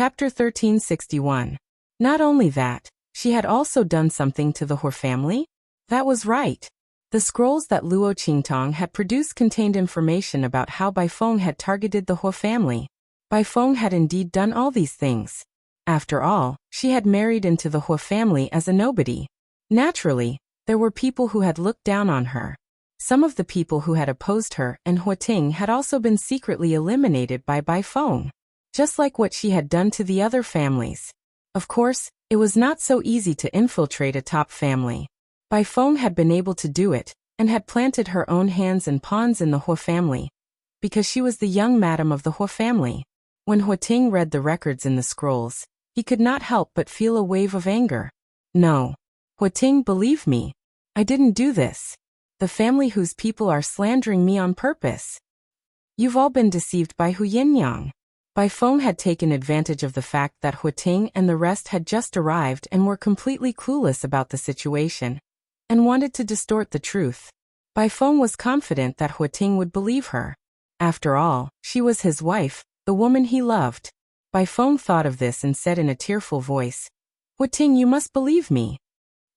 Chapter 1361. Not only that, she had also done something to the He family? That was right. The scrolls that Luo Qingtong had produced contained information about how Bai Feng had targeted the He family. Bai Feng had indeed done all these things. After all, she had married into the He family as a nobody. Naturally, there were people who had looked down on her. Some of the people who had opposed her and Huiting had also been secretly eliminated by Bai Feng, just like what she had done to the other families. Of course, it was not so easy to infiltrate a top family. Bai Feng had been able to do it, and had planted her own hands and pawns in the He family, because she was the young madam of the He family. When Huiting read the records in the scrolls, he could not help but feel a wave of anger. No. Huiting, believe me. I didn't do this. The family whose people are slandering me on purpose. You've all been deceived by Hu Yinyang. Bai Feng had taken advantage of the fact that Huiting and the rest had just arrived and were completely clueless about the situation, and wanted to distort the truth. Bai Feng was confident that Huiting would believe her. After all, she was his wife, the woman he loved. Bai Feng thought of this and said in a tearful voice, Huiting, you must believe me.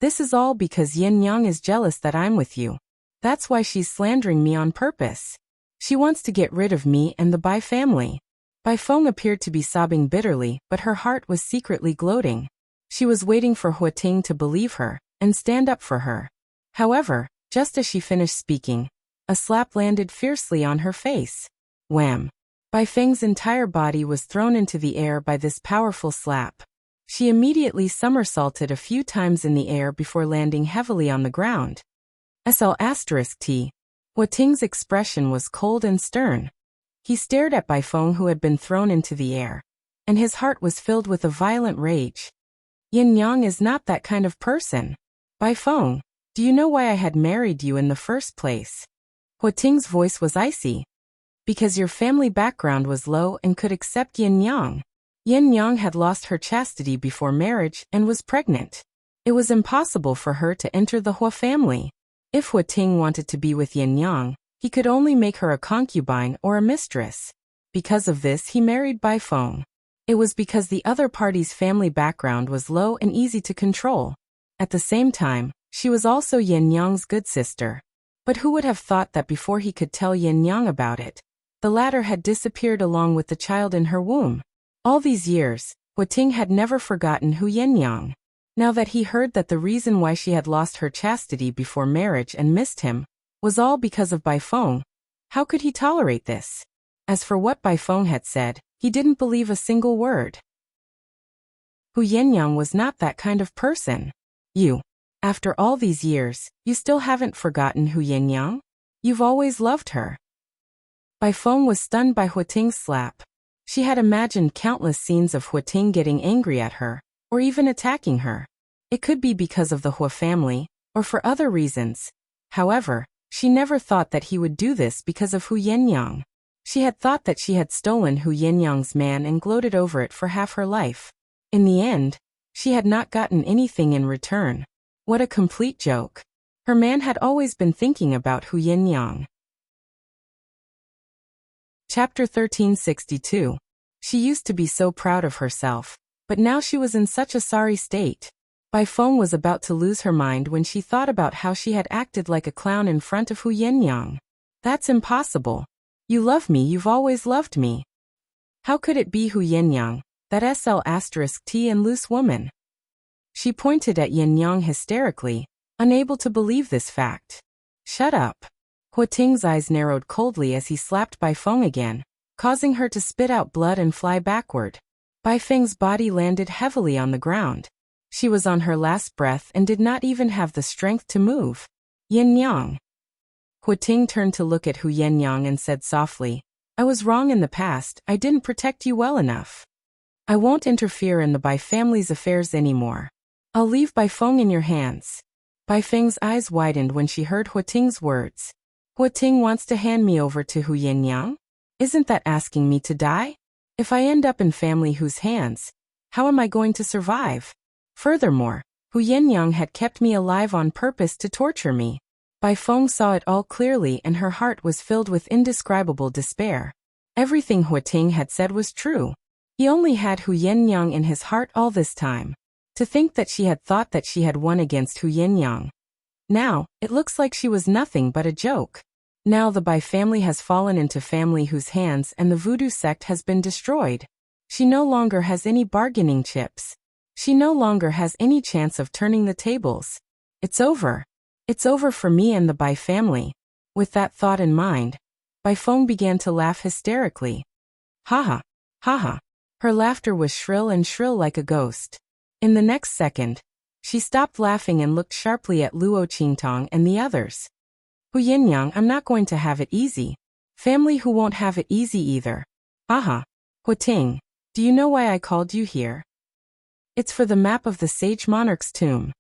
This is all because Yin Yang is jealous that I'm with you. That's why she's slandering me on purpose. She wants to get rid of me and the Bai family. Bai Feng appeared to be sobbing bitterly, but her heart was secretly gloating. She was waiting for Huiting to believe her and stand up for her. However, just as she finished speaking, a slap landed fiercely on her face. Wham! Bai Feng's entire body was thrown into the air by this powerful slap. She immediately somersaulted a few times in the air before landing heavily on the ground. SL*T. Huiting's expression was cold and stern. He stared at Bai Feng, who had been thrown into the air, and his heart was filled with a violent rage. Yin Yang is not that kind of person. Bai Feng, do you know why I had married you in the first place? Huiting's voice was icy. Because your family background was low and could accept Yin Yang. Yin Yang had lost her chastity before marriage and was pregnant. It was impossible for her to enter the He family. If Huiting wanted to be with Yin Yang, he could only make her a concubine or a mistress. Because of this, he married Bai Feng. It was because the other party's family background was low and easy to control. At the same time, she was also Yin Yang's good sister. But who would have thought that before he could tell Yin Yang about it, the latter had disappeared along with the child in her womb? All these years, Huiting had never forgotten Hu Yinyang. Now that he heard that the reason why she had lost her chastity before marriage and missed him was all because of Bai Feng, how could he tolerate this? As for what Bai Feng had said, he didn't believe a single word. Hu Yinyang was not that kind of person. You. After all these years, you still haven't forgotten Hu Yinyang? You've always loved her. Bai Feng was stunned by Huiting's slap. She had imagined countless scenes of Huiting getting angry at her, or even attacking her. It could be because of the He family, or for other reasons. However, she never thought that he would do this because of Hu Yinyang. She had thought that she had stolen Hu Yinyang's man and gloated over it for half her life. In the end, she had not gotten anything in return. What a complete joke. Her man had always been thinking about Hu Yinyang. Chapter 1362. She used to be so proud of herself, but now she was in such a sorry state. Bai Feng was about to lose her mind when she thought about how she had acted like a clown in front of Hu Yinyang. That's impossible. You love me, you've always loved me. How could it be Hu Yinyang, that SL*T and loose woman? She pointed at Yin Yang hysterically, unable to believe this fact. Shut up. Huiting's eyes narrowed coldly as he slapped Bai Feng again, causing her to spit out blood and fly backward. Bai Feng's body landed heavily on the ground. She was on her last breath and did not even have the strength to move. Yin Yang. Huiting turned to look at Hu Yinyang and said softly, I was wrong in the past, I didn't protect you well enough. I won't interfere in the Bai family's affairs anymore. I'll leave Bai Feng in your hands. Bai Feng's eyes widened when she heard Huiting's words. Huiting wants to hand me over to Hu Yinyang? Isn't that asking me to die? If I end up in family whose hands, how am I going to survive? Furthermore, Hu Yinyang had kept me alive on purpose to torture me. Bai Feng saw it all clearly and her heart was filled with indescribable despair. Everything Huiting had said was true. He only had Hu Yenyang in his heart all this time. To think that she had thought that she had won against Hu Yenyang. Now, it looks like she was nothing but a joke. Now the Bai family has fallen into family Hu's hands and the voodoo sect has been destroyed. She no longer has any bargaining chips. She no longer has any chance of turning the tables. It's over. It's over for me and the Bai family. With that thought in mind, Bai Feng began to laugh hysterically. Ha ha. Her laughter was shrill like a ghost. In the next second, she stopped laughing and looked sharply at Luo Qingtong and the others. Hu Yinyang, I'm not going to have it easy. Family Hu won't have it easy either. Aha. Huating, do you know why I called you here? It's for the map of the sage monarch's tomb.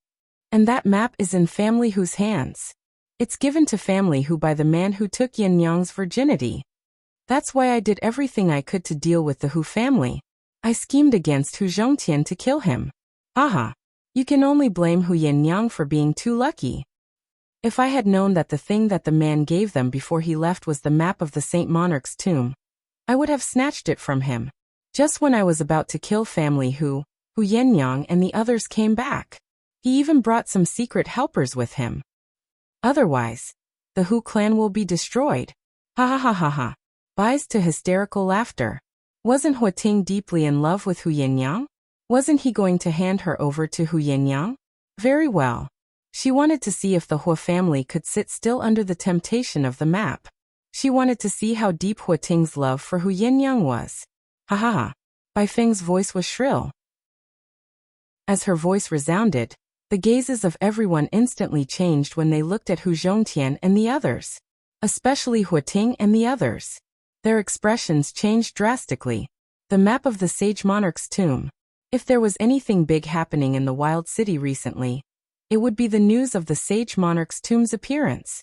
And that map is in family Hu's hands. It's given to family Hu by the man who took Yin Yang's virginity. That's why I did everything I could to deal with the Hu family. I schemed against Hu Zhongtian to kill him. Aha. You can only blame Hu Yinyang for being too lucky. If I had known that the thing that the man gave them before he left was the map of the Saint Monarch's tomb, I would have snatched it from him. Just when I was about to kill family Hu Yenyang and the others came back. He even brought some secret helpers with him. Otherwise, the Hu clan will be destroyed. Ha ha ha ha ha. Buys to hysterical laughter. Wasn't Huating deeply in love with Hu Yinyang? Wasn't he going to hand her over to Hu Yinyang? Very well. She wanted to see if the Hua family could sit still under the temptation of the map. She wanted to see how deep Huating's love for Hu Yinyang was. Ha ha ha. Bai Feng's voice was shrill. As her voice resounded, the gazes of everyone instantly changed when they looked at Hu Zhongtian and the others. Especially Huating and the others. Their expressions changed drastically. The map of the sage monarch's tomb. If there was anything big happening in the wild city recently, it would be the news of the sage monarch's tomb's appearance.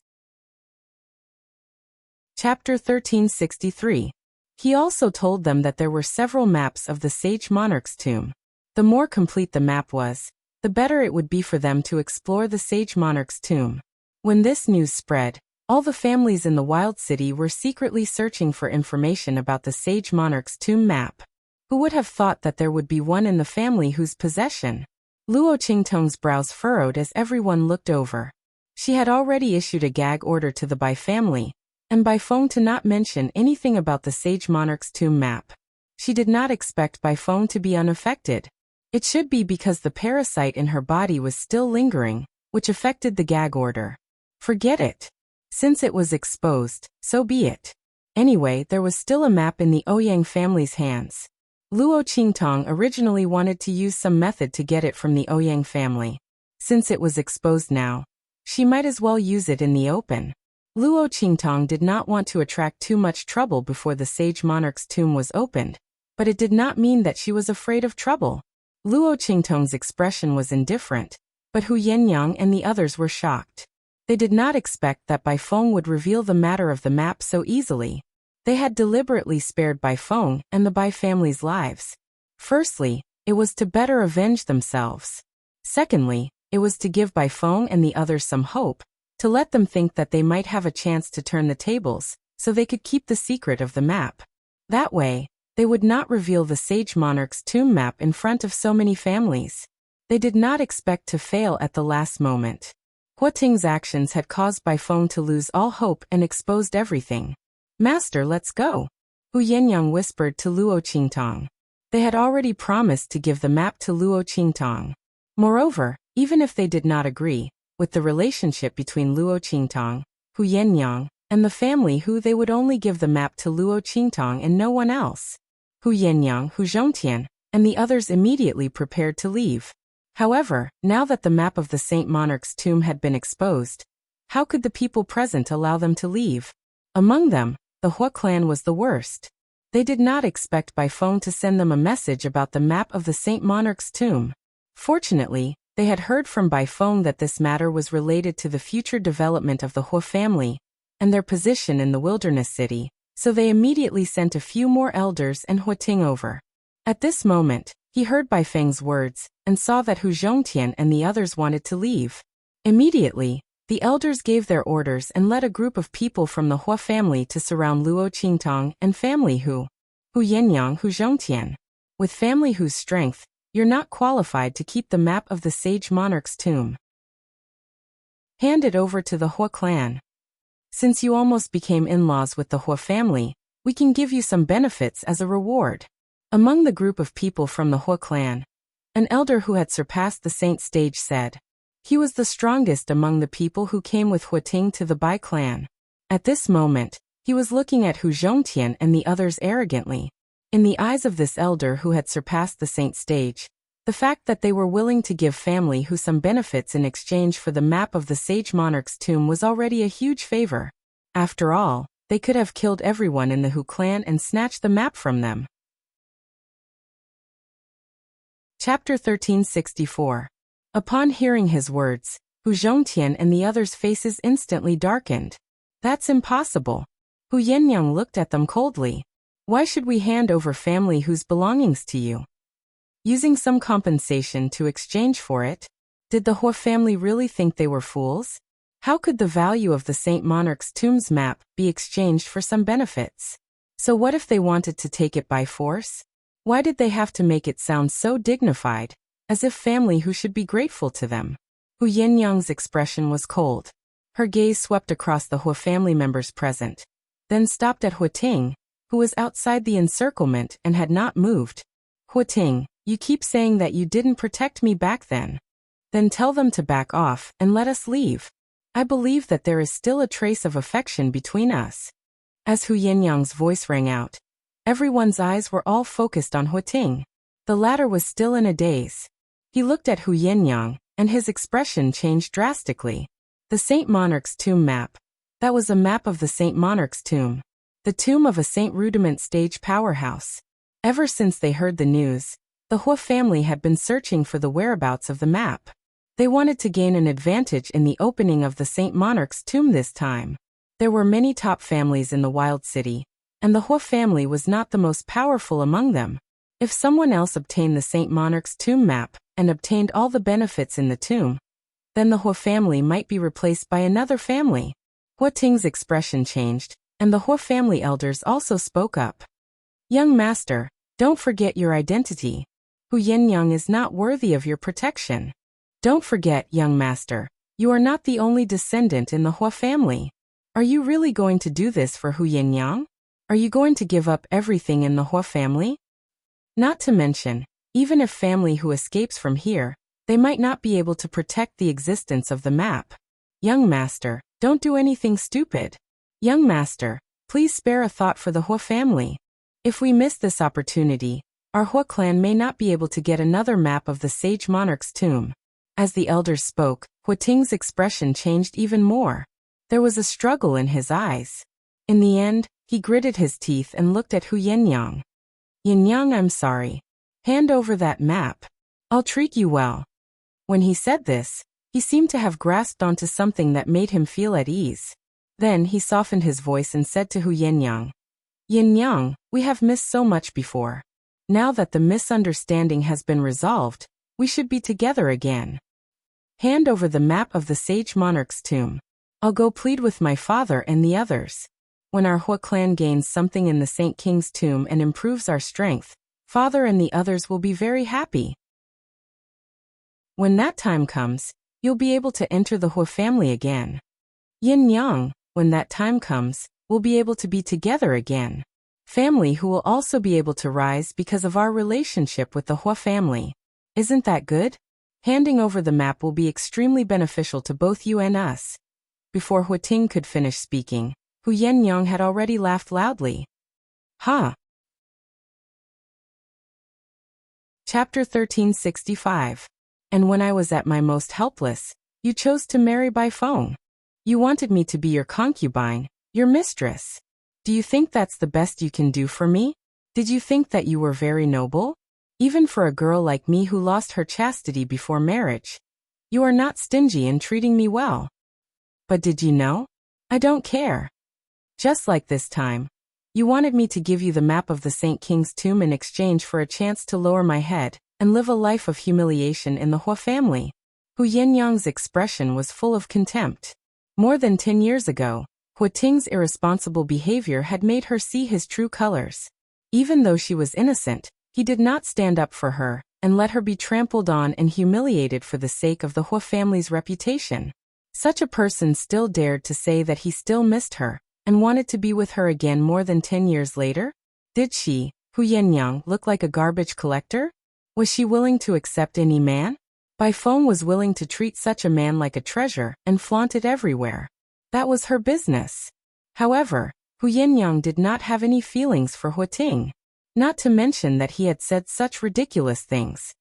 Chapter 1363. He also told them that there were several maps of the sage monarch's tomb. The more complete the map was, the better it would be for them to explore the sage monarch's tomb. When this news spread, all the families in the wild city were secretly searching for information about the sage monarch's tomb map. Who would have thought that there would be one in the family whose possession? Luo Qingtong's brows furrowed as everyone looked over. She had already issued a gag order to the Bai family, and Bai Feng to not mention anything about the sage monarch's tomb map. She did not expect Bai Feng to be unaffected. It should be because the parasite in her body was still lingering, which affected the gag order. Forget it. Since it was exposed, so be it. Anyway, there was still a map in the Ouyang family's hands. Luo Qingtong originally wanted to use some method to get it from the Ouyang family. Since it was exposed now, she might as well use it in the open. Luo Qingtong did not want to attract too much trouble before the sage monarch's tomb was opened, but it did not mean that she was afraid of trouble. Luo Qingtong's expression was indifferent, but Hu Yenyang and the others were shocked. They did not expect that Bai Feng would reveal the matter of the map so easily. They had deliberately spared Bai Feng and the Bai family's lives. Firstly, it was to better avenge themselves. Secondly, it was to give Bai Feng and the others some hope, to let them think that they might have a chance to turn the tables, so they could keep the secret of the map. That way, they would not reveal the sage monarch's tomb map in front of so many families. They did not expect to fail at the last moment. Huating's actions had caused Bai Feng to lose all hope and exposed everything. Master, let's go. Hu Yenyang whispered to Luo Qingtong. They had already promised to give the map to Luo Qingtong. Moreover, even if they did not agree with the relationship between Luo Qingtong, Hu Yenyang, and the family Hu, they would only give the map to Luo Qingtong and no one else. Hu Yenyang, Hu Zhongtian, and the others immediately prepared to leave. However, now that the map of the Saint Monarch's tomb had been exposed, how could the people present allow them to leave? Among them, the Hua clan was the worst. They did not expect Bai Feng to send them a message about the map of the Saint Monarch's tomb. Fortunately, they had heard from Bai Feng that this matter was related to the future development of the Hua family and their position in the wilderness city, so they immediately sent a few more elders and Huating over. At this moment, he heard Bai Feng's words and saw that Hu Zhongtian and the others wanted to leave. Immediately, the elders gave their orders and led a group of people from the Hua family to surround Luo Qingtong and family Hu Yenyang, Hu Zhongtian. With family whose strength, you're not qualified to keep the map of the sage monarch's tomb. Hand it over to the Hua clan. Since you almost became in-laws with the Hua family, we can give you some benefits as a reward. Among the group of people from the Hua clan, an elder who had surpassed the saint stage said. He was the strongest among the people who came with Huating to the Bai clan. At this moment, he was looking at Hu Zhongtian and the others arrogantly. In the eyes of this elder who had surpassed the saint stage, the fact that they were willing to give family Hu some benefits in exchange for the map of the sage monarch's tomb was already a huge favor. After all, they could have killed everyone in the Hu clan and snatched the map from them. Chapter 1364. Upon hearing his words, Hu Zhongtian and the others' faces instantly darkened. That's impossible. Hu Yenyang looked at them coldly. Why should we hand over family Hu's belongings to you? Using some compensation to exchange for it? Did the Hua family really think they were fools? How could the value of the Saint Monarch's tomb's map be exchanged for some benefits? So what if they wanted to take it by force? Why did they have to make it sound so dignified, as if family Hu should be grateful to them? Hu Yenyang's expression was cold. Her gaze swept across the Hua family members present, then stopped at Huating, who was outside the encirclement and had not moved. Huating, you keep saying that you didn't protect me back then. Then tell them to back off and let us leave. I believe that there is still a trace of affection between us. As Hu Yenyang's voice rang out, everyone's eyes were all focused on Huating. The latter was still in a daze. He looked at Hu Yenyang, and his expression changed drastically. The Saint Monarch's tomb map. That was a map of the Saint Monarch's tomb. The tomb of a Saint Rudiment stage powerhouse. Ever since they heard the news, the Hua family had been searching for the whereabouts of the map. They wanted to gain an advantage in the opening of the Saint Monarch's tomb this time. There were many top families in the Wild City, and the Hua family was not the most powerful among them. If someone else obtained the Saint Monarch's tomb map and obtained all the benefits in the tomb, then the Hua family might be replaced by another family. Huating's expression changed, and the Hua family elders also spoke up. Young master, don't forget your identity. Hu Yenyang is not worthy of your protection. Don't forget, young master, you are not the only descendant in the Hua family. Are you really going to do this for Hu Yenyang? Are you going to give up everything in the Hua family? Not to mention, even if family Hu escapes from here, they might not be able to protect the existence of the map. Young master, don't do anything stupid. Young master, please spare a thought for the Hua family. If we miss this opportunity, our Hua clan may not be able to get another map of the Sage Monarch's tomb. As the elders spoke, Huating's expression changed even more. There was a struggle in his eyes. In the end, he gritted his teeth and looked at Hu Yenyang. Yenyang, I'm sorry. Hand over that map. I'll treat you well. When he said this, he seemed to have grasped onto something that made him feel at ease. Then he softened his voice and said to Hu Yenyang, Yenyang, we have missed so much before. Now that the misunderstanding has been resolved, we should be together again. Hand over the map of the Sage Monarch's tomb. I'll go plead with my father and the others. When our Hua clan gains something in the Saint King's tomb and improves our strength, father and the others will be very happy. When that time comes, you'll be able to enter the Hua family again. Yenyang, when that time comes, we'll be able to be together again. Family who will also be able to rise because of our relationship with the Hua family. Isn't that good? Handing over the map will be extremely beneficial to both you and us. Before Huating could finish speaking, Hu Yenyang had already laughed loudly. Ha! Chapter 1365. And when I was at my most helpless, you chose to marry by phone. You wanted me to be your concubine, your mistress. Do you think that's the best you can do for me? Did you think that you were very noble? Even for a girl like me who lost her chastity before marriage. You are not stingy in treating me well. But did you know? I don't care. Just like this time. You wanted me to give you the map of the Saint King's tomb in exchange for a chance to lower my head and live a life of humiliation in the Hua family. Hu Yenyang's expression was full of contempt. More than 10 years ago, Huating's irresponsible behavior had made her see his true colors. Even though she was innocent, He did not stand up for her and let her be trampled on and humiliated for the sake of the Hua family's reputation. Such a person still dared to say that he still missed her and wanted to be with her again more than 10 years later? Did she, Hu Yenyang, look like a garbage collector? Was she willing to accept any man? Bai Feng was willing to treat such a man like a treasure and flaunt it everywhere. That was her business. However, Hu Yenyang did not have any feelings for Hu Ting. Not to mention that he had said such ridiculous things.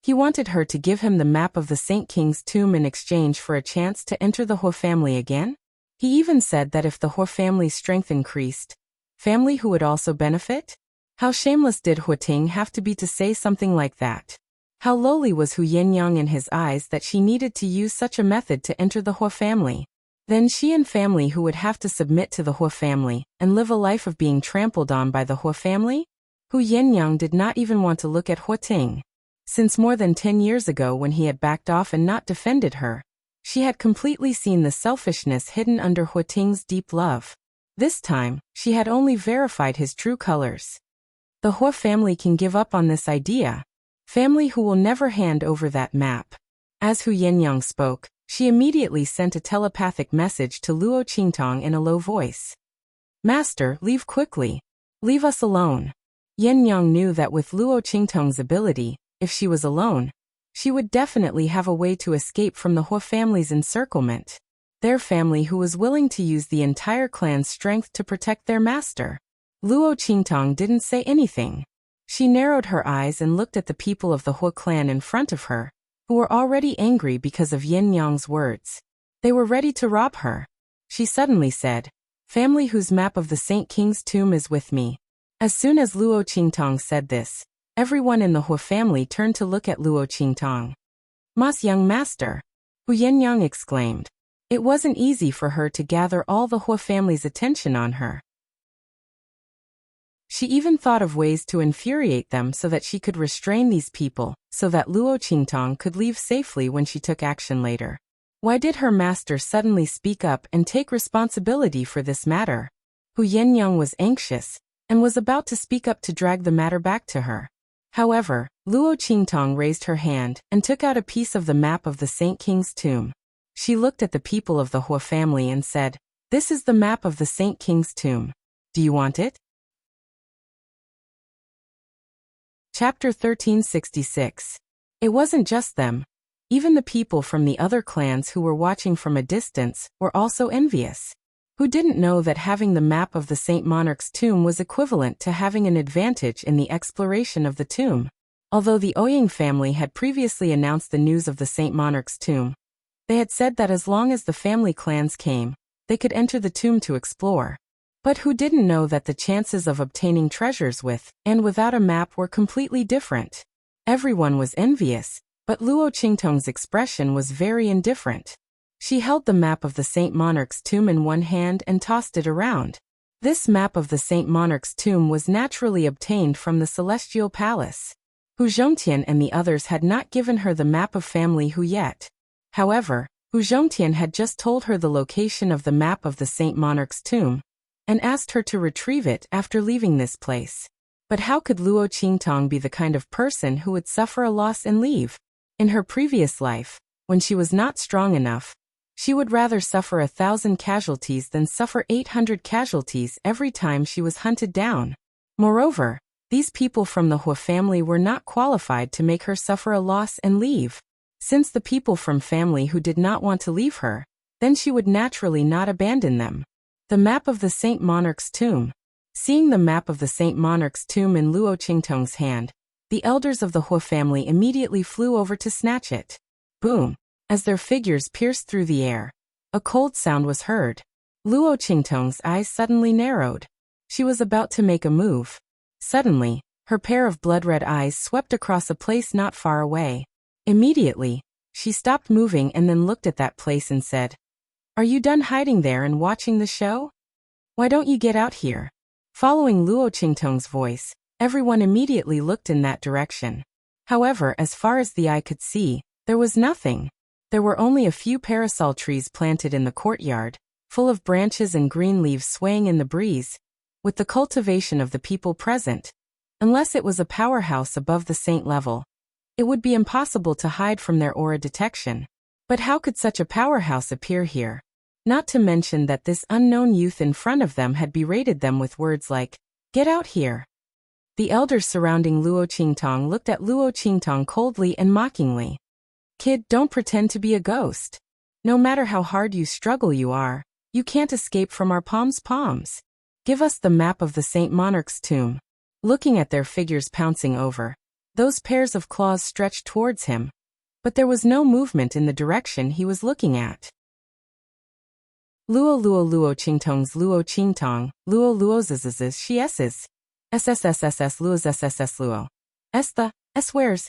He wanted her to give him the map of the Saint King's tomb in exchange for a chance to enter the Hua family again. He even said that if the Hua family's strength increased, family who would also benefit? How shameless did Hu Ting have to be to say something like that? How lowly was Hu Yenyang in his eyes that she needed to use such a method to enter the Hua family? Then she and family who would have to submit to the Hua family and live a life of being trampled on by the Hua family? Hu Yenyang did not even want to look at Hu Ting. Since more than 10 years ago when he had backed off and not defended her, she had completely seen the selfishness hidden under Hu Ting's deep love. This time, she had only verified his true colors. The Hua family can give up on this idea. Family who will never hand over that map. As Hu Yenyang spoke, she immediately sent a telepathic message to Luo Qingtong in a low voice. Master, leave quickly. Leave us alone. Yenyang knew that with Luo Qingtong's ability, if she was alone, she would definitely have a way to escape from the Hua family's encirclement. Their family who was willing to use the entire clan's strength to protect their master. Luo Qingtong didn't say anything. She narrowed her eyes and looked at the people of the Hua clan in front of her, who were already angry because of Yenyang's words. They were ready to rob her. She suddenly said, family whose map of the Saint King's tomb is with me. As soon as Luo Qingtong said this, everyone in the Hua family turned to look at Luo Qingtong. Mas young master, Hu Yenyang exclaimed. It wasn't easy for her to gather all the Hua family's attention on her. She even thought of ways to infuriate them so that she could restrain these people, so that Luo Qingtong could leave safely when she took action later. Why did her master suddenly speak up and take responsibility for this matter? Hu Yenyang was anxious, and was about to speak up to drag the matter back to her. However, Luo Qingtong raised her hand and took out a piece of the map of the Saint King's tomb. She looked at the people of the Hua family and said, this is the map of the Saint King's tomb. Do you want it? Chapter 1366. It wasn't just them. Even the people from the other clans who were watching from a distance were also envious. Who didn't know that having the map of the Saint Monarch's tomb was equivalent to having an advantage in the exploration of the tomb? Although the Ouyang family had previously announced the news of the Saint Monarch's tomb, they had said that as long as the family clans came, they could enter the tomb to explore. But who didn't know that the chances of obtaining treasures with and without a map were completely different? Everyone was envious, but Luo Qingtong's expression was very indifferent. She held the map of the Saint Monarch's tomb in one hand and tossed it around. This map of the Saint Monarch's tomb was naturally obtained from the Celestial Palace. Hu Zhongtian and the others had not given her the map of family Hu yet. However, Hu Zhongtian had just told her the location of the map of the Saint Monarch's tomb, and asked her to retrieve it after leaving this place. But how could Luo Qingtong be the kind of person who would suffer a loss and leave? In her previous life, when she was not strong enough, she would rather suffer 1,000 casualties than suffer 800 casualties every time she was hunted down. Moreover, these people from the Hua family were not qualified to make her suffer a loss and leave. Since the people from family who did not want to leave her, then she would naturally not abandon them. The map of the Saint Monarch's tomb. Seeing the map of the Saint Monarch's tomb in Luo Qingtong's hand, the elders of the Hua family immediately flew over to snatch it. Boom! As their figures pierced through the air, a cold sound was heard. Luo Qingtong's eyes suddenly narrowed. She was about to make a move. Suddenly, her pair of blood-red eyes swept across a place not far away. Immediately, she stopped moving and then looked at that place and said, "Are you done hiding there and watching the show? Why don't you get out here?" Following Luo Qingtong's voice, everyone immediately looked in that direction. However, as far as the eye could see, there was nothing. There were only a few parasol trees planted in the courtyard, full of branches and green leaves swaying in the breeze. With the cultivation of the people present, Unless it was a powerhouse above the saint level, it would be impossible to hide from their aura detection. But how could such a powerhouse appear here? Not to mention that this unknown youth in front of them had berated them with words like, "Get out here." The elders surrounding Luo Qingtong looked at Luo Qingtong coldly and mockingly. "Kid, don't pretend to be a ghost. No matter how hard you struggle you can't escape from our palms. Give us the map of the Saint Monarch's tomb." Looking at their figures pouncing over, those pairs of claws stretched towards him, but there was no movement in the direction he was looking at. Luo Qingtong's Luo Qingtong, Luo Shieses, SSSSS Luo's SSS Luo. S where's,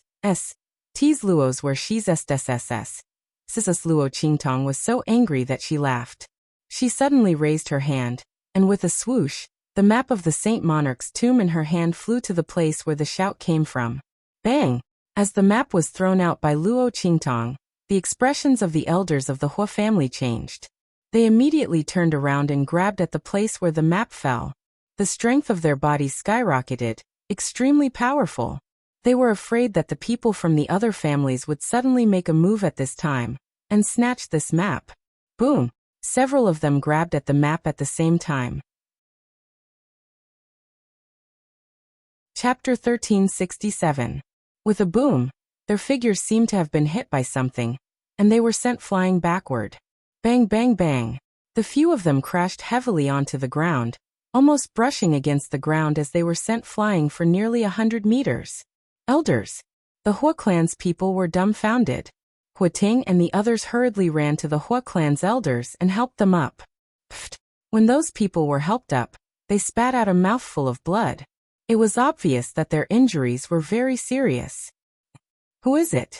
T's Luo's where she's SSSS. Sisus Luo Qingtong was so angry that she laughed. She suddenly raised her hand, and with a swoosh, the map of the Saint Monarch's tomb in her hand flew to the place where the shout came from. Bang! As the map was thrown out by Luo Qingtong, the expressions of the elders of the Hua family changed. They immediately turned around and grabbed at the place where the map fell. The strength of their bodies skyrocketed, extremely powerful. They were afraid that the people from the other families would suddenly make a move at this time and snatch this map. Boom! Several of them grabbed at the map at the same time. Chapter 1367. With a boom, their figures seemed to have been hit by something, and they were sent flying backward. Bang bang bang. The few of them crashed heavily onto the ground, almost brushing against the ground as they were sent flying for nearly 100 meters. Elders. The Hua clan's people were dumbfounded. Huating and the others hurriedly ran to the Hua clan's elders and helped them up. Pfft. When those people were helped up, they spat out a mouthful of blood. It was obvious that their injuries were very serious. Who is it?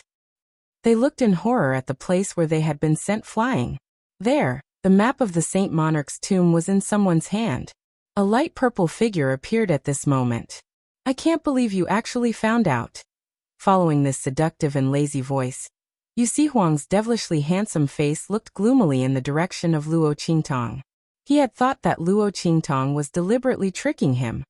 They looked in horror at the place where they had been sent flying. There, the map of the Saint Monarch's tomb was in someone's hand. A light purple figure appeared at this moment. "I can't believe you actually found out." Following this seductive and lazy voice, Yu Huang's devilishly handsome face looked gloomily in the direction of Luo Qingtong. He had thought that Luo Qingtong was deliberately tricking him.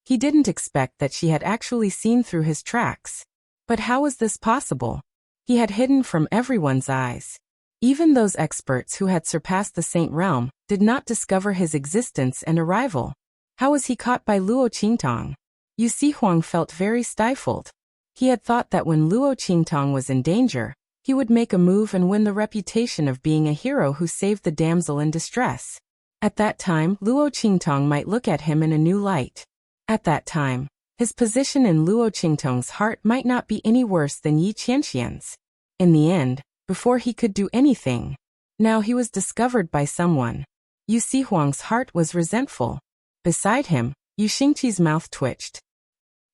He didn't expect that she had actually seen through his tracks. But how was this possible? He had hidden from everyone's eyes. Even those experts who had surpassed the Saint Realm did not discover his existence and arrival. How was he caught by Luo Qingtong? Yu Huang felt very stifled. He had thought that when Luo Qingtong was in danger, he would make a move and win the reputation of being a hero who saved the damsel in distress. At that time, Luo Qingtong might look at him in a new light. At that time, his position in Luo Qingtong's heart might not be any worse than Yi Qianxian's. In the end, before he could do anything, now he was discovered by someone. Yu Huang's heart was resentful. Beside him, Yu Xingqi's mouth twitched.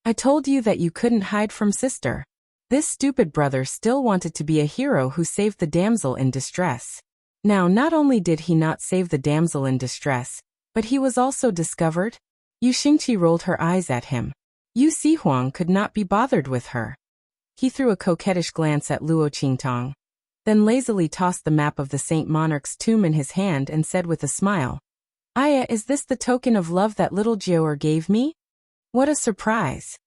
"I told you that you couldn't hide from sister." This stupid brother still wanted to be a hero who saved the damsel in distress. Now not only did he not save the damsel in distress, but he was also discovered. Yu Xingqi rolled her eyes at him. Yu Huang could not be bothered with her. He threw a coquettish glance at Luo Qingtong, then lazily tossed the map of the Saint Monarch's tomb in his hand and said with a smile, "Aya, is this the token of love that little Jiaoer gave me?" What a surprise!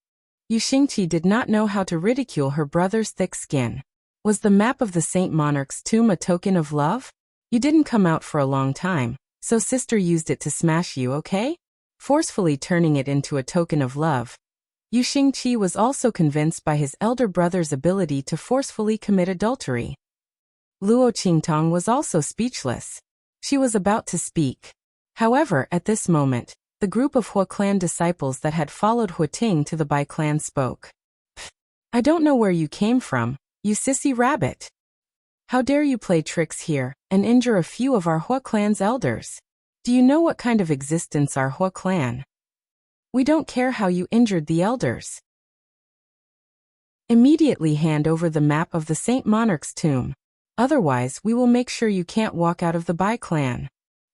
Yu Xingqi did not know how to ridicule her brother's thick skin. Was the map of the Saint Monarch's tomb a token of love? "You didn't come out for a long time, so sister used it to smash you, okay?" Forcefully turning it into a token of love. Yu Xingqi was also convinced by his elder brother's ability to forcefully commit adultery. Luo Qingtong was also speechless. She was about to speak. However, at this moment, the group of Hua clan disciples that had followed Huating to the Bai clan spoke. "I don't know where you came from, you sissy rabbit. How dare you play tricks here and injure a few of our Hua clan's elders? Do you know what kind of existence our Hua clan? We don't care how you injured the elders. Immediately hand over the map of the Saint Monarch's tomb. Otherwise, we will make sure you can't walk out of the Bai clan."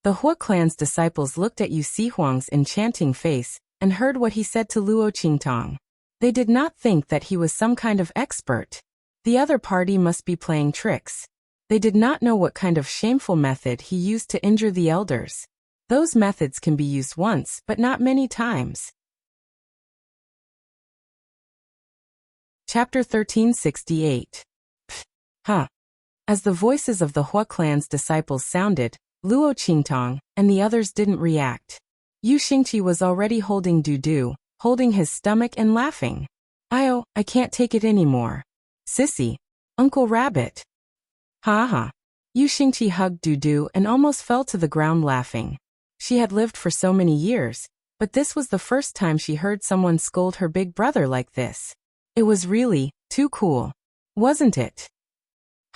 The Hua clan's disciples looked at Yu Huang's enchanting face and heard what he said to Luo Qingtong. They did not think that he was some kind of expert. The other party must be playing tricks. They did not know what kind of shameful method he used to injure the elders. Those methods can be used once, but not many times. Chapter 1368. Huh. As the voices of the Hua clan's disciples sounded, Luo Qingtong and the others didn't react. Yu Xingqi was already holding Du, holding his stomach and laughing. I can't take it anymore. Sissy. Uncle Rabbit. Ha ha. Yu Xingqi hugged Du and almost fell to the ground laughing. She had lived for so many years, but this was the first time she heard someone scold her big brother like this. It was really too cool. Wasn't it?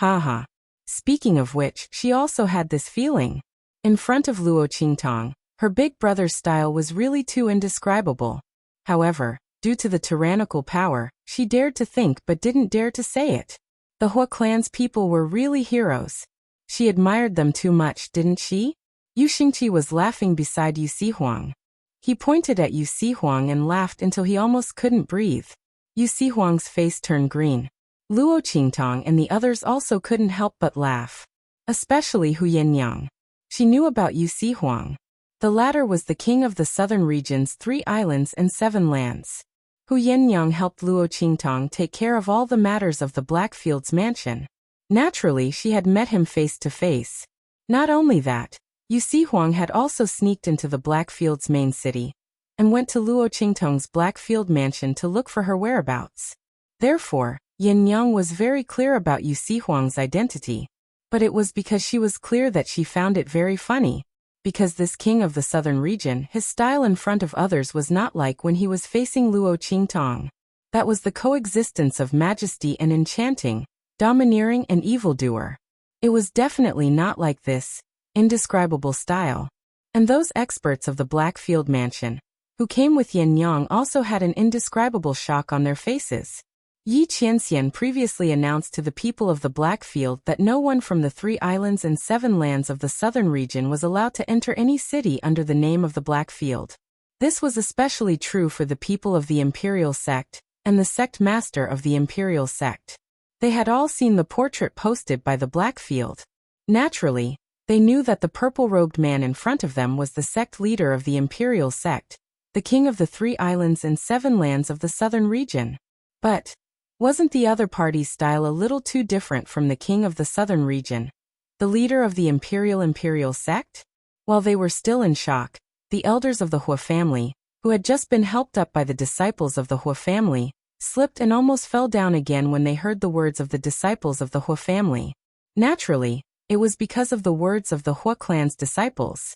Ha ha. Speaking of which, she also had this feeling. In front of Luo Qingtong, her big brother's style was really too indescribable. However, due to the tyrannical power, she dared to think but didn't dare to say it. The Hua clan's people were really heroes. She admired them too much, didn't she? Yu Xingqi was laughing beside Yu Sihuang. He pointed at Yu Sihuang and laughed until he almost couldn't breathe. Yu Sihuang's face turned green. Luo Qingtong and the others also couldn't help but laugh. Especially Hu Yenyang. She knew about Yu Sihuang. The latter was the king of the southern region's 3 islands and 7 lands. Hu Yenyang helped Luo Qingtong take care of all the matters of the Blackfields mansion. Naturally, she had met him face to face. Not only that, Yu Sihuang had also sneaked into the Blackfields main city and went to Luo Qingtong's Blackfield mansion to look for her whereabouts. Therefore, Yenyang was very clear about Yu Sihuang's identity. But it was because she was clear that she found it very funny. Because this king of the southern region, his style in front of others was not like when he was facing Luo Qingtong. That was the coexistence of majesty and enchanting, domineering and evildoer. It was definitely not like this indescribable style. And those experts of the Blackfield mansion, who came with Yenyang, also had an indescribable shock on their faces. Yi Qianxian previously announced to the people of the Blackfield that no one from the 3 islands and 7 lands of the southern region was allowed to enter any city under the name of the Blackfield. This was especially true for the people of the imperial sect and the sect master of the imperial sect. They had all seen the portrait posted by the Blackfield. Naturally, they knew that the purple-robed man in front of them was the sect leader of the imperial sect, the king of the 3 islands and 7 lands of the southern region. But wasn't the other party's style a little too different from the king of the southern region, the leader of the imperial sect? While they were still in shock, the elders of the Hua family, who had just been helped up by the disciples of the Hua family, slipped and almost fell down again when they heard the words of the disciples of the Hua family. Naturally, it was because of the words of the Hua clan's disciples.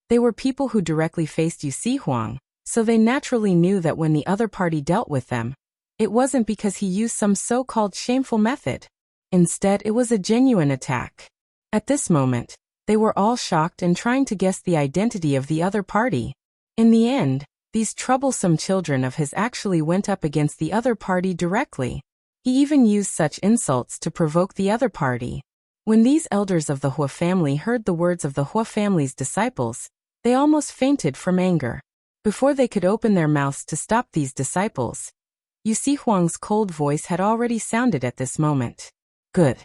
They were people who directly faced Yu Sihuang, so they naturally knew that when the other party dealt with them, it wasn't because he used some so-called shameful method. Instead, it was a genuine attack. At this moment, they were all shocked and trying to guess the identity of the other party. In the end, these troublesome children of his actually went up against the other party directly. He even used such insults to provoke the other party. When these elders of the Hua family heard the words of the Hua family's disciples, they almost fainted from anger. Before they could open their mouths to stop these disciples, Yu Sihuang's cold voice had already sounded at this moment. Good.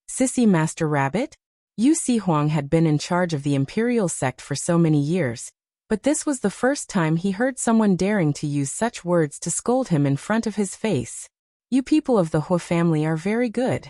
Sissy Master Rabbit? Yu Sihuang had been in charge of the imperial sect for so many years, but this was the first time he heard someone daring to use such words to scold him in front of his face. You people of the Hua family are very good.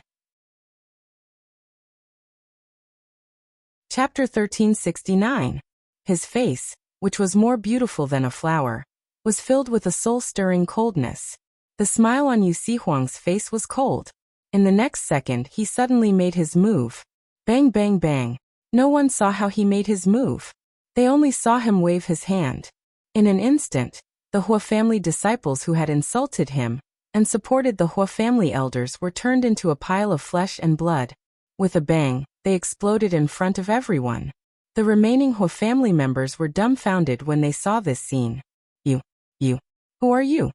Chapter 1369. His face, which was more beautiful than a flower, was filled with a soul-stirring coldness. The smile on Yu Sihuang's face was cold. In the next second, he suddenly made his move. Bang bang bang. No one saw how he made his move. They only saw him wave his hand. In an instant, the Hua family disciples who had insulted him and supported the Hua family elders were turned into a pile of flesh and blood. With a bang, they exploded in front of everyone. The remaining Hua family members were dumbfounded when they saw this scene. You. Who are you?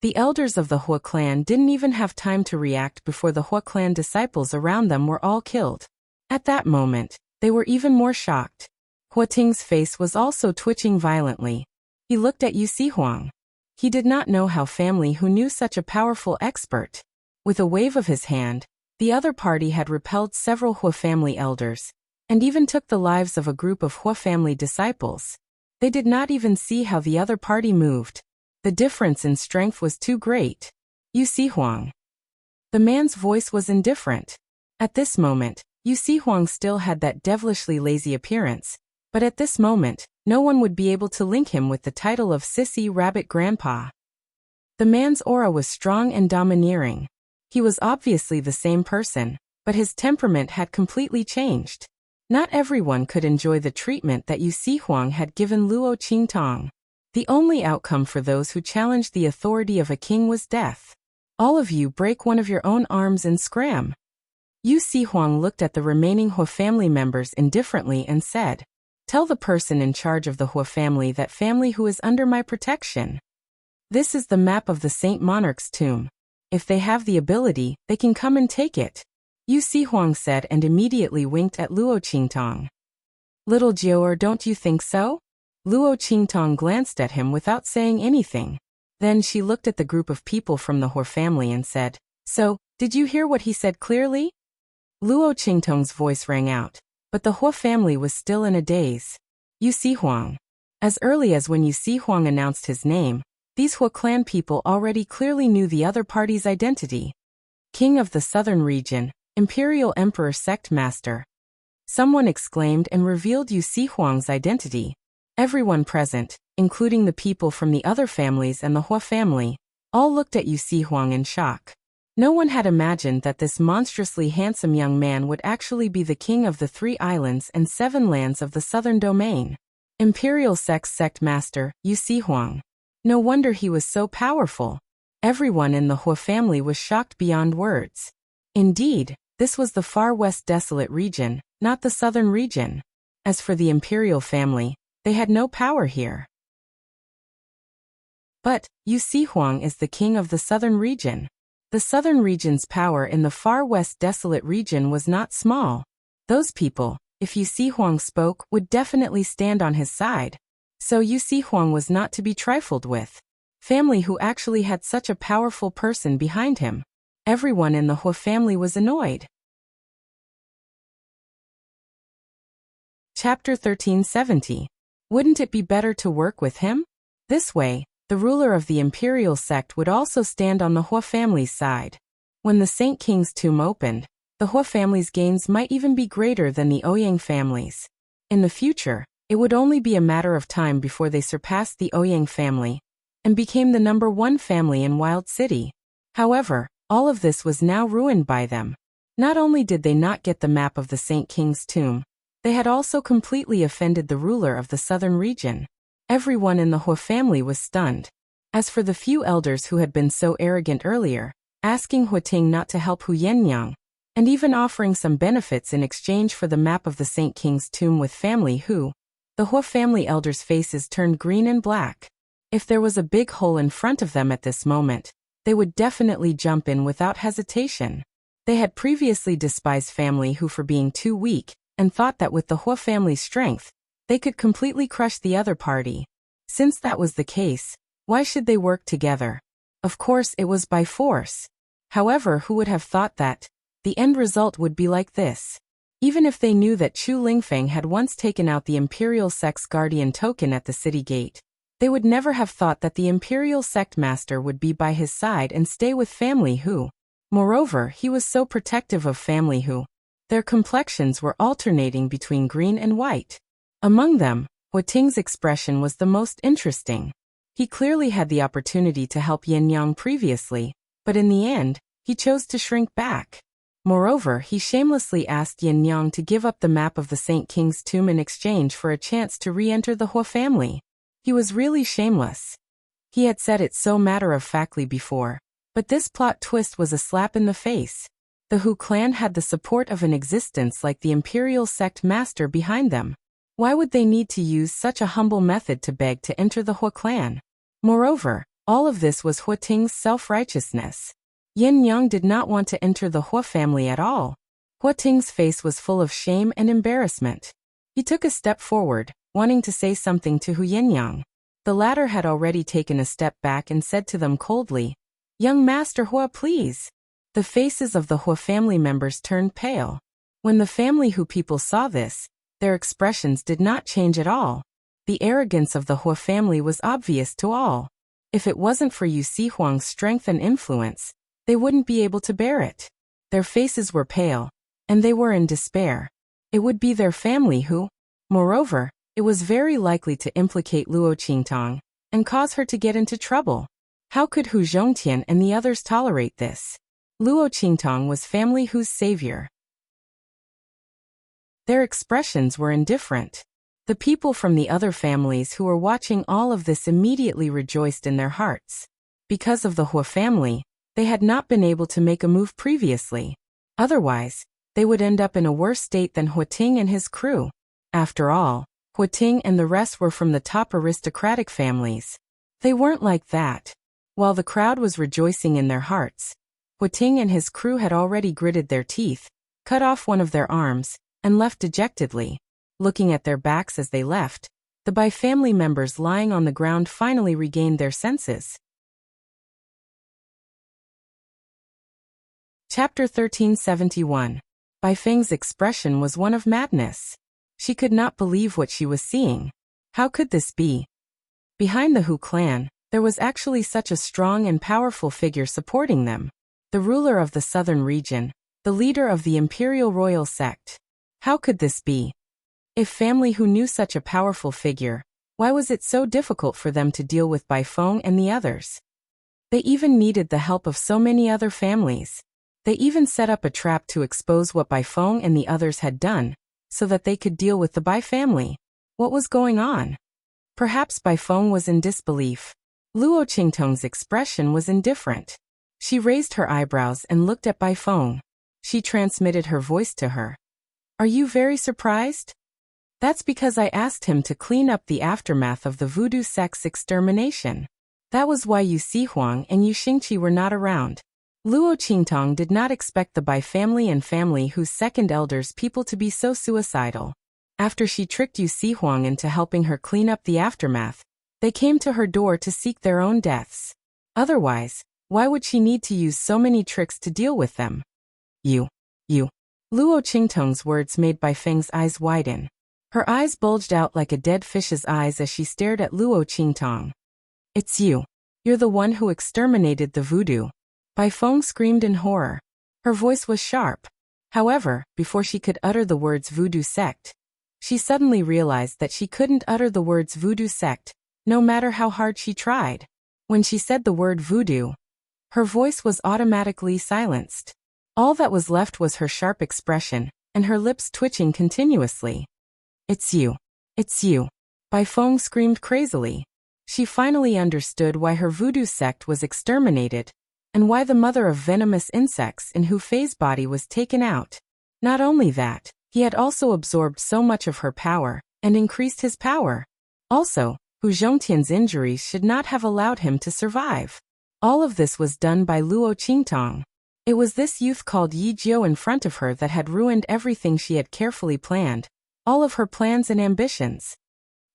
The elders of the Hua clan didn't even have time to react before the Hua clan disciples around them were all killed. At that moment, they were even more shocked. Hua Ting's face was also twitching violently. He looked at Yu Sihuang. He did not know how family who knew such a powerful expert. With a wave of his hand, the other party had repelled several Hua family elders, and even took the lives of a group of Hua family disciples. They did not even see how the other party moved. The difference in strength was too great. You see Huang. The man's voice was indifferent. At this moment, Yu Si Huang still had that devilishly lazy appearance, but at this moment, no one would be able to link him with the title of Sissy Rabbit Grandpa. The man's aura was strong and domineering. He was obviously the same person, but his temperament had completely changed. Not everyone could enjoy the treatment that Yu Si Huang had given Luo Qingtong. The only outcome for those who challenged the authority of a king was death. All of you break one of your own arms and scram. Yu Si Huang looked at the remaining Hua family members indifferently and said, "Tell the person in charge of the Hua family that family who is under my protection. This is the map of the Saint Monarch's tomb. If they have the ability, they can come and take it," Yu Si Huang said and immediately winked at Luo Qingtong. "Little Jiaoer, don't you think so?" Luo Qingtong glanced at him without saying anything. Then she looked at the group of people from the Hua family and said, "So, did you hear what he said clearly?" Luo Qingtong's voice rang out, but the Hua family was still in a daze. Yu Si Huang. As early as when Yu Si Huang announced his name, these Hua clan people already clearly knew the other party's identity. King of the Southern Region, Imperial Emperor Sect Master. Someone exclaimed and revealed Yu Si Huang's identity. Everyone present, including the people from the other families and the Hua family, all looked at Yu Si Huang in shock. No one had imagined that this monstrously handsome young man would actually be the king of the 3 islands and 7 lands of the southern domain. Imperial Sect Master, Yu Si Huang. No wonder he was so powerful. Everyone in the Hua family was shocked beyond words. Indeed, this was the far west desolate region, not the southern region. As for the imperial family, they had no power here. But, Yu Si Huang is the king of the southern region. The southern region's power in the far west desolate region was not small. Those people, if Yu Si Huang spoke, would definitely stand on his side. So Yu Si Huang was not to be trifled with. Family who actually had such a powerful person behind him. Everyone in the Hua family was annoyed. Chapter 1370. Wouldn't it be better to work with him? This way, the ruler of the imperial sect would also stand on the Hua family's side. When the Saint King's tomb opened, the Hua family's gains might even be greater than the Ouyang family's. In the future, it would only be a matter of time before they surpassed the Ouyang family and became the #1 family in Wild City. However, all of this was now ruined by them. Not only did they not get the map of the Saint King's tomb, they had also completely offended the ruler of the southern region. Everyone in the Hua family was stunned. As for the few elders who had been so arrogant earlier, asking Huating not to help Hu Yenyang, and even offering some benefits in exchange for the map of the Saint King's tomb with family who, the Hua family elders' faces turned green and black. If there was a big hole in front of them at this moment, they would definitely jump in without hesitation. They had previously despised family who for being too weak, and thought that with the Hua family's strength, they could completely crush the other party. Since that was the case, why should they work together? Of course it was by force. However, who would have thought that the end result would be like this? Even if they knew that Chu Lingfeng had once taken out the Imperial Sect's guardian token at the city gate, they would never have thought that the Imperial Sect Master would be by his side and stay with family who. Moreover, he was so protective of family who. Their complexions were alternating between green and white. Among them, Huating's expression was the most interesting. He clearly had the opportunity to help Yenyang previously, but in the end, he chose to shrink back. Moreover, he shamelessly asked Yenyang to give up the map of the Saint King's tomb in exchange for a chance to re-enter the Hua family. He was really shameless. He had said it so matter-of-factly before, but this plot twist was a slap in the face. The Hu clan had the support of an existence like the Imperial Sect Master behind them. Why would they need to use such a humble method to beg to enter the Hua clan? Moreover, all of this was Huating's self-righteousness. Yenyang did not want to enter the Hua family at all. Huating's face was full of shame and embarrassment. He took a step forward, wanting to say something to Hu Yenyang. The latter had already taken a step back and said to them coldly, "Young Master Hua, please." The faces of the Hua family members turned pale. When the family Hu people saw this, their expressions did not change at all. The arrogance of the Hua family was obvious to all. If it wasn't for Yu Huang's strength and influence, they wouldn't be able to bear it. Their faces were pale, and they were in despair. It would be their family who, moreover, it was very likely to implicate Luo Qingtong and cause her to get into trouble. How could Hu Zhongtian and the others tolerate this? Luo Qingtong was family Hu's savior. Their expressions were indifferent. The people from the other families who were watching all of this immediately rejoiced in their hearts. Because of the Hua family, they had not been able to make a move previously. Otherwise, they would end up in a worse state than Huating and his crew. After all, Huating and the rest were from the top aristocratic families. They weren't like that. While the crowd was rejoicing in their hearts, Huating and his crew had already gritted their teeth, cut off one of their arms, and left dejectedly. Looking at their backs as they left, the Bai family members lying on the ground finally regained their senses. Chapter 1371. Bai Feng's expression was one of madness. She could not believe what she was seeing. How could this be? Behind the Hu clan, there was actually such a strong and powerful figure supporting them. The ruler of the southern region, the leader of the imperial royal sect. How could this be? If family Hu knew such a powerful figure, why was it so difficult for them to deal with Bai Feng and the others? They even needed the help of so many other families. They even set up a trap to expose what Bai Feng and the others had done, so that they could deal with the Bai family. What was going on? Perhaps Bai Feng was in disbelief. Luo Qingtong's expression was indifferent. She raised her eyebrows and looked at Bai Feng. She transmitted her voice to her. Are you very surprised? That's because I asked him to clean up the aftermath of the voodoo sect's extermination. That was why Yu Huang and Yu Xingqi were not around. Luo Qingtong did not expect the Bai family and family whose second elders people to be so suicidal. After she tricked Yu Huang into helping her clean up the aftermath, they came to her door to seek their own deaths. Otherwise, why would she need to use so many tricks to deal with them? You. Luo Qingtong's words made Bai Feng's eyes widen. Her eyes bulged out like a dead fish's eyes as she stared at Luo Qingtong. It's you. You're the one who exterminated the voodoo. Bai Feng screamed in horror. Her voice was sharp. However, before she could utter the words voodoo sect, she suddenly realized that she couldn't utter the words voodoo sect, no matter how hard she tried. When she said the word voodoo, her voice was automatically silenced. All that was left was her sharp expression, and her lips twitching continuously. It's you. It's you. Bai Feng screamed crazily. She finally understood why her voodoo sect was exterminated, and why the mother of venomous insects in Hu Fei's body was taken out. Not only that, he had also absorbed so much of her power, and increased his power. Also, Hu Zhongtian's injuries should not have allowed him to survive. All of this was done by Luo Qingtong. It was this youth called Yi Jiu in front of her that had ruined everything she had carefully planned, all of her plans and ambitions.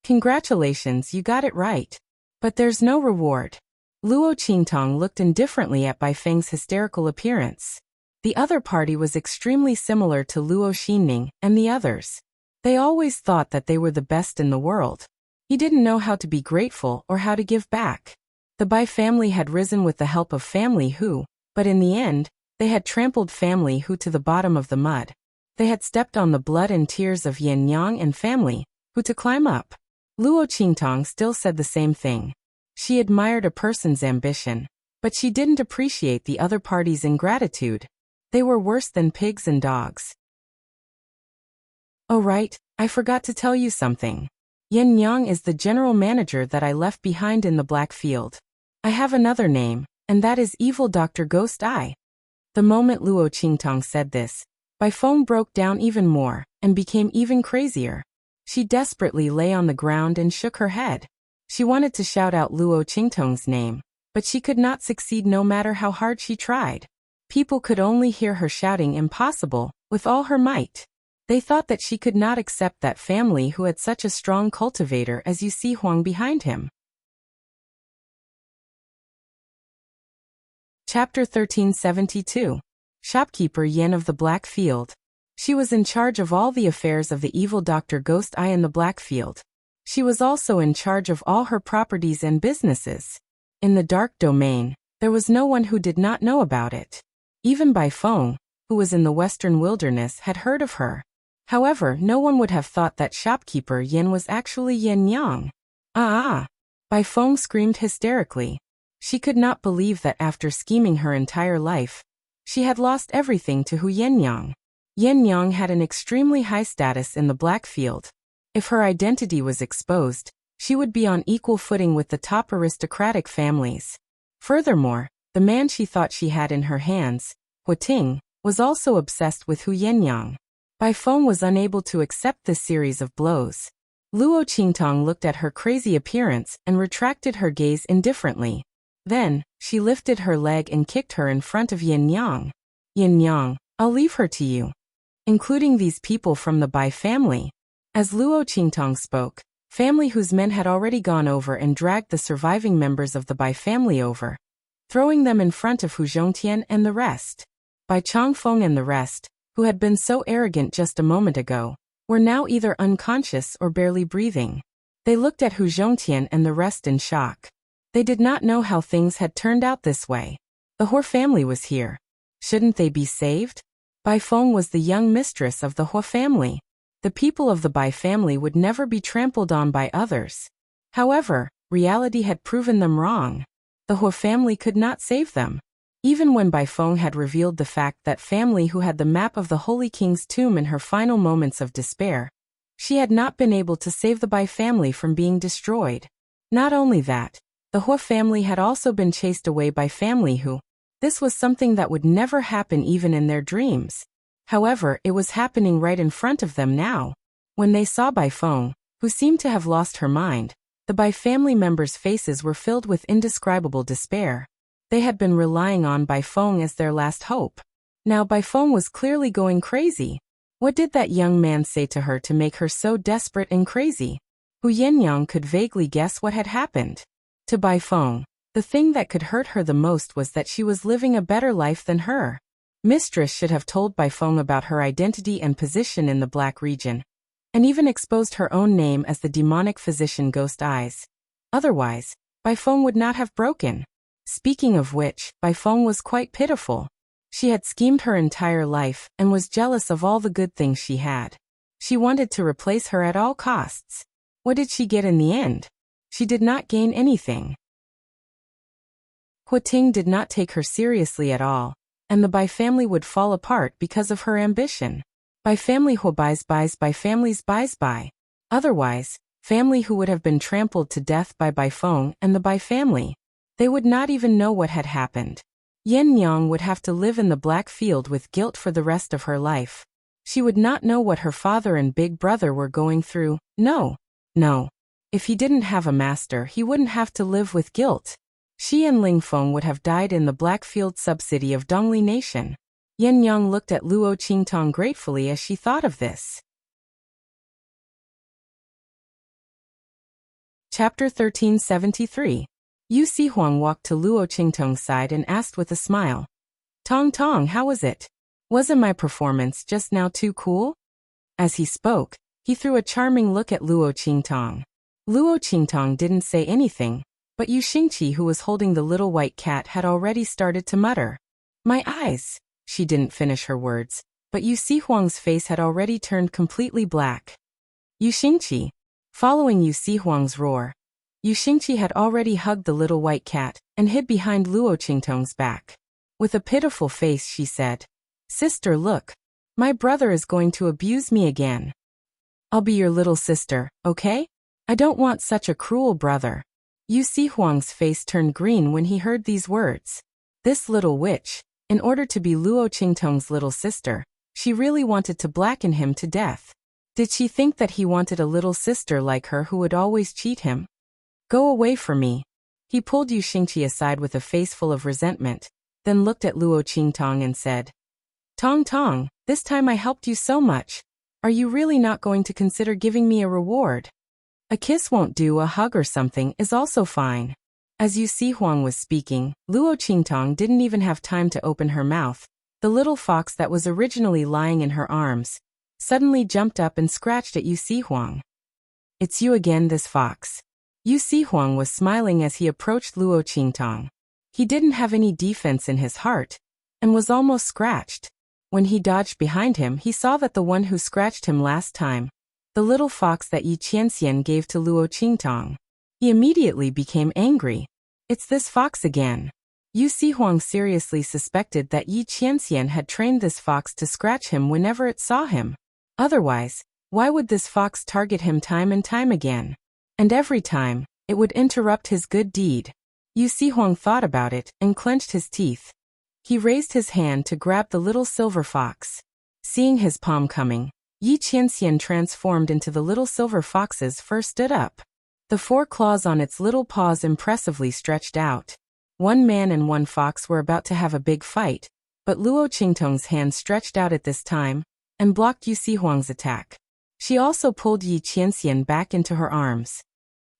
Congratulations, you got it right. But there's no reward. Luo Qingtong looked indifferently at Bai Feng's hysterical appearance. The other party was extremely similar to Luo Xinning and the others. They always thought that they were the best in the world. He didn't know how to be grateful or how to give back. The Bai family had risen with the help of family Hu, but in the end, they had trampled family Hu to the bottom of the mud. They had stepped on the blood and tears of Yan Yang and family Hu to climb up. Luo Qingtong still said the same thing. She admired a person's ambition, but she didn't appreciate the other party's ingratitude. They were worse than pigs and dogs. Oh right, I forgot to tell you something. Yan Yang is the general manager that I left behind in the Black Field. I have another name, and that is Evil Dr. Ghost Eye. The moment Luo Qingtong said this, Bai Feng broke down even more, and became even crazier. She desperately lay on the ground and shook her head. She wanted to shout out Luo Qingtong's name, but she could not succeed no matter how hard she tried. People could only hear her shouting impossible, with all her might. They thought that she could not accept that family who had such a strong cultivator as Yu Huang behind him. Chapter 1372. Shopkeeper Yen of the Black Field. She was in charge of all the affairs of the evil Dr. Ghost Eye in the Black Field. She was also in charge of all her properties and businesses. In the dark domain, there was no one who did not know about it. Even Bai Feng, who was in the western wilderness, had heard of her. However, no one would have thought that shopkeeper Yin was actually Yin Yang. Ah! Bai Feng screamed hysterically. She could not believe that after scheming her entire life, she had lost everything to Hu Yenyang. Yenyang had an extremely high status in the Black Field. If her identity was exposed, she would be on equal footing with the top aristocratic families. Furthermore, the man she thought she had in her hands, Hu Ting, was also obsessed with Hu Yenyang. Bai Feng was unable to accept this series of blows. Luo Qingtong looked at her crazy appearance and retracted her gaze indifferently. Then, she lifted her leg and kicked her in front of Yin Yang. Yin Yang, I'll leave her to you. Including these people from the Bai family. As Luo Qingtong spoke, family whose men had already gone over and dragged the surviving members of the Bai family over, throwing them in front of Hu Zhongtian and the rest. Bai Changfeng and the rest, who had been so arrogant just a moment ago, were now either unconscious or barely breathing. They looked at Hu Zhongtian and the rest in shock. They did not know how things had turned out this way. The Hua family was here. Shouldn't they be saved? Bai Feng was the young mistress of the Hua family. The people of the Bai family would never be trampled on by others. However, reality had proven them wrong. The Hua family could not save them. Even when Bai Feng had revealed the fact that family who had the map of the Holy King's tomb in her final moments of despair, she had not been able to save the Bai family from being destroyed. Not only that, the Hua family had also been chased away by family who, this was something that would never happen even in their dreams. However, it was happening right in front of them now. When they saw Bai Feng, who seemed to have lost her mind, the Bai family members' faces were filled with indescribable despair. They had been relying on Bai Feng as their last hope. Now Bai Feng was clearly going crazy. What did that young man say to her to make her so desperate and crazy? Hu Yenyang could vaguely guess what had happened. To Bai Feng, the thing that could hurt her the most was that she was living a better life than her. Mistress should have told Bai Feng about her identity and position in the Black region, and even exposed her own name as the demonic physician Ghost Eyes. Otherwise, Bai Feng would not have broken. Speaking of which, Bai Feng was quite pitiful. She had schemed her entire life and was jealous of all the good things she had. She wanted to replace her at all costs. What did she get in the end? She did not gain anything. Hu Ting did not take her seriously at all, and the Bai family would fall apart because of her ambition. Bai family Hu buys Bai families buys Bai. Otherwise, family who would have been trampled to death by Bai Feng and the Bai family. They would not even know what had happened. Yin Yang would have to live in the Black Field with guilt for the rest of her life. She would not know what her father and big brother were going through. No. If he didn't have a master, he wouldn't have to live with guilt. She and Ling Feng would have died in the Blackfield subcity of Dongli Nation. Yin Yang looked at Luo Qingtong gratefully as she thought of this. Chapter 1373. Yu Sihuang walked to Luo Qingtong's side and asked with a smile. Tong, how was it? Wasn't my performance just now too cool? As he spoke, he threw a charming look at Luo Qingtong. Luo Qingtong didn't say anything, but Yu Xingqi, who was holding the little white cat, had already started to mutter. My eyes. She didn't finish her words, but Yu Sihuang's face had already turned completely black. Yu Xingqi. Following Yu Sihuang's roar, Yu Xingqi had already hugged the little white cat and hid behind Luo Qingtong's back. With a pitiful face she said, Sister, look. My brother is going to abuse me again. I'll be your little sister, okay? I don't want such a cruel brother. Yu Sihuang's face turned green when he heard these words. This little witch, in order to be Luo Qingtong's little sister, she really wanted to blacken him to death. Did she think that he wanted a little sister like her who would always cheat him? Go away from me. He pulled Yu Xingqi aside with a face full of resentment, then looked at Luo Qingtong and said, Tong, this time I helped you so much. Are you really not going to consider giving me a reward? A kiss won't do, a hug or something is also fine. As Yu Sihuang was speaking, Luo Qingtong didn't even have time to open her mouth. The little fox that was originally lying in her arms suddenly jumped up and scratched at Yu Sihuang. It's you again, this fox. Yu Huang was smiling as he approached Luo Qingtong. He didn't have any defense in his heart, and was almost scratched. When he dodged behind him, he saw that the one who scratched him last time, the little fox that Yi Qianxian gave to Luo Qingtong. He immediately became angry. It's this fox again. Yu Huang seriously suspected that Yi Qianxian had trained this fox to scratch him whenever it saw him. Otherwise, why would this fox target him time and time again? And every time, it would interrupt his good deed. Yu Huang thought about it and clenched his teeth. He raised his hand to grab the little silver fox. Seeing his palm coming, Yi Qianxian transformed into the little silver fox's fur stood up. The 4 claws on its little paws impressively stretched out. One man and one fox were about to have a big fight, but Luo Qingtong's hand stretched out at this time and blocked Yu Huang's attack. She also pulled Yi Qianxian back into her arms.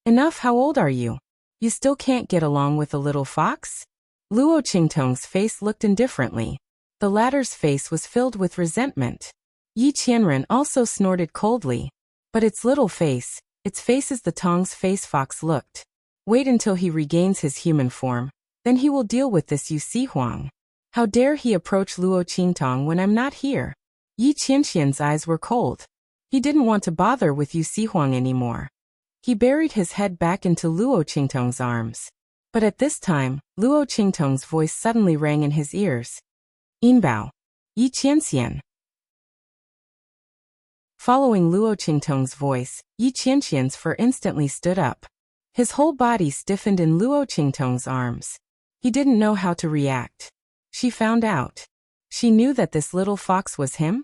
Enough, how old are you? You still can't get along with a little fox? Luo Qingtong's face looked indifferently. The latter's face was filled with resentment. Yi Qianren also snorted coldly. But its little face, its face is the Tong's face fox looked. Wait until he regains his human form, then he will deal with this Yu Huang. How dare he approach Luo Qingtong when I'm not here? Yi Qianxian's eyes were cold. He didn't want to bother with Yu Huang anymore. He buried his head back into Luo Qingtong's arms. But at this time, Luo Qingtong's voice suddenly rang in his ears. Yinbao. Yi Qianxian. Following Luo Qingtong's voice, Yi Qianxian's fur instantly stood up. His whole body stiffened in Luo Qingtong's arms. He didn't know how to react. She found out. She knew that this little fox was him?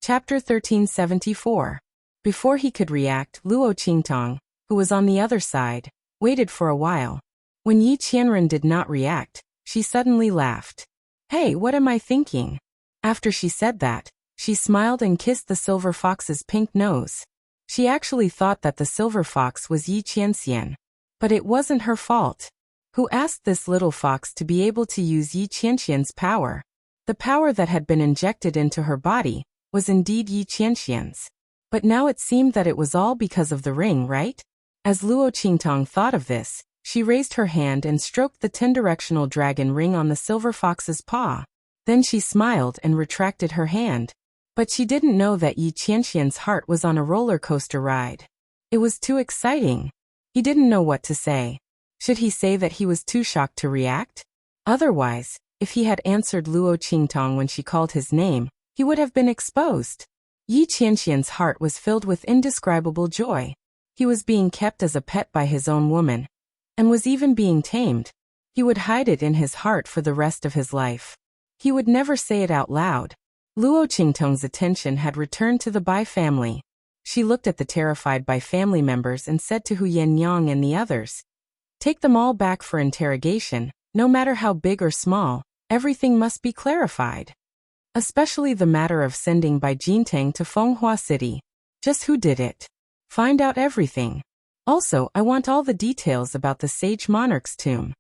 Chapter 1374. Before he could react, Luo Qingtong, who was on the other side, waited for a while. When Yi Qianren did not react, she suddenly laughed. Hey, what am I thinking? After she said that, she smiled and kissed the silver fox's pink nose. She actually thought that the silver fox was Yi Qianxian. But it wasn't her fault. Who asked this little fox to be able to use Yi Qianxian's power? The power that had been injected into her body was indeed Yi Qianxian's. But now it seemed that it was all because of the ring, right? As Luo Qingtong thought of this, she raised her hand and stroked the 10-directional dragon ring on the silver fox's paw. Then she smiled and retracted her hand. But she didn't know that Yi Qianxian's heart was on a roller coaster ride. It was too exciting. He didn't know what to say. Should he say that he was too shocked to react? Otherwise, if he had answered Luo Qingtong when she called his name, he would have been exposed. Yi Qianxian's heart was filled with indescribable joy. He was being kept as a pet by his own woman, and was even being tamed. He would hide it in his heart for the rest of his life. He would never say it out loud. Luo Qingtong's attention had returned to the Bai family. She looked at the terrified Bai family members and said to Hu Yannyang and the others, "Take them all back for interrogation. No matter how big or small, everything must be clarified. Especially the matter of sending Bai Jintang to Fenghua City. Just who did it? Find out everything. Also, I want all the details about the sage monarch's tomb."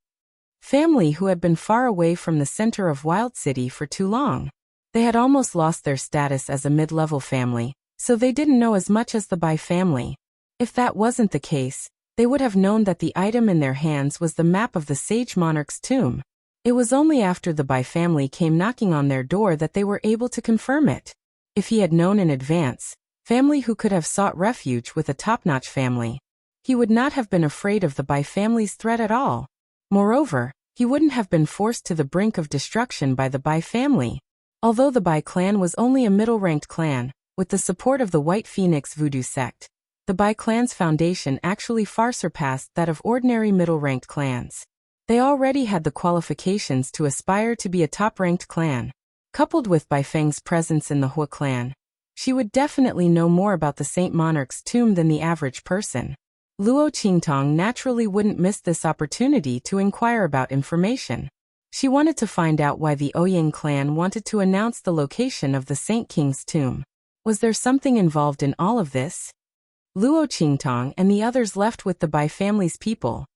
Family who had been far away from the center of Wild City for too long. They had almost lost their status as a mid-level family, so they didn't know as much as the Bai family. If that wasn't the case, they would have known that the item in their hands was the map of the sage monarch's tomb. It was only after the Bai family came knocking on their door that they were able to confirm it. If he had known in advance, family who could have sought refuge with a top-notch family, he would not have been afraid of the Bai family's threat at all. Moreover, he wouldn't have been forced to the brink of destruction by the Bai family. Although the Bai clan was only a middle-ranked clan, with the support of the White Phoenix Voodoo sect, the Bai clan's foundation actually far surpassed that of ordinary middle-ranked clans. They already had the qualifications to aspire to be a top-ranked clan. Coupled with Bai Feng's presence in the Hua clan, she would definitely know more about the Saint Monarch's tomb than the average person. Luo Qingtong naturally wouldn't miss this opportunity to inquire about information. She wanted to find out why the Ouyang clan wanted to announce the location of the Saint King's tomb. Was there something involved in all of this? Luo Qingtong and the others left with the Bai family's people.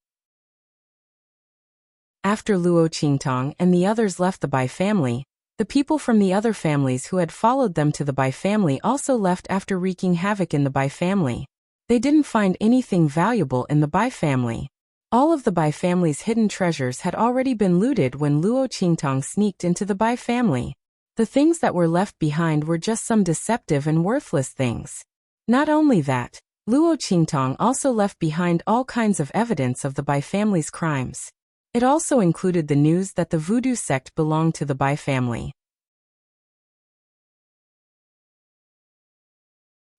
After Luo Qingtong and the others left the Bai family, The people from the other families who had followed them to the Bai family also left after wreaking havoc in the Bai family. They didn't find anything valuable in the Bai family. All of the Bai family's hidden treasures had already been looted when Luo Qingtong sneaked into the Bai family. The things that were left behind were just some deceptive and worthless things. Not only that, Luo Qingtong also left behind all kinds of evidence of the Bai family's crimes. It also included the news that the voodoo sect belonged to the Bai family.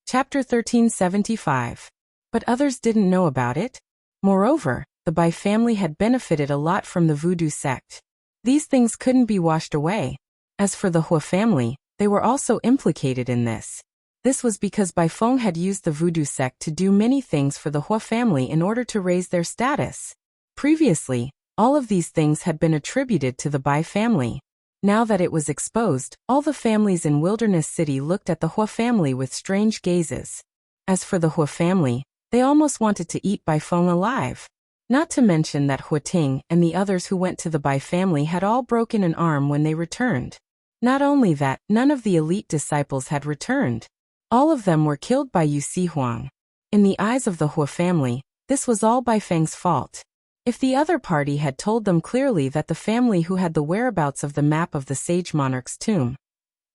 Chapter 1375. But others didn't know about it. Moreover, the Bai family had benefited a lot from the voodoo sect. These things couldn't be washed away. As for the Hua family, they were also implicated in this. This was because Bai Feng had used the voodoo sect to do many things for the Hua family in order to raise their status. Previously, all of these things had been attributed to the Bai family. Now that it was exposed, all the families in Wilderness City looked at the Hua family with strange gazes. As for the Hua family, they almost wanted to eat Bai Feng alive. Not to mention that Hua Ting and the others who went to the Bai family had all broken an arm when they returned. Not only that, none of the elite disciples had returned. All of them were killed by Yu Huang. In the eyes of the Hua family, this was all Bai Feng's fault. If the other party had told them clearly that the family who had the whereabouts of the map of the sage monarch's tomb,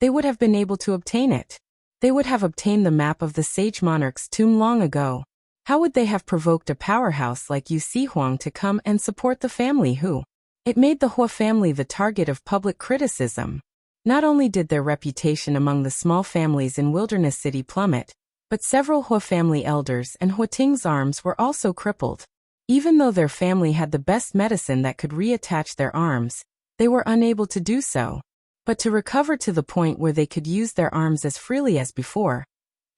they would have been able to obtain it. They would have obtained the map of the sage monarch's tomb long ago. How would they have provoked a powerhouse like Yu Huang to come and support the family who? It made the Hua family the target of public criticism. Not only did their reputation among the small families in Wilderness City plummet, but several Hua family elders and Hua Ting's arms were also crippled. Even though their family had the best medicine that could reattach their arms, they were unable to do so. But to recover to the point where they could use their arms as freely as before,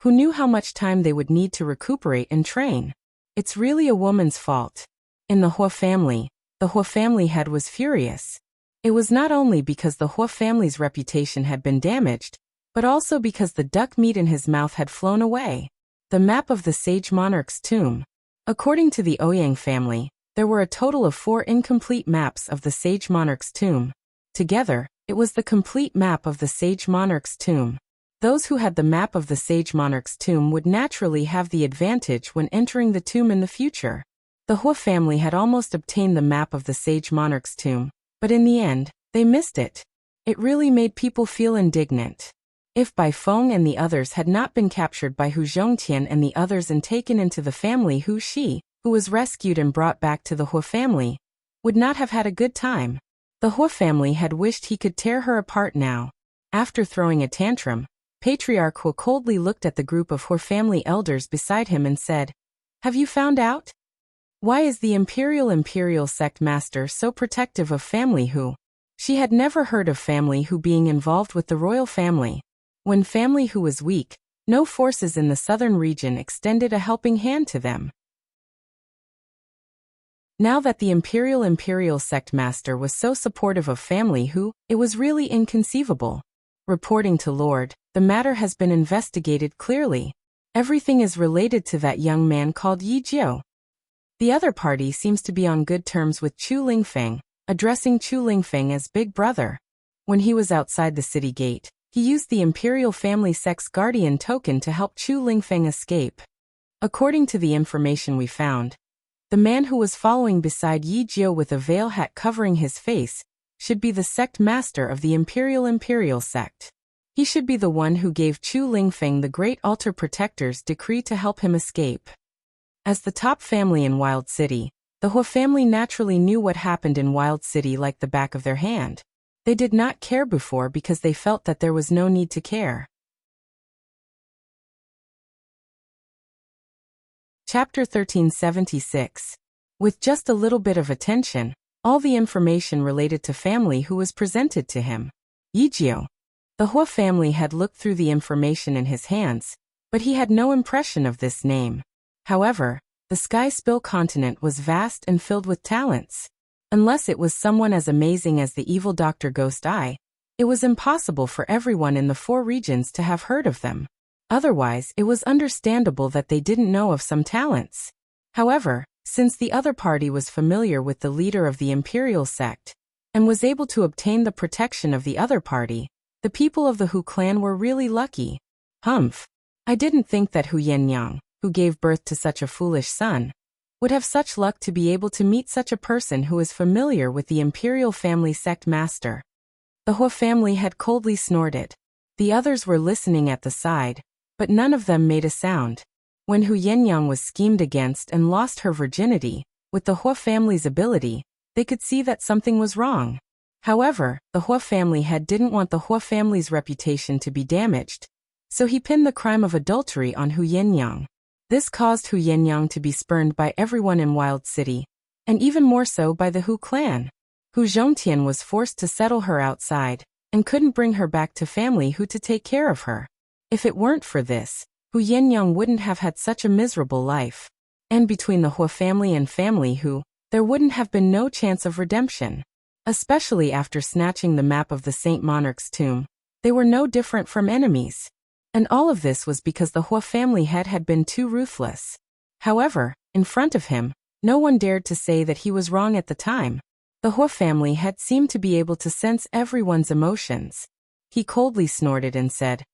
who knew how much time they would need to recuperate and train? It's really a woman's fault. In the Hua family, the Hua family head was furious. It was not only because the Hua family's reputation had been damaged, but also because the duck meat in his mouth had flown away. The map of the sage monarch's tomb. According to the Ouyang family, there were a total of 4 incomplete maps of the sage monarch's tomb. Together, it was the complete map of the sage monarch's tomb. Those who had the map of the sage monarch's tomb would naturally have the advantage when entering the tomb in the future. The Hua family had almost obtained the map of the sage monarch's tomb, but in the end, they missed it. It really made people feel indignant. If Bai Feng and the others had not been captured by Hu Zhongtian and the others and taken into the family, Hu Shi, who was rescued and brought back to the Hua family, would not have had a good time. The Hua family had wished he could tear her apart now. After throwing a tantrum, Patriarch Hua coldly looked at the group of Hua family elders beside him and said, "Have you found out? Why is the Imperial sect master so protective of family Hu?" She had never heard of family Hu being involved with the royal family. When family Hu was weak, no forces in the southern region extended a helping hand to them. Now that the Imperial sect master was so supportive of family Hu, it was really inconceivable. Reporting to Lord, the matter has been investigated clearly. Everything is related to that young man called Yi Jiu. The other party seems to be on good terms with Chu Lingfeng, addressing Chu Lingfeng as Big Brother. When he was outside the city gate, he used the Imperial family sect's guardian token to help Chu Lingfeng escape. According to the information we found, the man who was following beside Yi Jiu with a veil hat covering his face should be the sect master of the Imperial sect. He should be the one who gave Chu Lingfeng the Great Altar Protector's decree to help him escape. As the top family in Wild City, the Hua family naturally knew what happened in Wild City like the back of their hand. They did not care before because they felt that there was no need to care. Chapter 1376. With just a little bit of attention, all the information related to family Hu was presented to him. Yi Jiu. The Hua family had looked through the information in his hands, but he had no impression of this name. However, the Sky Spill continent was vast and filled with talents. Unless it was someone as amazing as the evil Dr. Ghost Eye, it was impossible for everyone in the 4 regions to have heard of them. Otherwise, it was understandable that they didn't know of some talents. However, since the other party was familiar with the leader of the Imperial sect, and was able to obtain the protection of the other party. The people of the Hu clan were really lucky. Humph. I didn't think that Hu Yenyang, who gave birth to such a foolish son, would have such luck to be able to meet such a person who is familiar with the imperial family sect master. The Hua family had coldly snorted. The others were listening at the side, but none of them made a sound. When Hu Yenyang was schemed against and lost her virginity, with the Hua family's ability, they could see that something was wrong. However, the Hua family head didn't want the Hua family's reputation to be damaged, so he pinned the crime of adultery on Hu Yenyang. This caused Hu Yenyang to be spurned by everyone in Wild City, and even more so by the Hu clan. Hu Zhongtian was forced to settle her outside, and couldn't bring her back to family Hu to take care of her. If it weren't for this, Hu Yenyang wouldn't have had such a miserable life. And between the Hua family and family Hu, there wouldn't have been no chance of redemption. Especially after snatching the map of the Saint Monarch's tomb, they were no different from enemies. And all of this was because the Hua family head had been too ruthless. However, in front of him, no one dared to say that he was wrong at the time. The Hua family head seemed to be able to sense everyone's emotions. He coldly snorted and said,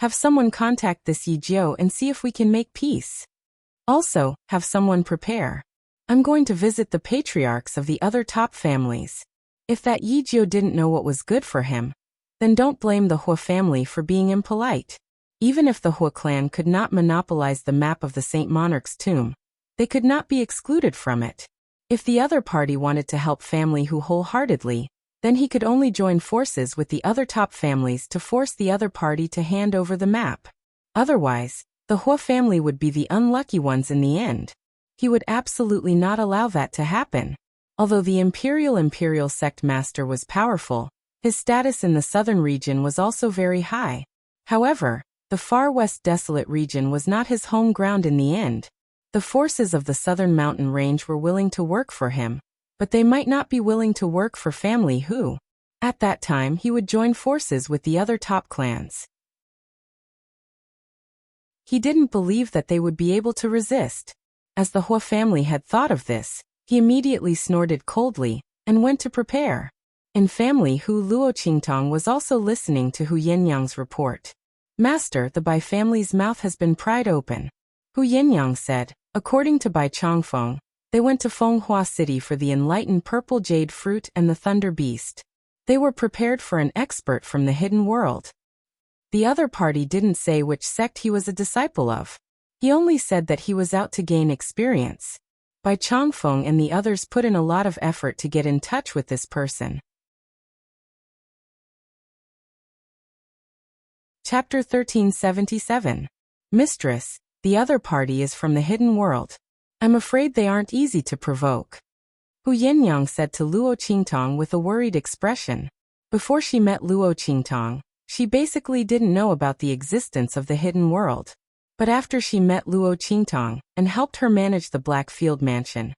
"Have someone contact this Yi Jiu and see if we can make peace. Also, have someone prepare. I'm going to visit the patriarchs of the other top families." If that Yi Jiu didn't know what was good for him, then don't blame the Hua family for being impolite. Even if the Hua clan could not monopolize the map of the Saint Monarch's tomb, they could not be excluded from it. If the other party wanted to help family Hu wholeheartedly, then he could only join forces with the other top families to force the other party to hand over the map. Otherwise, the Hua family would be the unlucky ones in the end. He would absolutely not allow that to happen. Although the imperial sect master was powerful, his status in the southern region was also very high. However, the far west desolate region was not his home ground in the end. The forces of the southern mountain range were willing to work for him, but they might not be willing to work for family Hu. At that time he would join forces with the other top clans. He didn't believe that they would be able to resist. As the Hua family had thought of this, he immediately snorted coldly, and went to prepare. In family Hu, Luo Qingtong was also listening to Hu Yenyang's report. "Master, the Bai family's mouth has been pried open." Hu Yenyang said. According to Bai Chongfeng, they went to Fenghua City for the enlightened purple jade fruit and the thunder beast. They were prepared for an expert from the hidden world. The other party didn't say which sect he was a disciple of. He only said that he was out to gain experience. Bai Chongfeng and the others put in a lot of effort to get in touch with this person. Chapter 1377. Mistress, the other party is from the hidden world. I'm afraid they aren't easy to provoke. Hu Yenyang said to Luo Qingtong with a worried expression. Before she met Luo Qingtong, she basically didn't know about the existence of the hidden world. But after she met Luo Qingtong and helped her manage the Blackfield mansion,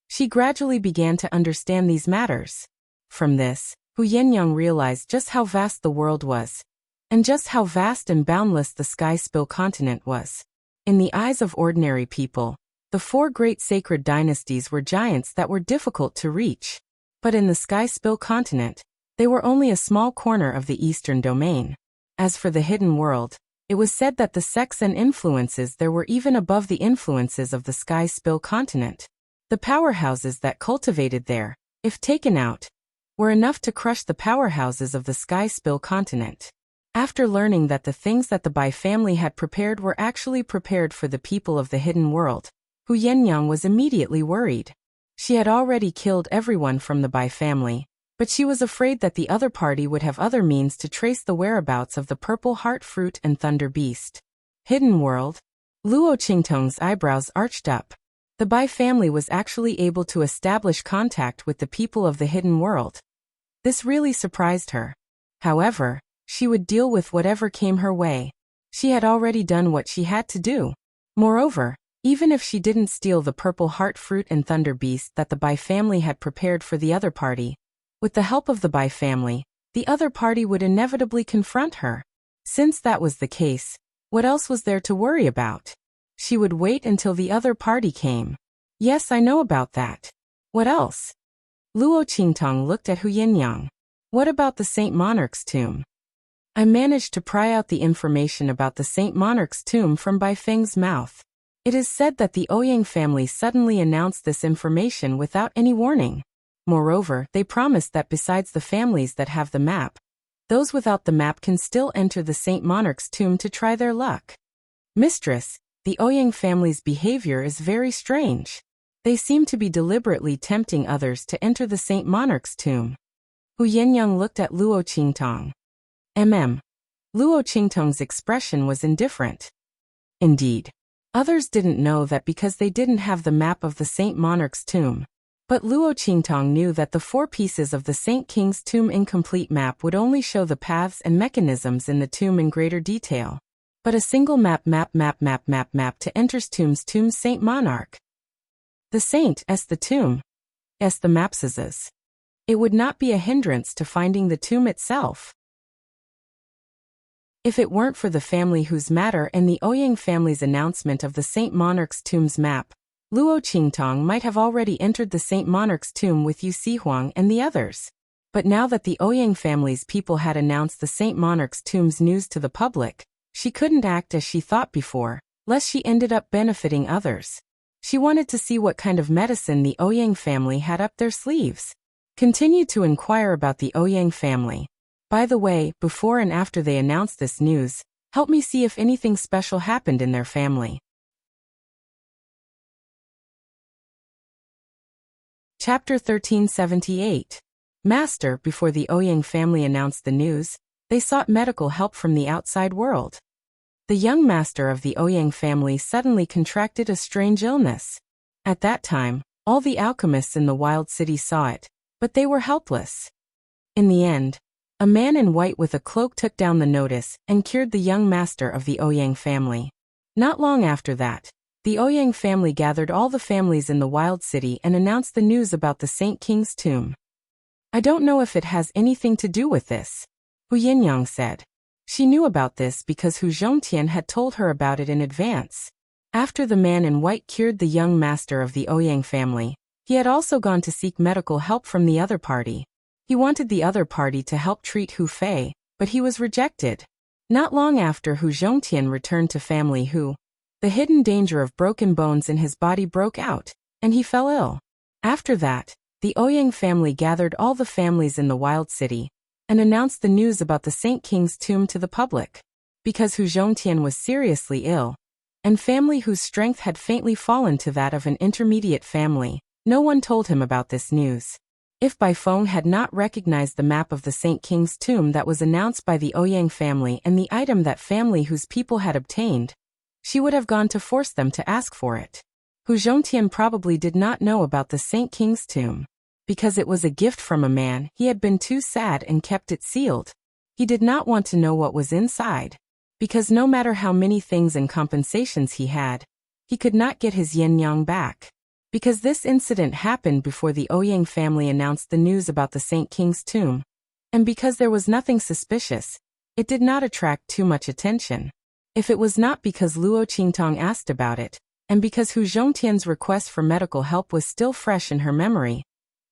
she gradually began to understand these matters. From this, Hu Yenyang realized just how vast the world was, and just how vast and boundless the Sky Spill continent was. In the eyes of ordinary people, the four great sacred dynasties were giants that were difficult to reach. But in the Sky Spill continent, they were only a small corner of the eastern domain. As for the hidden world, it was said that the sects and influences there were even above the influences of the Sky Spill continent. The powerhouses that cultivated there, if taken out, were enough to crush the powerhouses of the Sky Spill continent. After learning that the things that the Bai family had prepared were actually prepared for the people of the hidden world, Hu Yenyang was immediately worried. She had already killed everyone from the Bai family, but she was afraid that the other party would have other means to trace the whereabouts of the purple heart fruit and thunder beast. Hidden world? Luo Qingtong's eyebrows arched up. The Bai family was actually able to establish contact with the people of the hidden world. This really surprised her. However, she would deal with whatever came her way. She had already done what she had to do. Moreover, even if she didn't steal the purple heart fruit and thunder beast that the Bai family had prepared for the other party, with the help of the Bai family, the other party would inevitably confront her. Since that was the case, what else was there to worry about? She would wait until the other party came. Yes, I know about that. What else? Luo Qingtong looked at Hu Yinyang. What about the Saint Monarch's tomb? I managed to pry out the information about the Saint Monarch's tomb from Bai Feng's mouth. It is said that the Ouyang family suddenly announced this information without any warning. Moreover, they promised that besides the families that have the map, those without the map can still enter the Saint Monarch's tomb to try their luck. Mistress, the Ouyang family's behavior is very strange. They seem to be deliberately tempting others to enter the Saint Monarch's tomb. Hu Yinyang looked at Luo Qingtong. Luo Qingtong's expression was indifferent. Indeed. Others didn't know that because they didn't have the map of the Saint Monarch's tomb. But Luo Qingtong knew that the 4 pieces of the Saint King's tomb incomplete map would only show the paths and mechanisms in the tomb in greater detail. But a single map to enters tomb's Saint Monarch. The saint the tomb. The maps. It would not be a hindrance to finding the tomb itself. If it weren't for the family whose matter and the Ouyang family's announcement of the Saint Monarch's tomb's map, Luo Qingtong might have already entered the Saint Monarch's tomb with Yu Sihuang and the others. But now that the Ouyang family's people had announced the Saint Monarch's tomb's news to the public, she couldn't act as she thought before, lest she ended up benefiting others. She wanted to see what kind of medicine the Ouyang family had up their sleeves. Continued to inquire about the Ouyang family. By the way, before and after they announced this news, help me see if anything special happened in their family. Chapter 1378. Master, before the Ouyang family announced the news, they sought medical help from the outside world. The young master of the Ouyang family suddenly contracted a strange illness. At that time, all the alchemists in the wild city saw it, but they were helpless. In the end, a man in white with a cloak took down the notice and cured the young master of the Ouyang family. Not long after that, the Ouyang family gathered all the families in the wild city and announced the news about the Saint King's tomb. I don't know if it has anything to do with this, Hu Yinyang said. She knew about this because Hu Zhongtian had told her about it in advance. After the man in white cured the young master of the Ouyang family, he had also gone to seek medical help from the other party. He wanted the other party to help treat Hu Fei, but he was rejected. Not long after Hu Zhongtian returned to family the hidden danger of broken bones in his body broke out, and he fell ill. After that, the Ouyang family gathered all the families in the wild city and announced the news about the Saint King's tomb to the public. Because Hu Zhongtian was seriously ill, and family whose strength had faintly fallen to that of an intermediate family, no one told him about this news. If Bai Feng had not recognized the map of the Saint King's tomb that was announced by the Ouyang family and the item that family whose people had obtained, she would have gone to force them to ask for it. Hu Zhongtian probably did not know about the Saint King's tomb. Because it was a gift from a man, he had been too sad and kept it sealed. He did not want to know what was inside. Because no matter how many things and compensations he had, he could not get his yin yang back. Because this incident happened before the Ouyang family announced the news about the Saint King's tomb. And because there was nothing suspicious, it did not attract too much attention. If it was not because Luo Qingtong asked about it, and because Hu Zhongtian's request for medical help was still fresh in her memory,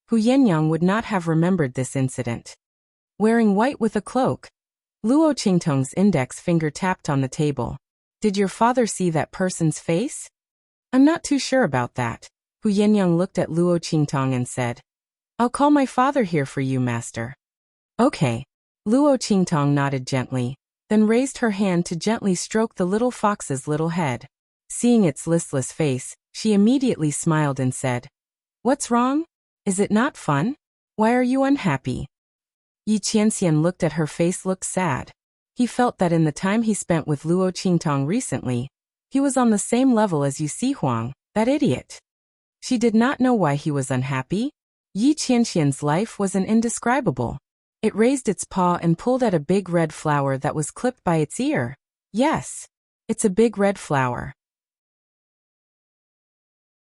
Hu Yinyang would not have remembered this incident. Wearing white with a cloak, Luo Qingtong's index finger tapped on the table. Did your father see that person's face? I'm not too sure about that. Hu Yinyang looked at Luo Qingtong and said, I'll call my father here for you, master. Okay. Luo Qingtong nodded gently, then raised her hand to gently stroke the little fox's little head. Seeing its listless face, she immediately smiled and said, What's wrong? Is it not fun? Why are you unhappy? Yi Qianxian looked at her face looked sad. He felt that in the time he spent with Luo Qingtong recently, he was on the same level as Yu Sihuang, that idiot. She did not know why he was unhappy. Yi Qianxian's life was an indescribable. It raised its paw and pulled at a big red flower that was clipped by its ear. Yes, it's a big red flower.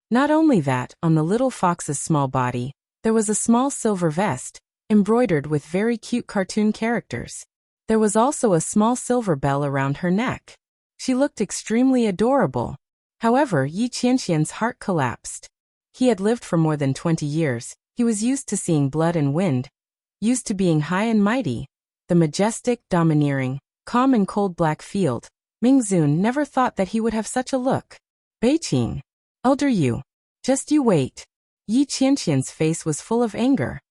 Not only that, on the little fox's small body, there was a small silver vest, embroidered with very cute cartoon characters. There was also a small silver bell around her neck. She looked extremely adorable. However, Yi Qianxian's heart collapsed. He had lived for more than 20 years, He was used to seeing blood and wind, used to being high and mighty. The majestic, domineering, calm and cold black field. Mingzun never thought that he would have such a look. Beiqing. Elder you. Just you wait. Yi Qianqian's face was full of anger.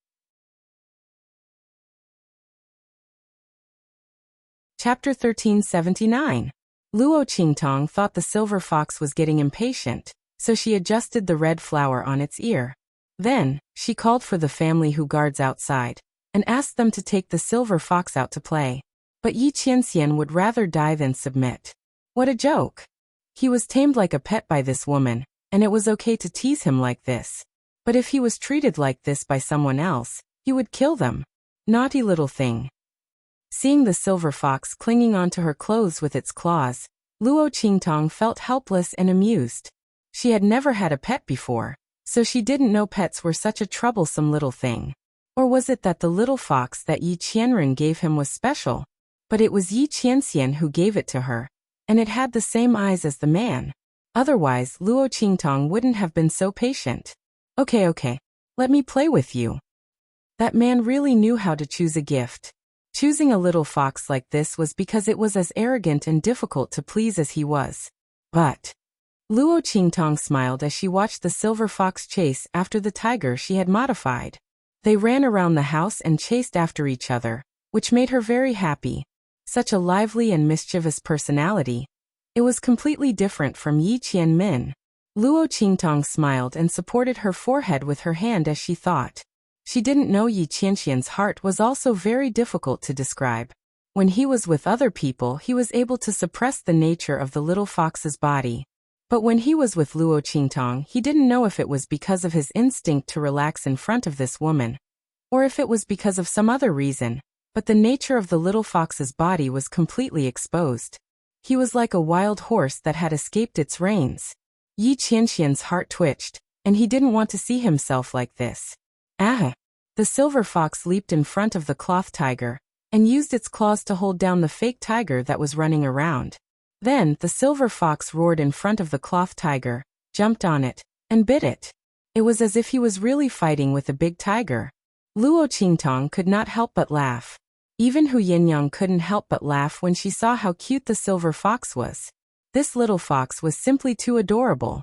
Chapter 1379. Luo Qingtong thought the silver fox was getting impatient, so she adjusted the red flower on its ear. Then, she called for the family who guards outside, and asked them to take the silver fox out to play. But Yi Qianxian would rather die than submit. What a joke! He was tamed like a pet by this woman, and it was okay to tease him like this. But if he was treated like this by someone else, he would kill them. Naughty little thing. Seeing the silver fox clinging onto her clothes with its claws, Luo Qingtong felt helpless and amused. She had never had a pet before, so she didn't know pets were such a troublesome little thing. Or was it that the little fox that Yi Qianren gave him was special? But it was Yi Qianxian who gave it to her, and it had the same eyes as the man. Otherwise, Luo Qingtong wouldn't have been so patient. Okay, let me play with you. That man really knew how to choose a gift. Choosing a little fox like this was because it was as arrogant and difficult to please as he was. But Luo Qingtong smiled as she watched the silver fox chase after the tiger she had modified. They ran around the house and chased after each other, which made her very happy. Such a lively and mischievous personality. It was completely different from Yi Qianmin. Luo Qingtong smiled and supported her forehead with her hand as she thought. She didn't know Yi Qianxian's heart was also very difficult to describe. When he was with other people, he was able to suppress the nature of the little fox's body. But when he was with Luo Qingtong, he didn't know if it was because of his instinct to relax in front of this woman, or if it was because of some other reason, but the nature of the little fox's body was completely exposed. He was like a wild horse that had escaped its reins. Yi Qianxian's heart twitched, and he didn't want to see himself like this. Ah! The silver fox leaped in front of the cloth tiger, and used its claws to hold down the fake tiger that was running around. Then, the silver fox roared in front of the cloth tiger, jumped on it, and bit it. It was as if he was really fighting with a big tiger. Luo Qingtong could not help but laugh. Even Hu Yinyang couldn't help but laugh when she saw how cute the silver fox was. This little fox was simply too adorable.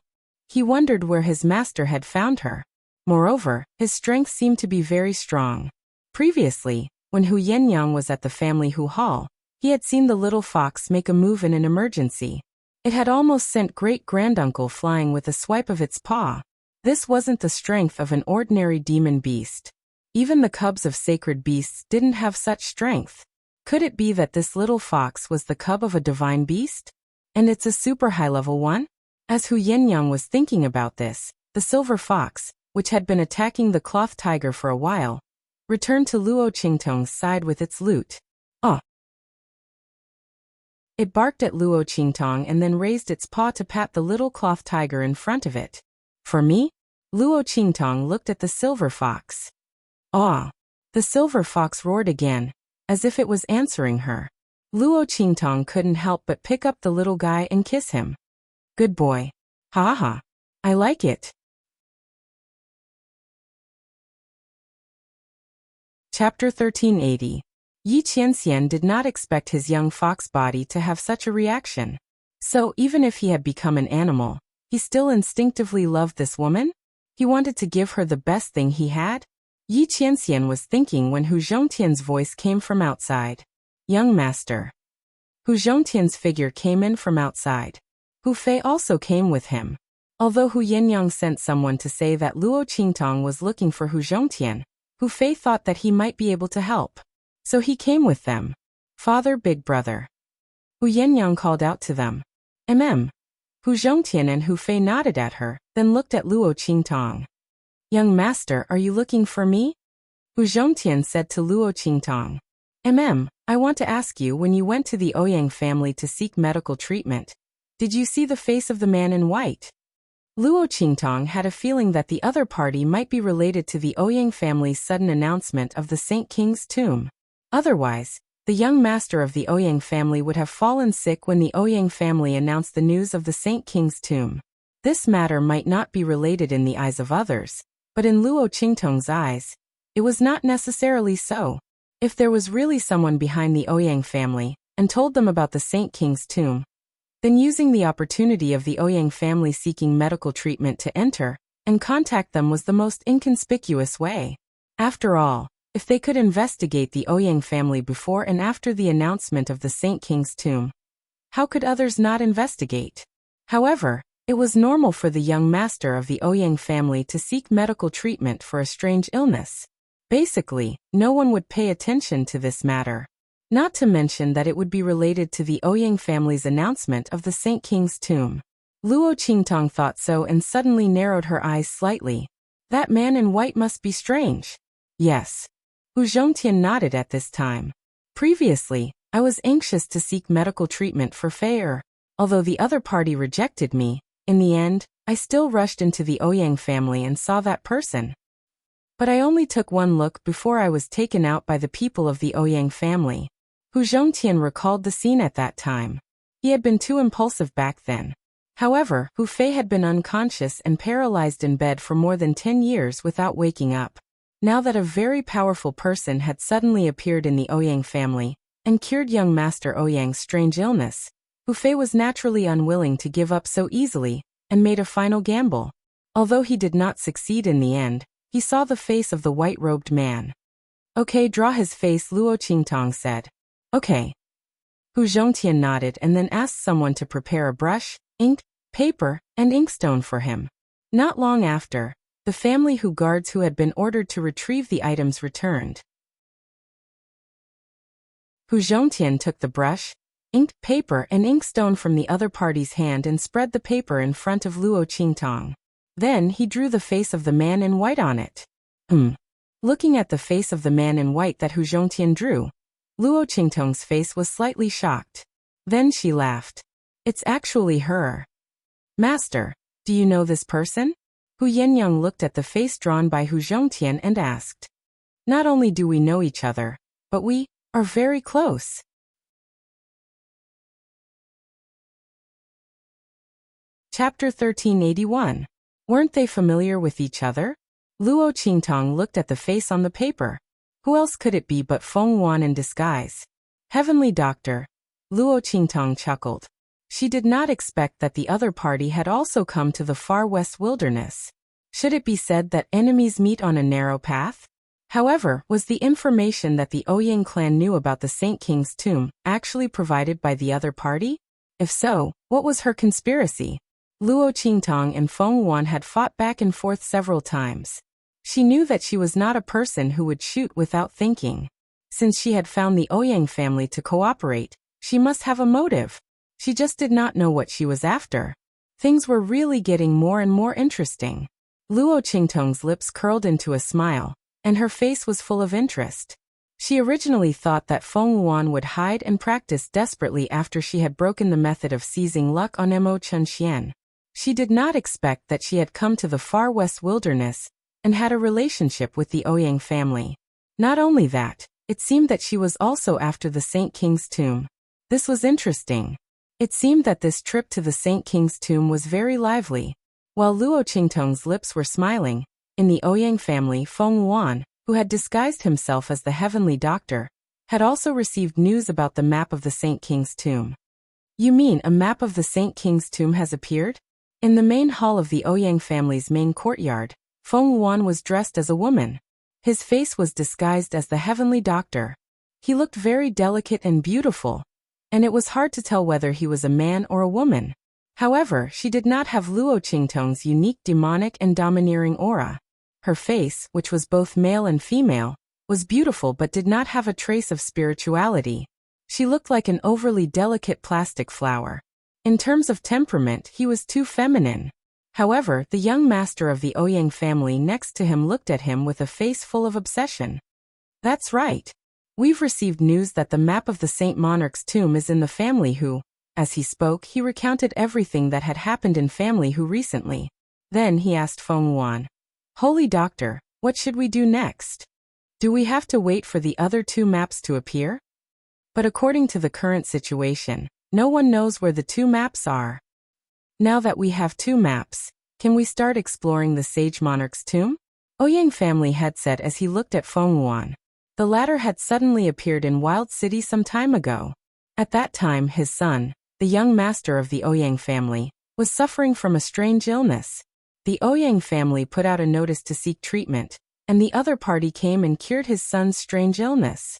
He wondered where his master had found her. Moreover, his strength seemed to be very strong. Previously, when Hu Yinyang was at the family Hu Hall, he had seen the little fox make a move in an emergency. It had almost sent great-granduncle flying with a swipe of its paw. This wasn't the strength of an ordinary demon beast. Even the cubs of sacred beasts didn't have such strength. Could it be that this little fox was the cub of a divine beast? And it's a super high-level one? As Hu Yinyang was thinking about this, the silver fox, which had been attacking the cloth tiger for a while, returned to Luo Qingtong's side with its lute. Oh! It barked at Luo Qingtong and then raised its paw to pat the little cloth tiger in front of it. For me? Luo Qingtong looked at the silver fox. Ah! The silver fox roared again, as if it was answering her. Luo Qingtong couldn't help but pick up the little guy and kiss him. Good boy. Ha ha. I like it. Chapter 1380. Yi Qianxian did not expect his young fox body to have such a reaction. So, even if he had become an animal, he still instinctively loved this woman? He wanted to give her the best thing he had? Yi Qianxian was thinking when Hu Zhongtian's voice came from outside. Young master. Hu Zhongtian's figure came in from outside. Hu Fei also came with him. Although Hu Yinyang sent someone to say that Luo Qingtong was looking for Hu Zhongtian, Hu Fei thought that he might be able to help. So he came with them. Father, big brother. Hu Yinyang called out to them. Hu Zhongtian and Hu Fei nodded at her, then looked at Luo Qingtong. Young master, are you looking for me? Hu Zhongtian said to Luo Qingtong. I want to ask you, when you went to the Ouyang family to seek medical treatment, did you see the face of the man in white? Luo Qingtong had a feeling that the other party might be related to the Ouyang family's sudden announcement of the Saint King's tomb. Otherwise, the young master of the Ouyang family would have fallen sick when the Ouyang family announced the news of the Saint King's tomb. This matter might not be related in the eyes of others, But in Luo Qingtong's eyes, it was not necessarily so. If there was really someone behind the Ouyang family, and told them about the Saint King's tomb, then using the opportunity of the Ouyang family seeking medical treatment to enter and contact them was the most inconspicuous way. After all, if they could investigate the Ouyang family before and after the announcement of the Saint King's tomb, how could others not investigate? However, it was normal for the young master of the Ouyang family to seek medical treatment for a strange illness. Basically, no one would pay attention to this matter. Not to mention that it would be related to the Ouyang family's announcement of the Saint King's tomb. Luo Qingtong thought so and suddenly narrowed her eyes slightly. That man in white must be strange. Yes. Hu Zhongtian nodded at this time. Previously, I was anxious to seek medical treatment for Fei. Although the other party rejected me, in the end, I still rushed into the Ouyang family and saw that person. But I only took one look before I was taken out by the people of the Ouyang family. Hu Zhongtian recalled the scene at that time. He had been too impulsive back then. However, Hu Fei had been unconscious and paralyzed in bed for more than 10 years without waking up. Now that a very powerful person had suddenly appeared in the Ouyang family and cured young Master Ouyang's strange illness, Hu Fei was naturally unwilling to give up so easily and made a final gamble. Although he did not succeed in the end, he saw the face of the white-robed man. Okay, draw his face, Luo Qingtong said. Okay. Hu Zhongtian nodded and then asked someone to prepare a brush, ink, paper, and inkstone for him. Not long after, the family guards who had been ordered to retrieve the items returned. Hu Zhongtian took the brush, ink, paper, and inkstone from the other party's hand and spread the paper in front of Luo Qingtong. Then he drew the face of the man in white on it. Looking at the face of the man in white that Hu Zhongtian drew, Luo Qingtong's face was slightly shocked. Then she laughed. It's actually her. Master, do you know this person? Hu Yenyang looked at the face drawn by Hu Zhongtian and asked. Not only do we know each other, but we are very close. Chapter 1381. Weren't they familiar with each other? Luo Qingtong looked at the face on the paper. Who else could it be but Feng Wan in disguise? Heavenly Doctor. Luo Qingtong chuckled. She did not expect that the other party had also come to the far west wilderness. Should it be said that enemies meet on a narrow path? However, was the information that the Ouyang clan knew about the Saint King's tomb actually provided by the other party? If so, what was her conspiracy? Luo Qingtong and Feng Wan had fought back and forth several times. She knew that she was not a person who would shoot without thinking. Since she had found the Ouyang family to cooperate, she must have a motive. She just did not know what she was after. Things were really getting more and more interesting. Luo Qingtong's lips curled into a smile, and her face was full of interest. She originally thought that Feng Wan would hide and practice desperately after she had broken the method of seizing luck on Mo Chunxian. She did not expect that she had come to the far west wilderness and had a relationship with the Ouyang family. Not only that, it seemed that she was also after the Saint King's tomb. This was interesting. It seemed that this trip to the Saint King's tomb was very lively. While Luo Qingtong's lips were smiling, in the Ouyang family Feng Wan, who had disguised himself as the Heavenly Doctor, had also received news about the map of the Saint King's tomb. You mean a map of the Saint King's tomb has appeared? In the main hall of the Ouyang family's main courtyard, Feng Wan was dressed as a woman. His face was disguised as the Heavenly Doctor. He looked very delicate and beautiful, and it was hard to tell whether he was a man or a woman. However, she did not have Luo Qingtong's unique demonic and domineering aura. Her face, which was both male and female, was beautiful but did not have a trace of spirituality. She looked like an overly delicate plastic flower. In terms of temperament, he was too feminine. However, the young master of the Ouyang family next to him looked at him with a face full of obsession. That's right. We've received news that the map of the Saint Monarch's tomb is in the family Hu. As he spoke, he recounted everything that had happened in family Hu recently. Then he asked Feng Wan, Holy Doctor, what should we do next? Do we have to wait for the other two maps to appear? But according to the current situation, no one knows where the two maps are. Now that we have two maps, can we start exploring the Sage Monarch's tomb? Ouyang family had said as he looked at Feng Wuan. The latter had suddenly appeared in Wild City some time ago. At that time his son, the young master of the Ouyang family, was suffering from a strange illness. The Ouyang family put out a notice to seek treatment, and the other party came and cured his son's strange illness.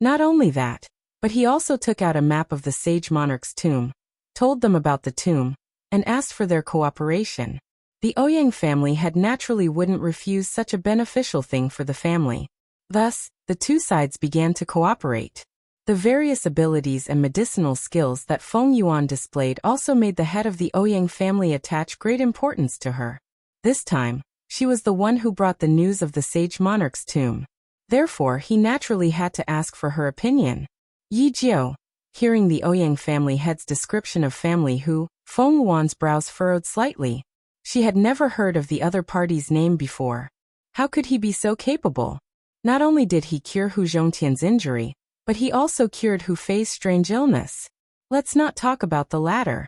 Not only that, but he also took out a map of the sage monarch's tomb, told them about the tomb, and asked for their cooperation. The Ouyang family had naturally wouldn't refuse such a beneficial thing for the family. Thus, the two sides began to cooperate. The various abilities and medicinal skills that Feng Yuan displayed also made the head of the Ouyang family attach great importance to her. This time, she was the one who brought the news of the sage monarch's tomb. Therefore, he naturally had to ask for her opinion. Yi Jiu, hearing the Ouyang family head's description of family who, Feng Yuan's brows furrowed slightly. She had never heard of the other party's name before. How could he be so capable? Not only did he cure Hu Zhongtian's injury, but he also cured Hu Fei's strange illness. Let's not talk about the latter.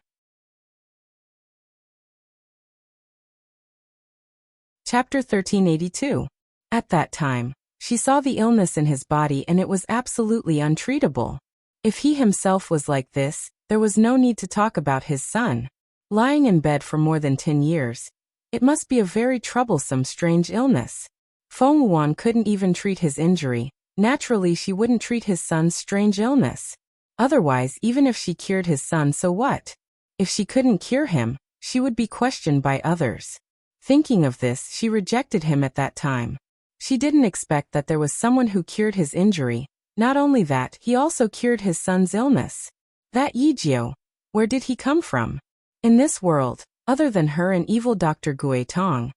Chapter 1382. At that time, she saw the illness in his body and it was absolutely untreatable. If he himself was like this, there was no need to talk about his son. Lying in bed for more than 10 years, it must be a very troublesome strange illness. Feng Yuan couldn't even treat his injury. Naturally she wouldn't treat his son's strange illness. Otherwise, even if she cured his son, so what? If she couldn't cure him, she would be questioned by others. Thinking of this, she rejected him at that time. She didn't expect that there was someone who cured his injury. Not only that, he also cured his son's illness. That Yi Jiu, where did he come from? In this world, other than her and evil Dr. Gui Tong,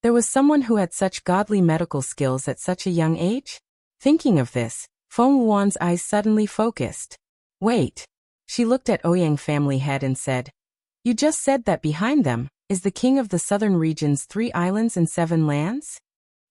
there was someone who had such godly medical skills at such a young age? Thinking of this, Feng Yuan's eyes suddenly focused. Wait. She looked at Ouyang family head and said, "You just said that behind them is the king of the southern region's 3 islands and 7 lands?"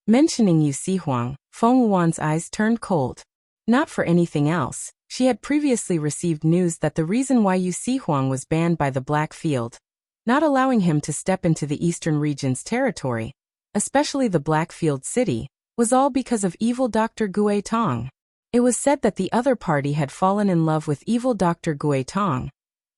Mentioning Yu Sihuang, Feng Yuan's eyes turned cold. Not for anything else. She had previously received news that the reason why Yu Sihuang was banned by the Black Field, not allowing him to step into the eastern region's territory, especially the Blackfield city, was all because of evil Dr. Gui Tong. It was said that the other party had fallen in love with evil Dr. Gui Tong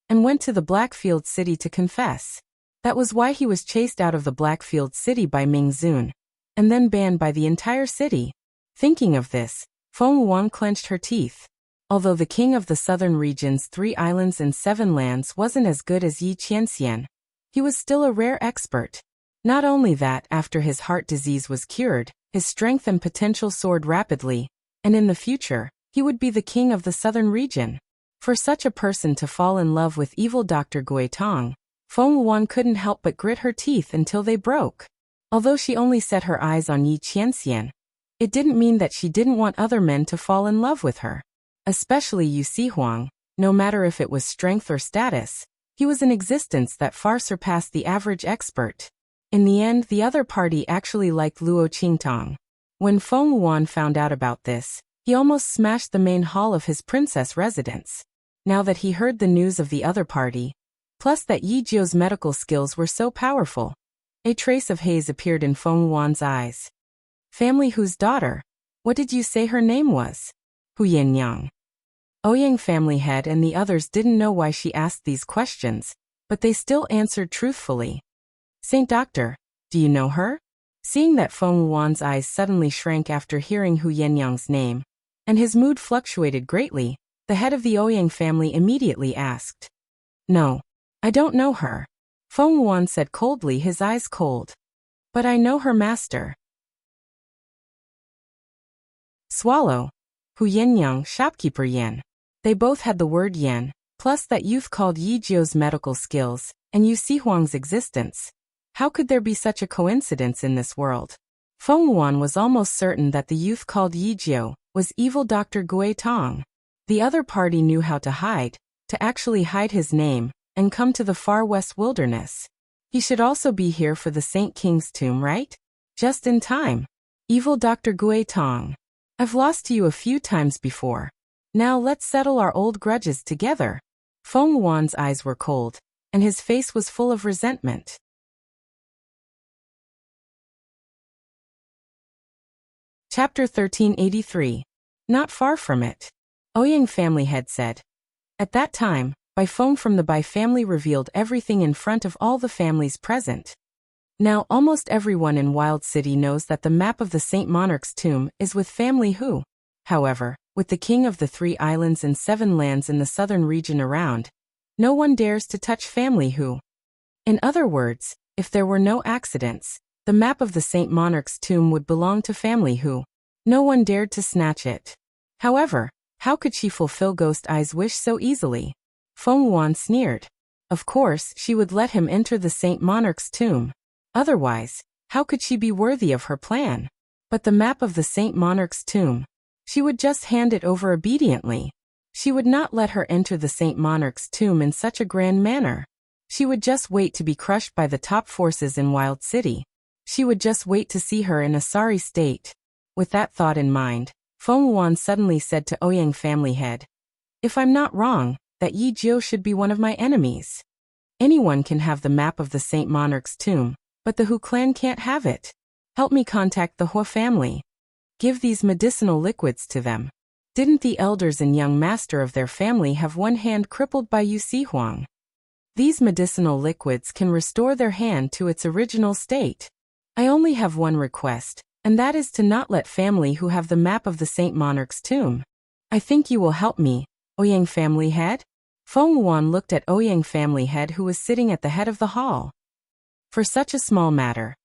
and went to the Blackfield city to confess. That was why he was chased out of the Blackfield city by Ming Zun, and then banned by the entire city. Thinking of this, Feng Yuan clenched her teeth. Although the king of the southern region's 3 islands and 7 lands wasn't as good as Yi Qianxian, he was still a rare expert. Not only that, after his heart disease was cured, his strength and potential soared rapidly, and in the future, he would be the king of the southern region. For such a person to fall in love with evil Dr. Gui Tong, Feng Yuan couldn't help but grit her teeth until they broke. Although she only set her eyes on Yi Qianxian, it didn't mean that she didn't want other men to fall in love with her. Especially Yu Sihuang, no matter if it was strength or status, he was an existence that far surpassed the average expert. In the end, the other party actually liked Luo Qingtong. When Feng Yuan found out about this, he almost smashed the main hall of his princess residence. Now that he heard the news of the other party, plus that Yi Jiu's medical skills were so powerful, a trace of haze appeared in Feng Yuan's eyes. Family whose daughter? What did you say her name was? Hu Yinyang. Ouyang family head and the others didn't know why she asked these questions, but they still answered truthfully. Saint Doctor, do you know her? Seeing that Feng Yuan's eyes suddenly shrank after hearing Hu Yinyang's name, and his mood fluctuated greatly, the head of the Ouyang family immediately asked. No, I don't know her. Feng Yuan said coldly, his eyes cold. But I know her master. Swallow. Hu Yinyang, shopkeeper Yan. They both had the word Yan, plus that youth called Yi Jiu's medical skills, and Yu Sihuang's existence. How could there be such a coincidence in this world? Feng Yuan was almost certain that the youth called Yi Jiu was evil Dr. Gui Tong. The other party knew how to actually hide his name, and come to the far west wilderness. He should also be here for the Saint King's tomb, right? Just in time. Evil Dr. Gui Tong. I've lost to you a few times before. Now let's settle our old grudges together. Feng Yuan's eyes were cold, and his face was full of resentment. Chapter 1383. Not far from it. Ouyang family head said. At that time, by phone from the Bai family revealed everything in front of all the families present. Now almost everyone in Wild City knows that the map of the Saint Monarch's tomb is with family Hu. However, with the king of the 3 islands and 7 lands in the southern region around, no one dares to touch family Hu. In other words, if there were no accidents, the map of the Saint Monarch's tomb would belong to family Hu. No one dared to snatch it. However, how could she fulfill Ghost Eye's wish so easily? Feng Yuan sneered. Of course, she would let him enter the Saint Monarch's tomb. Otherwise, how could she be worthy of her plan? But the map of the Saint Monarch's tomb, she would just hand it over obediently. She would not let her enter the Saint Monarch's tomb in such a grand manner. She would just wait to be crushed by the top forces in Wild City. She would just wait to see her in a sorry state. With that thought in mind, Feng Yuan suddenly said to Ouyang family head, if I'm not wrong, that Yi Jiu should be one of my enemies. Anyone can have the map of the Saint Monarch's tomb, but the Hu clan can't have it. Help me contact the Hua family. Give these medicinal liquids to them. Didn't the elders and young master of their family have one hand crippled by Yu Si Huang? These medicinal liquids can restore their hand to its original state. I only have one request, and that is to not let family Hu have the map of the Saint Monarch's tomb. I think you will help me, Ouyang family head? Feng Yuan looked at Ouyang family head who was sitting at the head of the hall. For such a small matter,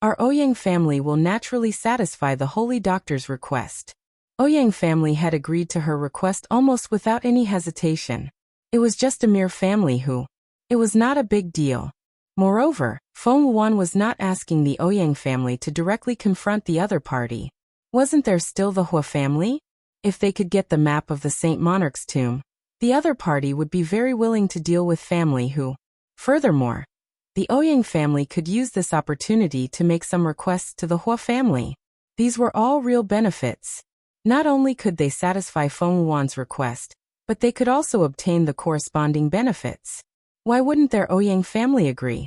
our Ouyang family will naturally satisfy the holy doctor's request. Ouyang family had agreed to her request almost without any hesitation. It was just a mere family Hu. It was not a big deal. Moreover, Feng Yuan was not asking the Ouyang family to directly confront the other party. Wasn't there still the Hua family? If they could get the map of the Saint Monarch's tomb, the other party would be very willing to deal with family Hu. Furthermore, the Ouyang family could use this opportunity to make some requests to the Hua family. These were all real benefits. Not only could they satisfy Feng Yuan's request, but they could also obtain the corresponding benefits. Why wouldn't their Ouyang family agree?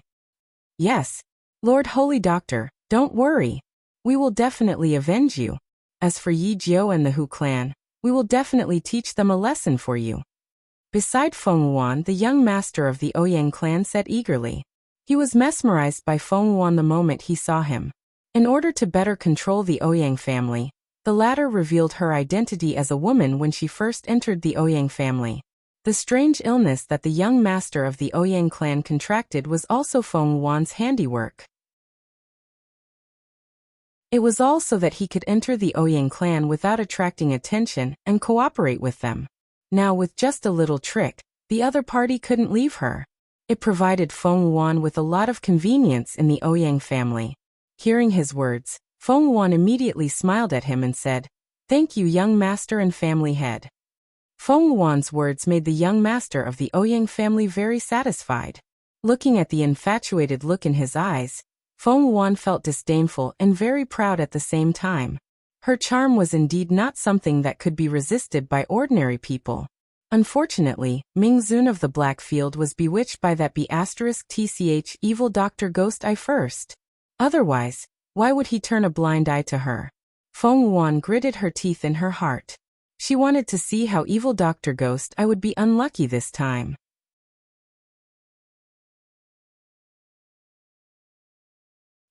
Yes, Lord Holy Doctor, don't worry. We will definitely avenge you. As for Yi Jiu and the Hu clan, we will definitely teach them a lesson for you. Beside Feng Yuan, the young master of the Ouyang clan said eagerly. He was mesmerized by Feng Yuan the moment he saw him. In order to better control the Ouyang family, the latter revealed her identity as a woman when she first entered the Ouyang family. The strange illness that the young master of the Ouyang clan contracted was also Feng Yuan's handiwork. It was all so that he could enter the Ouyang clan without attracting attention and cooperate with them. Now with just a little trick, the other party couldn't leave her. It provided Feng Yuan with a lot of convenience in the Ouyang family. Hearing his words, Feng Yuan immediately smiled at him and said, "Thank you, young master and family head." Feng Yuan's words made the young master of the Ouyang family very satisfied. Looking at the infatuated look in his eyes, Feng Yuan felt disdainful and very proud at the same time. Her charm was indeed not something that could be resisted by ordinary people. Unfortunately, Ming Zun of the Black Field was bewitched by that B***TCH evil Dr. Ghost Eye first. Otherwise, why would he turn a blind eye to her? Feng Yuan gritted her teeth in her heart. She wanted to see how evil Dr. Ghost Eye would be unlucky this time.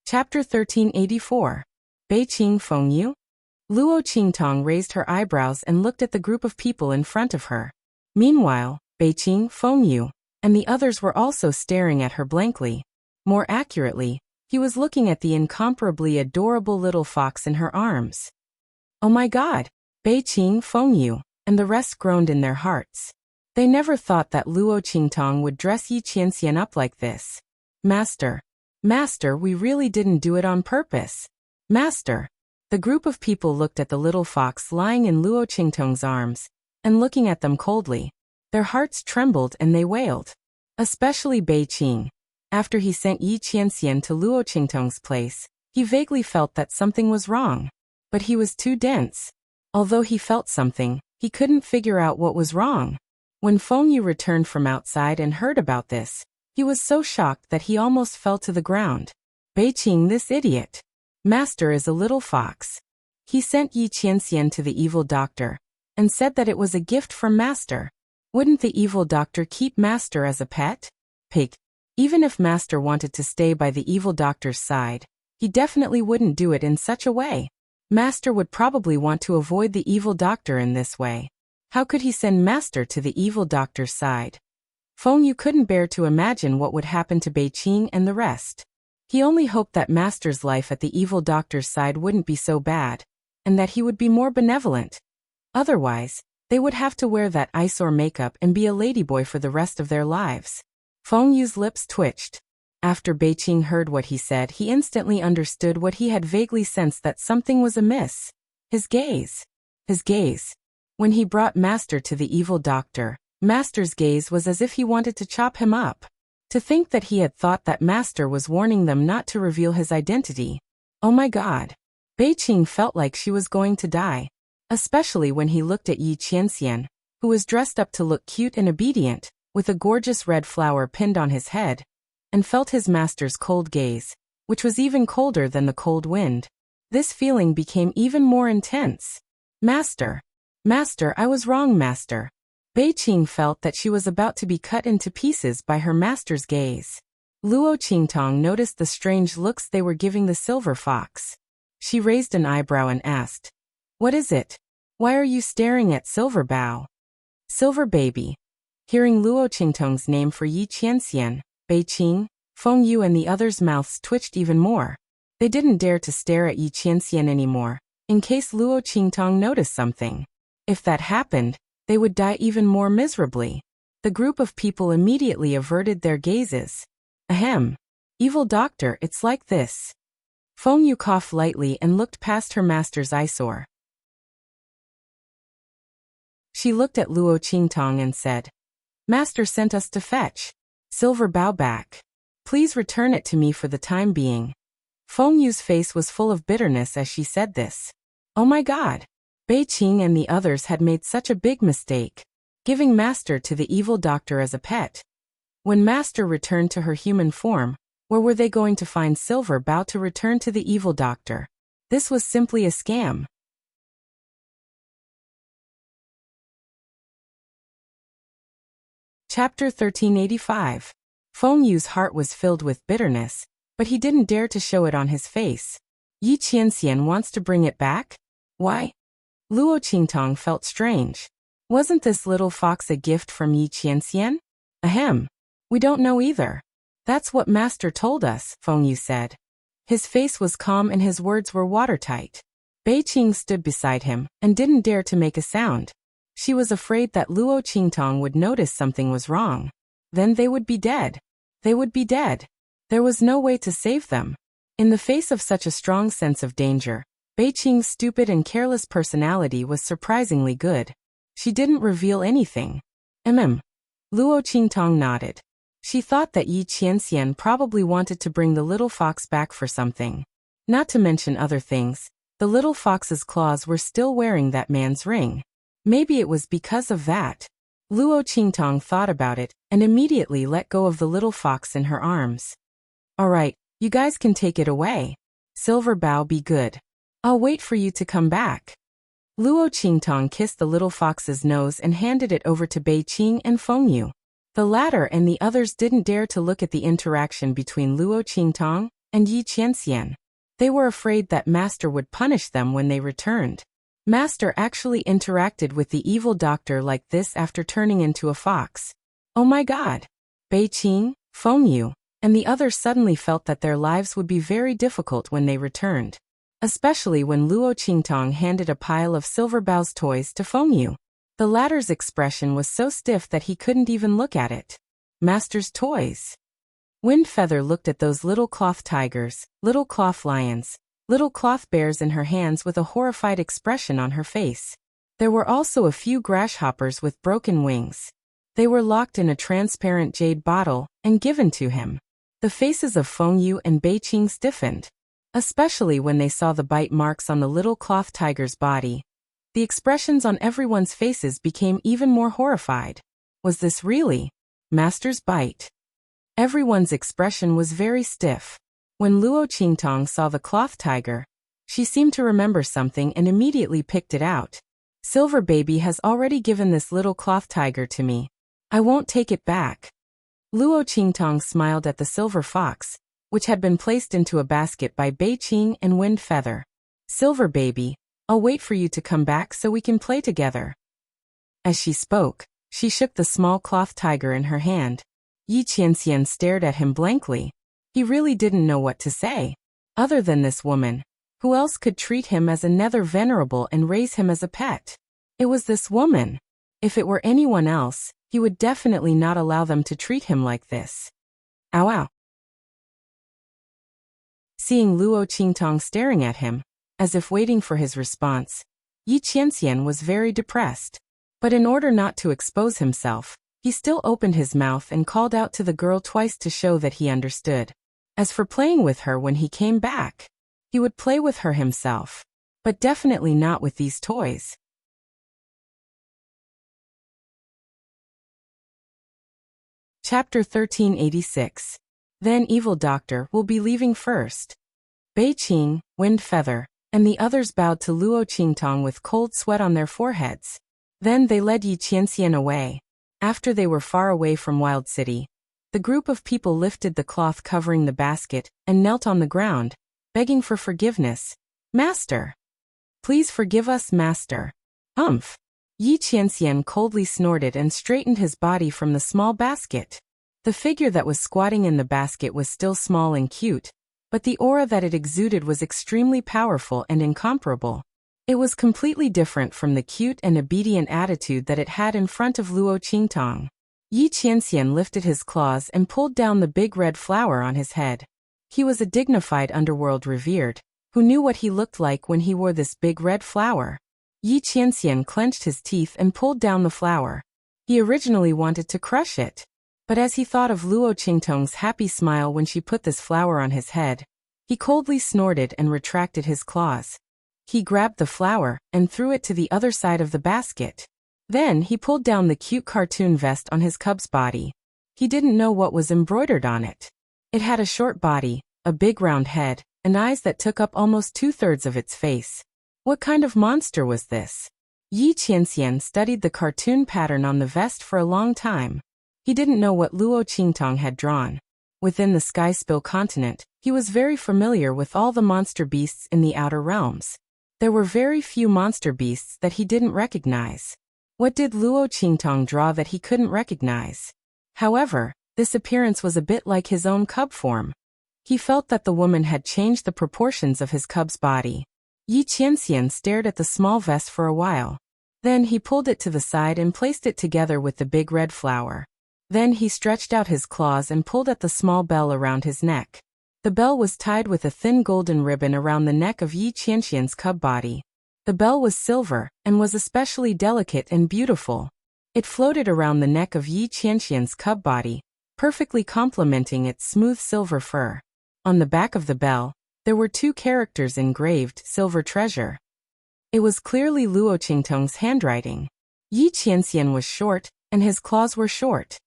Chapter 1384. Beiqing Fengyu? Luo Qingtong raised her eyebrows and looked at the group of people in front of her. Meanwhile, Beiqing Fengyu and the others were also staring at her blankly. More accurately, he was looking at the incomparably adorable little fox in her arms. Oh my God! Beiqing Fengyu and the rest groaned in their hearts. They never thought that Luo Qingtong would dress Yi Qianxian up like this. Master, we really didn't do it on purpose. Master. The group of people looked at the little fox lying in Luo Qingtong's arms, and looking at them coldly. Their hearts trembled and they wailed. Especially Beiqing. After he sent Yi Qianxian to Luo Qingtong's place, he vaguely felt that something was wrong. But he was too dense. Although he felt something, he couldn't figure out what was wrong. When Fengyu returned from outside and heard about this, he was so shocked that he almost fell to the ground. Beiqing, this idiot. Master is a little fox. He sent Yi Qianxian to the evil doctor and said that it was a gift from Master. Wouldn't the evil doctor keep Master as a pet? Pig. Even if Master wanted to stay by the evil doctor's side, he definitely wouldn't do it in such a way. Master would probably want to avoid the evil doctor in this way. How could he send Master to the evil doctor's side? Feng Yu couldn't bear to imagine what would happen to Beiqing and the rest. He only hoped that Master's life at the evil doctor's side wouldn't be so bad, and that he would be more benevolent. Otherwise, they would have to wear that eyesore makeup and be a ladyboy for the rest of their lives. Feng Yu's lips twitched. After Beiqing heard what he said, he instantly understood what he had vaguely sensed, that something was amiss. His gaze. His gaze. When he brought Master to the evil doctor, Master's gaze was as if he wanted to chop him up. To think that he had thought that Master was warning them not to reveal his identity. Oh my God. Beiqing felt like she was going to die. Especially when he looked at Yi Qianxian, who was dressed up to look cute and obedient, with a gorgeous red flower pinned on his head, and felt his Master's cold gaze, which was even colder than the cold wind. This feeling became even more intense. Master. Master, I was wrong, Master. Beiqing felt that she was about to be cut into pieces by her Master's gaze. Luo Qingtong noticed the strange looks they were giving the silver fox. She raised an eyebrow and asked, "What is it? Why are you staring at Silver Bao?" Silver Baby. Hearing Luo Qingtong's name for Yi Qianxian, Beiqing, Feng Yu and the others' mouths twitched even more. They didn't dare to stare at Yi Qianxian anymore, in case Luo Qingtong noticed something. If that happened, they would die even more miserably. The group of people immediately averted their gazes. Ahem. Evil doctor, it's like this. Feng Yu coughed lightly and looked past her Master's eyesore. She looked at Luo Qingtong and said, "Master sent us to fetch Silver Bao back. Please return it to me for the time being." Feng Yu's face was full of bitterness as she said this. Oh my God. Beiqing and the others had made such a big mistake, giving Master to the evil doctor as a pet. When Master returned to her human form, where were they going to find Silver Bao to return to the evil doctor? This was simply a scam. Chapter 1385. Feng Yu's heart was filled with bitterness, but he didn't dare to show it on his face. Yi Qianxian wants to bring it back? Why? Luo Qingtong felt strange. Wasn't this little fox a gift from Yi Qianxian? Ahem. We don't know either. That's what Master told us, Feng Yu said. His face was calm and his words were watertight. Beiqing stood beside him and didn't dare to make a sound. She was afraid that Luo Qingtong would notice something was wrong. Then they would be dead. They would be dead. There was no way to save them. In the face of such a strong sense of danger, Beiqing's stupid and careless personality was surprisingly good. She didn't reveal anything. Luo Qingtong nodded. She thought that Yi Qianxian probably wanted to bring the little fox back for something. Not to mention other things, the little fox's claws were still wearing that man's ring. Maybe it was because of that. Luo Qingtong thought about it and immediately let go of the little fox in her arms. Alright, you guys can take it away. Silver Bao, be good. I'll wait for you to come back. Luo Qingtong kissed the little fox's nose and handed it over to Beiqing and Feng Yu. The latter and the others didn't dare to look at the interaction between Luo Qingtong and Yi Qianxian. They were afraid that Master would punish them when they returned. Master actually interacted with the evil doctor like this after turning into a fox. Oh my God! Beiqing, Feng Yu, and the others suddenly felt that their lives would be very difficult when they returned. Especially when Luo Qingtong handed a pile of Silver Bao's toys to Feng Yu. The latter's expression was so stiff that he couldn't even look at it. Master's toys. Wind Feather looked at those little cloth tigers, little cloth lions, little cloth bears in her hands with a horrified expression on her face. There were also a few grasshoppers with broken wings. They were locked in a transparent jade bottle and given to him. The faces of Feng Yu and Beiqing stiffened, especially when they saw the bite marks on the little cloth tiger's body. The expressions on everyone's faces became even more horrified. Was this really Master's bite? Everyone's expression was very stiff. When Luo Qingtong saw the cloth tiger, She seemed to remember something and immediately picked it out. Silver Baby has already given this little cloth tiger to me. I won't take it back. Luo Qingtong smiled at the silver fox, which had been placed into a basket by Bei Qing and Wind Feather. Silver Baby, I'll wait for you to come back so we can play together. As she spoke, she shook the small cloth tiger in her hand. Yi Qianxian stared at him blankly. He really didn't know what to say. Other than this woman, who else could treat him as a nether venerable and raise him as a pet? It was this woman. If it were anyone else, he would definitely not allow them to treat him like this. Ow ow. Seeing Luo Qingtong staring at him, as if waiting for his response, Yi Qianxian was very depressed. But in order not to expose himself, he still opened his mouth and called out to the girl twice to show that he understood. As for playing with her when he came back, he would play with her himself, but definitely not with these toys. Chapter 1386. Then Evil Doctor will be leaving first. Bei Qing, Wind Feather, and the others bowed to Luo Qingtong with cold sweat on their foreheads. Then they led Yi Qianxian away. After they were far away from Wild City, the group of people lifted the cloth covering the basket and knelt on the ground, begging for forgiveness. Master! Please forgive us, Master. Umph! Yi Qianxian coldly snorted and straightened his body from the small basket. The figure that was squatting in the basket was still small and cute, but the aura that it exuded was extremely powerful and incomparable. It was completely different from the cute and obedient attitude that it had in front of Luo Qingtong. Yi Qianxian lifted his claws and pulled down the big red flower on his head. He was a dignified underworld revered, who knew what he looked like when he wore this big red flower. Yi Qianxian clenched his teeth and pulled down the flower. He originally wanted to crush it, but as he thought of Luo Qingtong's happy smile when she put this flower on his head, he coldly snorted and retracted his claws. He grabbed the flower and threw it to the other side of the basket. Then he pulled down the cute cartoon vest on his cub's body. He didn't know what was embroidered on it. It had a short body, a big round head, and eyes that took up almost 2/3 of its face. What kind of monster was this? Yi Qianxian studied the cartoon pattern on the vest for a long time. He didn't know what Luo Qingtong had drawn. Within the Sky Spill continent, he was very familiar with all the monster beasts in the outer realms. There were very few monster beasts that he didn't recognize. What did Luo Qingtong draw that he couldn't recognize? However, this appearance was a bit like his own cub form. He felt that the woman had changed the proportions of his cub's body. Yi Qianxian stared at the small vest for a while. Then he pulled it to the side and placed it together with the big red flower. Then he stretched out his claws and pulled at the small bell around his neck. The bell was tied with a thin golden ribbon around the neck of Yi Qianxian's cub body. The bell was silver and was especially delicate and beautiful. It floated around the neck of Yi Qianxian's cub body, perfectly complementing its smooth silver fur. On the back of the bell, there were 2 characters engraved, Silver Treasure. It was clearly Luo Qingtong's handwriting. Yi Qianxian was short, and his claws were short.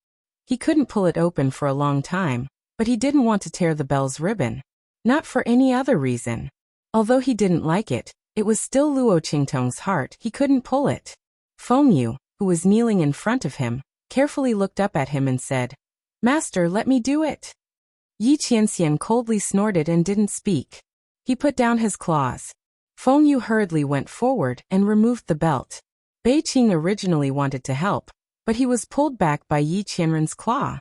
He couldn't pull it open for a long time, but he didn't want to tear the bell's ribbon. Not for any other reason. Although he didn't like it, it was still Luo Qingtong's heart. He couldn't pull it. Fengyu, who was kneeling in front of him, carefully looked up at him and said, "Master, let me do it." Yi Qianxian coldly snorted and didn't speak. He put down his claws. Fengyu hurriedly went forward and removed the belt. Bei Qing originally wanted to help, but he was pulled back by Yi Qianren's claw.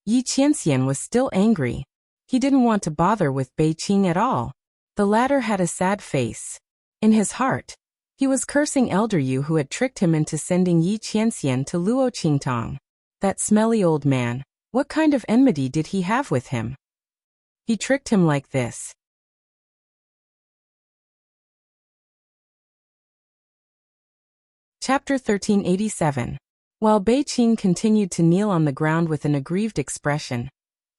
Yi Qianxian was still angry. He didn't want to bother with Bei Qing at all. The latter had a sad face. In his heart, he was cursing Elder Yu who had tricked him into sending Yi Qianxian to Luo Qingtong. That smelly old man, what kind of enmity did he have with him? He tricked him like this. Chapter 1387. While Bei Qing continued to kneel on the ground with an aggrieved expression,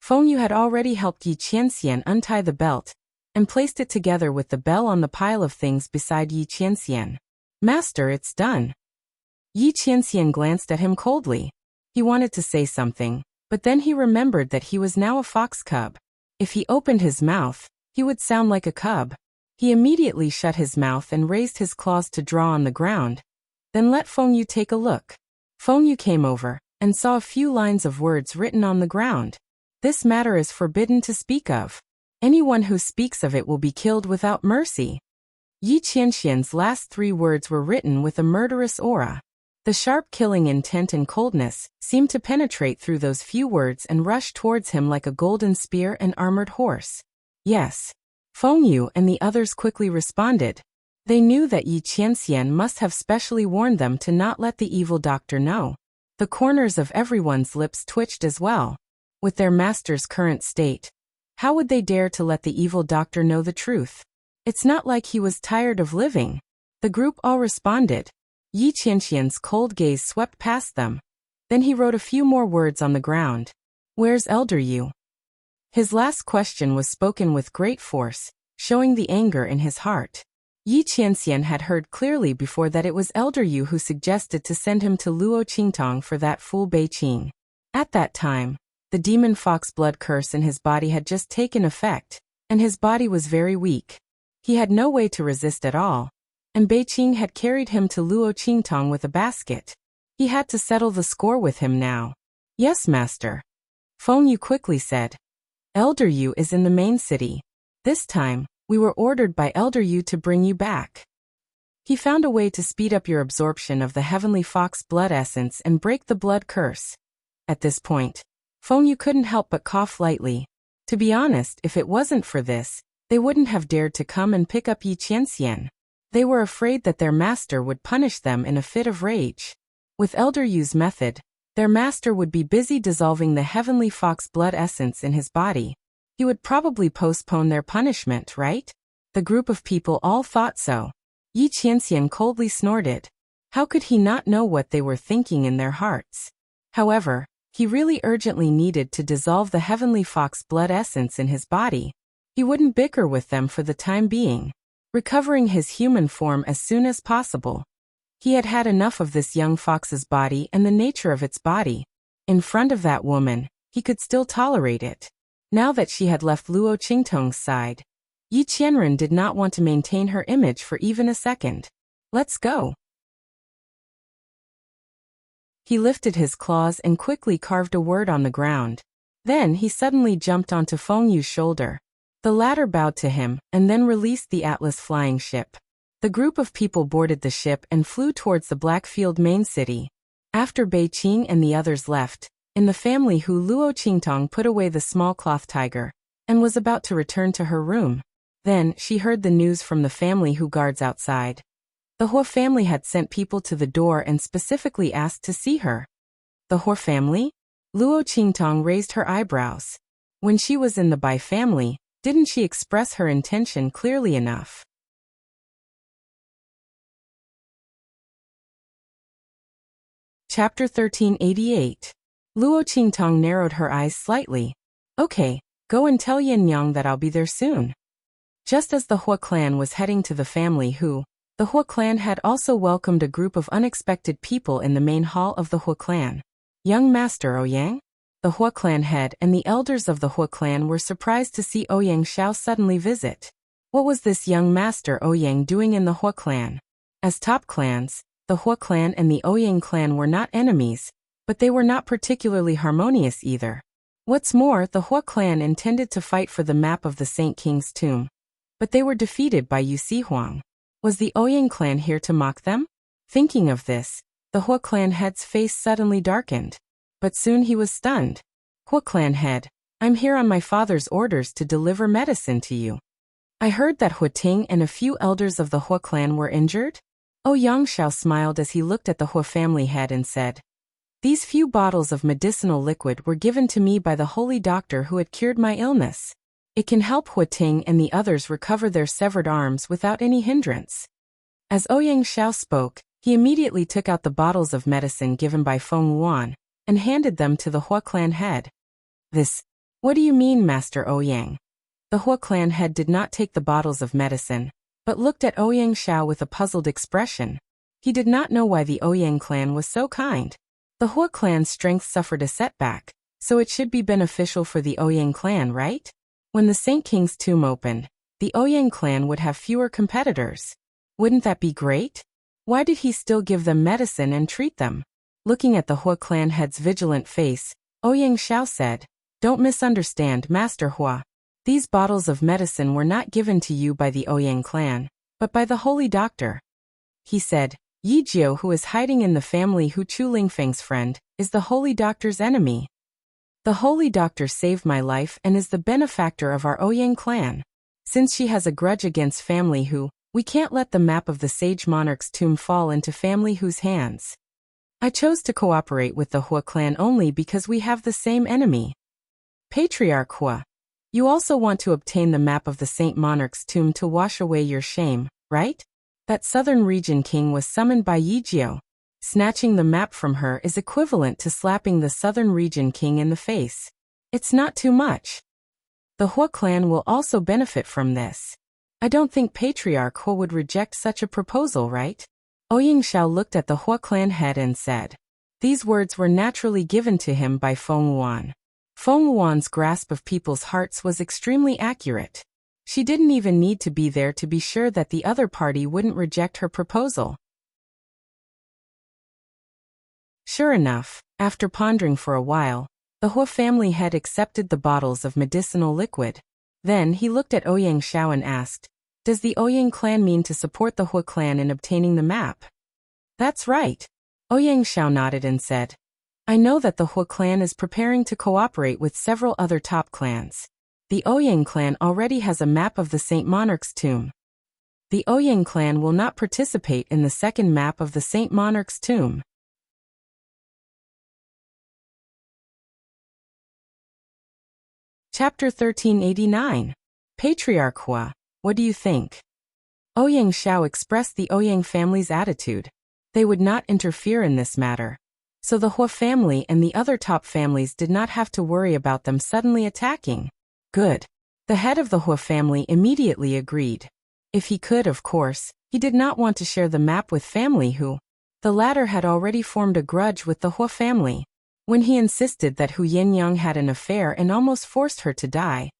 Fengyu had already helped Yi Qianxian untie the belt and placed it together with the bell on the pile of things beside Yi Qianxian. "Master, it's done." Yi Qianxian glanced at him coldly. He wanted to say something, but then he remembered that he was now a fox cub. If he opened his mouth, he would sound like a cub. He immediately shut his mouth and raised his claws to draw on the ground. Then let Feng Yu take a look. Feng Yu came over and saw a few lines of words written on the ground. This matter is forbidden to speak of. Anyone who speaks of it will be killed without mercy. Yi Qianxian's last 3 words were written with a murderous aura. The sharp killing intent and coldness seemed to penetrate through those few words and rush towards him like a golden spear and armored horse. Yes. Feng Yu and the others quickly responded. They knew that Yi Qianxian must have specially warned them to not let the evil doctor know. The corners of everyone's lips twitched as well. With their master's current state, how would they dare to let the evil doctor know the truth? It's not like he was tired of living. The group all responded. Yi Qianxian's cold gaze swept past them. Then he wrote a few more words on the ground. Where's Elder Yu? His last question was spoken with great force, showing the anger in his heart. Yi Qianxian had heard clearly before that it was Elder Yu who suggested to send him to Luo Qingtong for that fool Bei Qing. At that time, the demon fox blood curse in his body had just taken effect, and his body was very weak. He had no way to resist at all, and Bei Qing had carried him to Luo Qingtong with a basket. He had to settle the score with him now. Yes, master. Feng Yu quickly said. Elder Yu is in the main city. This time, we were ordered by Elder Yu to bring you back. He found a way to speed up your absorption of the heavenly fox blood essence and break the blood curse. At this point, Feng Yu couldn't help but cough lightly. To be honest, if it wasn't for this, they wouldn't have dared to come and pick up Yi Qianxian. They were afraid that their master would punish them in a fit of rage. With Elder Yu's method, their master would be busy dissolving the heavenly fox blood essence in his body. He would probably postpone their punishment, right? The group of people all thought so. Yi Qianxian coldly snorted. How could he not know what they were thinking in their hearts? However, he really urgently needed to dissolve the heavenly fox blood essence in his body. He wouldn't bicker with them for the time being, recovering his human form as soon as possible. He had had enough of this young fox's body and the nature of its body. In front of that woman, he could still tolerate it. Now that she had left Luo Qingtong's side, Yi Qianren did not want to maintain her image for even a second. Let's go. He lifted his claws and quickly carved a word on the ground. Then he suddenly jumped onto Feng Yu's shoulder. The latter bowed to him and then released the Atlas flying ship. The group of people boarded the ship and flew towards the Blackfield main city. After Bei Qing and the others left, in the family who Luo Qingtong put away the small cloth tiger and was about to return to her room. Then she heard the news from the family who guards outside. The Hua family had sent people to the door and specifically asked to see her. The Hua family? Luo Qingtong raised her eyebrows. When she was in the Bai family, didn't she express her intention clearly enough? Chapter 1388. Luo Qingtong narrowed her eyes slightly. Okay, go and tell Yin Yang that I'll be there soon. Just as the Hua clan was heading to the family who, the Hua clan had also welcomed a group of unexpected people in the main hall of the Hua clan. Young Master Ouyang? The Hua clan head and the elders of the Hua clan were surprised to see Ouyang Xiao suddenly visit. What was this young Master Ouyang doing in the Hua clan? As top clans, the Hua clan and the Ouyang clan were not enemies, but they were not particularly harmonious either. What's more, the Hua clan intended to fight for the map of the Saint King's tomb, but they were defeated by Yu Huang. Was the Ouyang clan here to mock them? Thinking of this, the Hua clan head's face suddenly darkened. But soon he was stunned. Hua clan head, I'm here on my father's orders to deliver medicine to you. I heard that Hua Ting and a few elders of the Hua clan were injured? Ouyang Xiao smiled as he looked at the Hua family head and said, These few bottles of medicinal liquid were given to me by the holy doctor who had cured my illness. It can help Hua Ting and the others recover their severed arms without any hindrance. As Ouyang Xiao spoke, he immediately took out the bottles of medicine given by Feng Wuan and handed them to the Hua clan head. What do you mean, Master Ouyang? The Hua clan head did not take the bottles of medicine, but looked at Ouyang Xiao with a puzzled expression. He did not know why the Ouyang clan was so kind. The Hua clan's strength suffered a setback, so it should be beneficial for the Ouyang clan, right? When the Saint King's tomb opened, the Ouyang clan would have fewer competitors. Wouldn't that be great? Why did he still give them medicine and treat them? Looking at the Hua clan head's vigilant face, Ouyang Xiao said, "Don't misunderstand, Master Hua. These bottles of medicine were not given to you by the Ouyang clan, but by the holy doctor." He said, "Yi Jiu, who is hiding in the family Hu Chu Lingfeng's friend, is the holy doctor's enemy. The holy doctor saved my life and is the benefactor of our Ouyang clan. Since she has a grudge against family Hu, we can't let the map of the sage monarch's tomb fall into family Hu's hands. I chose to cooperate with the Hua clan only because we have the same enemy. Patriarch Hua, you also want to obtain the map of the Saint Monarch's tomb to wash away your shame, right? That southern region king was summoned by Yi Jiu. Snatching the map from her is equivalent to slapping the southern region king in the face. It's not too much. The Hua clan will also benefit from this. I don't think Patriarch Hua would reject such a proposal, right?" Ouyang Xiao looked at the Hua clan head and said. These words were naturally given to him by Feng Wuan. Feng Wuan's grasp of people's hearts was extremely accurate. She didn't even need to be there to be sure that the other party wouldn't reject her proposal. Sure enough, after pondering for a while, the Hua family head accepted the bottles of medicinal liquid. Then he looked at Ouyang Xiao and asked, "Does the Ouyang clan mean to support the Hua clan in obtaining the map?" "That's right." Ouyang Xiao nodded and said, "I know that the Hua clan is preparing to cooperate with several other top clans. The Ouyang clan already has a map of the Saint Monarch's tomb. The Ouyang clan will not participate in the second map of the Saint Monarch's tomb." Chapter 1389. Patriarch Hua, what do you think? Ouyang Xiao expressed the Ouyang family's attitude. They would not interfere in this matter. So the Hua family and the other top families did not have to worry about them suddenly attacking. Good. The head of the Hua family immediately agreed. If he could, of course, he did not want to share the map with family Hu. The latter had already formed a grudge with the Hua family. When he insisted that Hu Yenyang had an affair and almost forced her to die,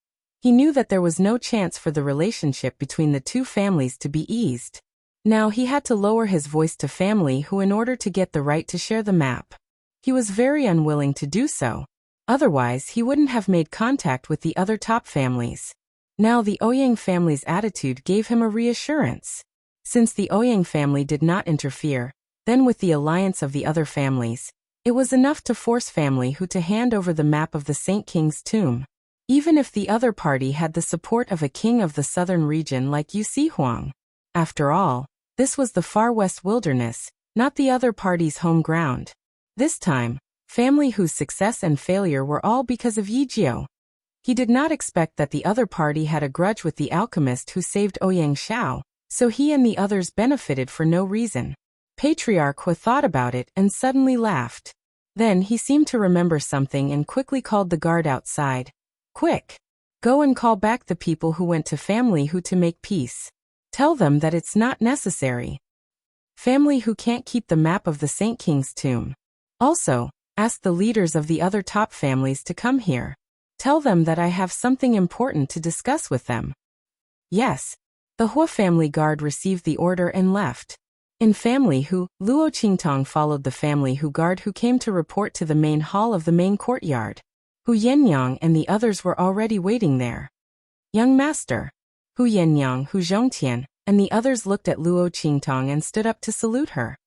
he knew that there was no chance for the relationship between the two families to be eased. Now he had to lower his voice to family Hu in order to get the right to share the map. He was very unwilling to do so. Otherwise, he wouldn't have made contact with the other top families. Now the Ouyang family's attitude gave him a reassurance. Since the Ouyang family did not interfere, then with the alliance of the other families, it was enough to force family Hu to hand over the map of the Saint King's tomb. Even if the other party had the support of a king of the southern region like Yu Si Huang. After all, this was the far west wilderness, not the other party's home ground. This time, family Hu's success and failure were all because of Yi Jiu. He did not expect that the other party had a grudge with the alchemist who saved Ouyang Xiao, so he and the others benefited for no reason. Patriarch Hua thought about it and suddenly laughed. Then he seemed to remember something and quickly called the guard outside. "Quick! Go and call back the people who went to family Hu to make peace. Tell them that it's not necessary. Family Hu can't keep the map of the Saint King's tomb. Also, ask the leaders of the other top families to come here. Tell them that I have something important to discuss with them." Yes. The Hua family guard received the order and left. In family Hu, Luo Qingtong followed the family Hu guard who came to report to the main hall of the main courtyard. Hu Yenyang and the others were already waiting there. "Young master." Hu Yenyang, Hu Zhongtian, and the others looked at Luo Qingtong and stood up to salute her.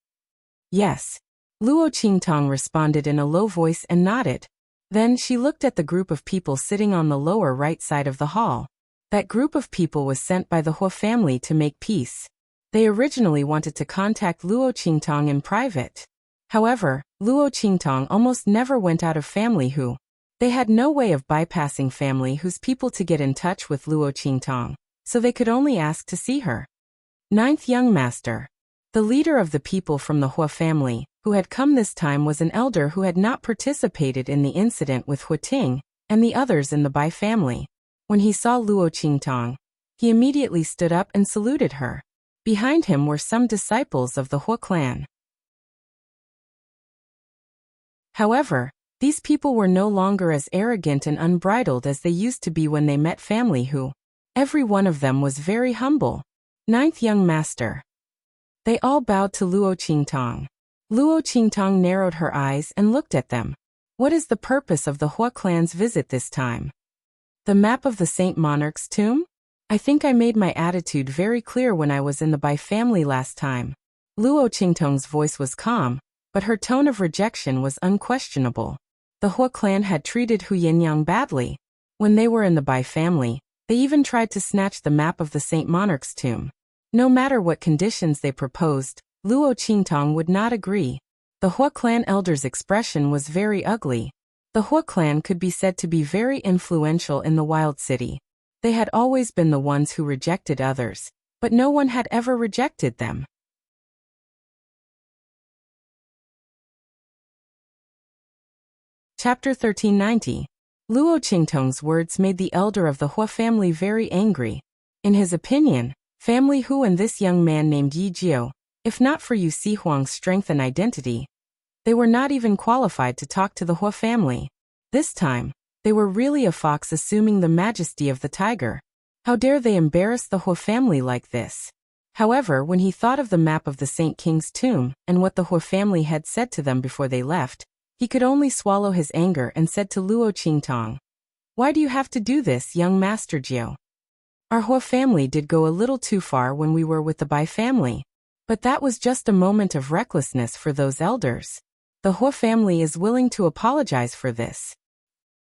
"Yes." Luo Qingtong responded in a low voice and nodded. Then she looked at the group of people sitting on the lower right side of the hall. That group of people was sent by the Hua family to make peace. They originally wanted to contact Luo Qingtong in private. However, Luo Qingtong almost never went out of family Hu. They had no way of bypassing family Hu's people to get in touch with Luo Qingtong, so they could only ask to see her. Ninth young master. The leader of the people from the Hua family, who had come this time, was an elder who had not participated in the incident with Hua Ting and the others in the Bai family. When he saw Luo Qingtong, he immediately stood up and saluted her. Behind him were some disciples of the Hua clan. However, These people were no longer as arrogant and unbridled as they used to be when they met family who, every one of them was very humble. Ninth young master. They all bowed to Luo Qingtong. Luo Qingtong narrowed her eyes and looked at them. What is the purpose of the Hua clan's visit this time? The map of the Saint Monarch's tomb? I think I made my attitude very clear when I was in the Bai family last time. Luo Qingtong's voice was calm, but her tone of rejection was unquestionable. The Hua clan had treated Hu Yinyang badly. When they were in the Bai family, they even tried to snatch the map of the Saint Monarch's tomb. No matter what conditions they proposed, Luo Qingtong would not agree. The Hua clan elder's expression was very ugly. The Hua clan could be said to be very influential in the Wild City. They had always been the ones who rejected others, but no one had ever rejected them. Chapter 1390. Luo Qingtong's words made the elder of the Hua family very angry. In his opinion, family Hu and this young man named Yi Jiao, if not for Yu Sihuang's strength and identity, they were not even qualified to talk to the Hua family. This time, they were really a fox assuming the majesty of the tiger. How dare they embarrass the Hua family like this? However, when he thought of the map of the Saint King's tomb and what the Hua family had said to them before they left, he could only swallow his anger and said to Luo Qingtong, "Why do you have to do this, young Master Jiao? Our Hua family did go a little too far when we were with the Bai family, but that was just a moment of recklessness for those elders. The Hua family is willing to apologize for this.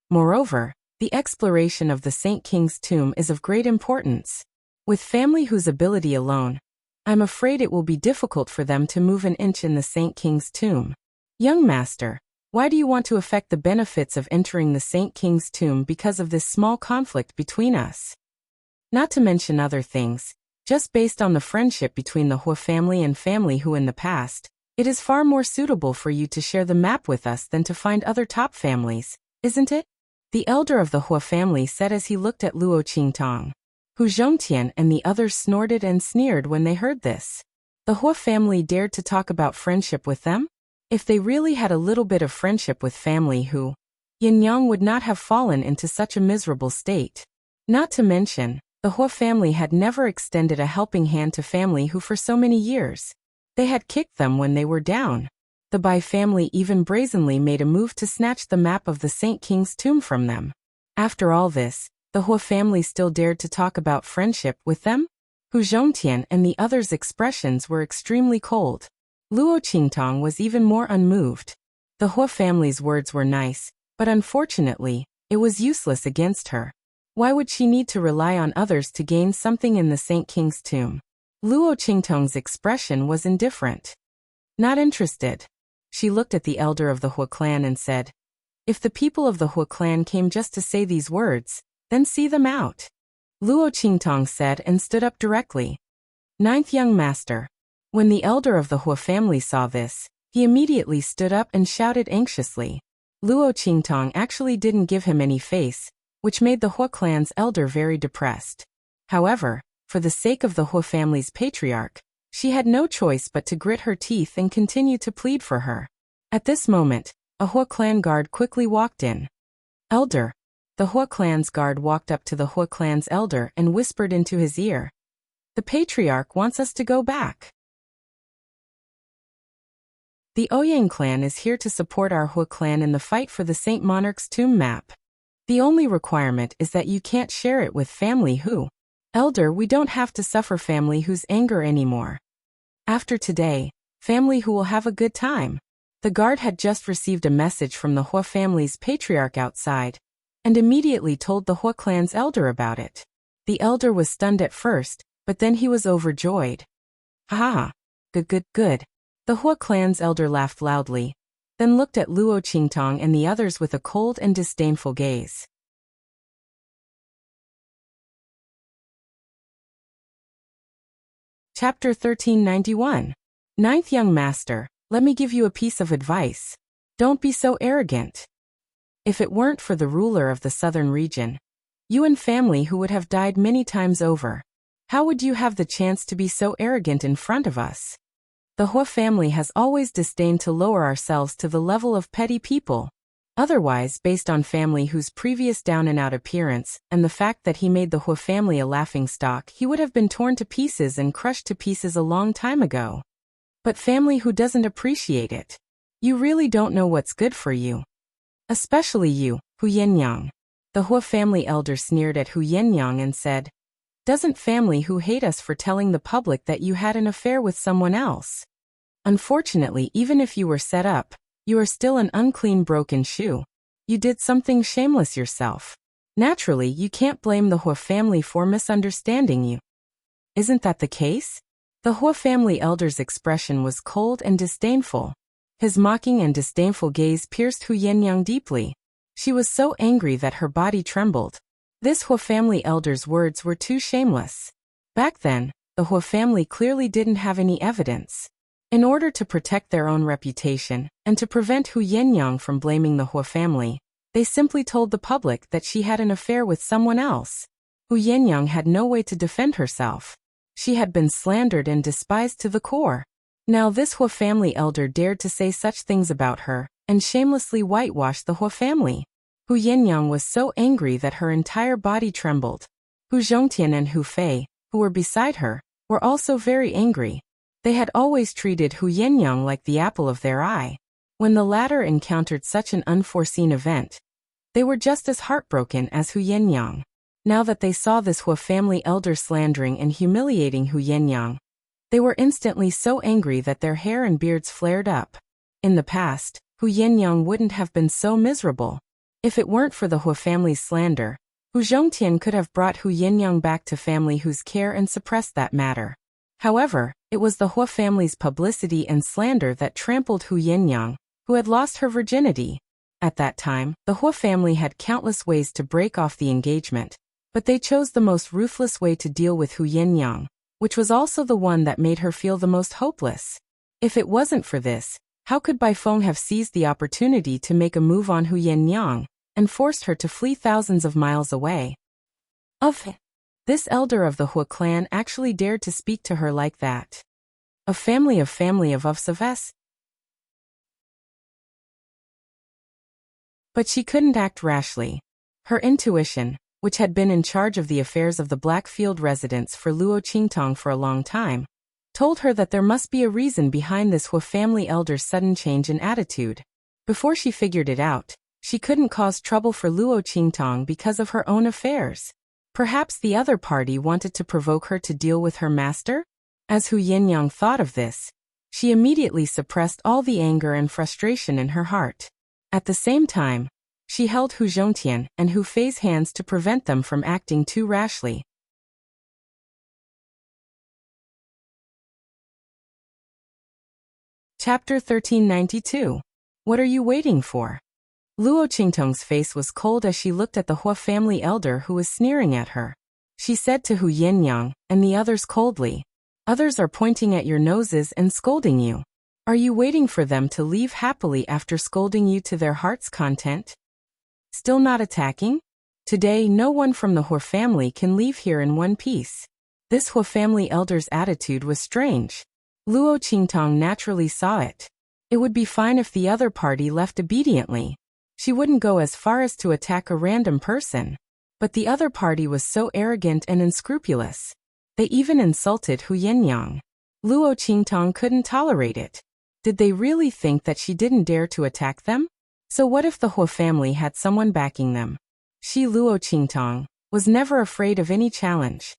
Moreover, the exploration of the Saint King's tomb is of great importance. With family Hu's ability alone, I'm afraid it will be difficult for them to move an inch in the Saint King's tomb. Young master, why do you want to affect the benefits of entering the Saint King's tomb because of this small conflict between us? Not to mention other things, just based on the friendship between the Hua family and family Hu in the past, it is far more suitable for you to share the map with us than to find other top families, isn't it?" The elder of the Hua family said as he looked at Luo Qingtong. Hu Zhongtian and the others snorted and sneered when they heard this. The Hua family dared to talk about friendship with them? If they really had a little bit of friendship with family Hu, Yin Yang would not have fallen into such a miserable state. Not to mention, the Hua family had never extended a helping hand to family Hu for so many years. They had kicked them when they were down. The Bai family even brazenly made a move to snatch the map of the Saint King's tomb from them. After all this, the Hua family still dared to talk about friendship with them? Hu Zhongtian and the others' expressions were extremely cold. Luo Qingtong was even more unmoved. The Hua family's words were nice, but unfortunately, it was useless against her. Why would she need to rely on others to gain something in the Saint King's tomb? Luo Qingtong's expression was indifferent. Not interested. She looked at the elder of the Hua clan and said, "If the people of the Hua clan came just to say these words, then see them out." Luo Qingtong said and stood up directly. Ninth young master. When the elder of the Hua family saw this, he immediately stood up and shouted anxiously. Luo Qingtong actually didn't give him any face, which made the Hua clan's elder very depressed. However, for the sake of the Hua family's patriarch, she had no choice but to grit her teeth and continue to plead for her. At this moment, a Hua clan guard quickly walked in. "Elder." The Hua clan's guard walked up to the Hua clan's elder and whispered into his ear, "The patriarch wants us to go back. The Ouyang clan is here to support our Hua clan in the fight for the Saint Monarch's tomb map. The only requirement is that you can't share it with family Hu. Elder, we don't have to suffer family Hu's anger anymore. After today, family Hu will have a good time." The guard had just received a message from the Hua family's patriarch outside, and immediately told the Hua clan's elder about it. The elder was stunned at first, but then he was overjoyed. "Ha! Good. The Hua clan's elder laughed loudly, then looked at Luo Qingtong and the others with a cold and disdainful gaze. Chapter 1391. Ninth young master, let me give you a piece of advice. Don't be so arrogant. If it weren't for the ruler of the southern region, you and family who would have died many times over, how would you have the chance to be so arrogant in front of us? The Hua family has always disdained to lower ourselves to the level of petty people. Otherwise, based on family Hu's previous down-and-out appearance, and the fact that he made the Hu family a laughingstock, he would have been torn to pieces and crushed to pieces a long time ago. But family Hu doesn't appreciate it. You really don't know what's good for you. Especially you, Hu Yenyang. The Hu family elder sneered at Hu Yenyang and said, "Doesn't family Hu hate us for telling the public that you had an affair with someone else? Unfortunately, even if you were set up, you are still an unclean broken shoe. You did something shameless yourself. Naturally, you can't blame the Hu family for misunderstanding you. Isn't that the case?" The Hu family elder's expression was cold and disdainful. His mocking and disdainful gaze pierced Hu Yenyang deeply. She was so angry that her body trembled. This Hu family elder's words were too shameless. Back then, the Hu family clearly didn't have any evidence. In order to protect their own reputation, and to prevent Hu Yenyang from blaming the Hu family, they simply told the public that she had an affair with someone else. Hu Yenyang had no way to defend herself. She had been slandered and despised to the core. Now this Hu family elder dared to say such things about her, and shamelessly whitewash the Hu family. Hu Yenyang was so angry that her entire body trembled. Hu Zhongtian and Hu Fei, who were beside her, were also very angry. They had always treated Hu Yenyang like the apple of their eye. When the latter encountered such an unforeseen event, they were just as heartbroken as Hu Yenyang. Now that they saw this Hu family elder slandering and humiliating Hu Yenyang, they were instantly so angry that their hair and beards flared up. In the past, Hu Yenyang wouldn't have been so miserable. If it weren't for the Hu family's slander, Hu Zhongtian could have brought Hu Yenyang back to family Hu's care and suppressed that matter. However, it was the Hu family's publicity and slander that trampled Hu Yenyang, who had lost her virginity. At that time, the Hu family had countless ways to break off the engagement, but they chose the most ruthless way to deal with Hu Yenyang, which was also the one that made her feel the most hopeless. If it wasn't for this, how could Bai Feng have seized the opportunity to make a move on Hu Yenyang, and forced her to flee thousands of miles away? This elder of the Hu clan actually dared to speak to her like that. A family of Saves. But she couldn't act rashly. Her intuition, which had been in charge of the affairs of the Blackfield residents for Luo Qingtong for a long time, told her that there must be a reason behind this Hu family elder's sudden change in attitude. Before she figured it out, she couldn't cause trouble for Luo Qingtong because of her own affairs. Perhaps the other party wanted to provoke her to deal with her master? As Hu Yenyang thought of this, she immediately suppressed all the anger and frustration in her heart. At the same time, she held Hu Zhongtian and Hu Fei's hands to prevent them from acting too rashly. Chapter 1392. What are you waiting for? Luo Qingtong's face was cold as she looked at the Hu family elder who was sneering at her. She said to Hu Yenyang and the others coldly, "Others are pointing at your noses and scolding you. Are you waiting for them to leave happily after scolding you to their heart's content? Still not attacking? Today no one from the Hu family can leave here in one piece." This Hu family elder's attitude was strange. Luo Qingtong naturally saw it. It would be fine if the other party left obediently. She wouldn't go as far as to attack a random person. But the other party was so arrogant and unscrupulous. They even insulted Hu Yenyang. Luo Qingtong couldn't tolerate it. Did they really think that she didn't dare to attack them? So what if the Hu family had someone backing them? She, Luo Qingtong, was never afraid of any challenge.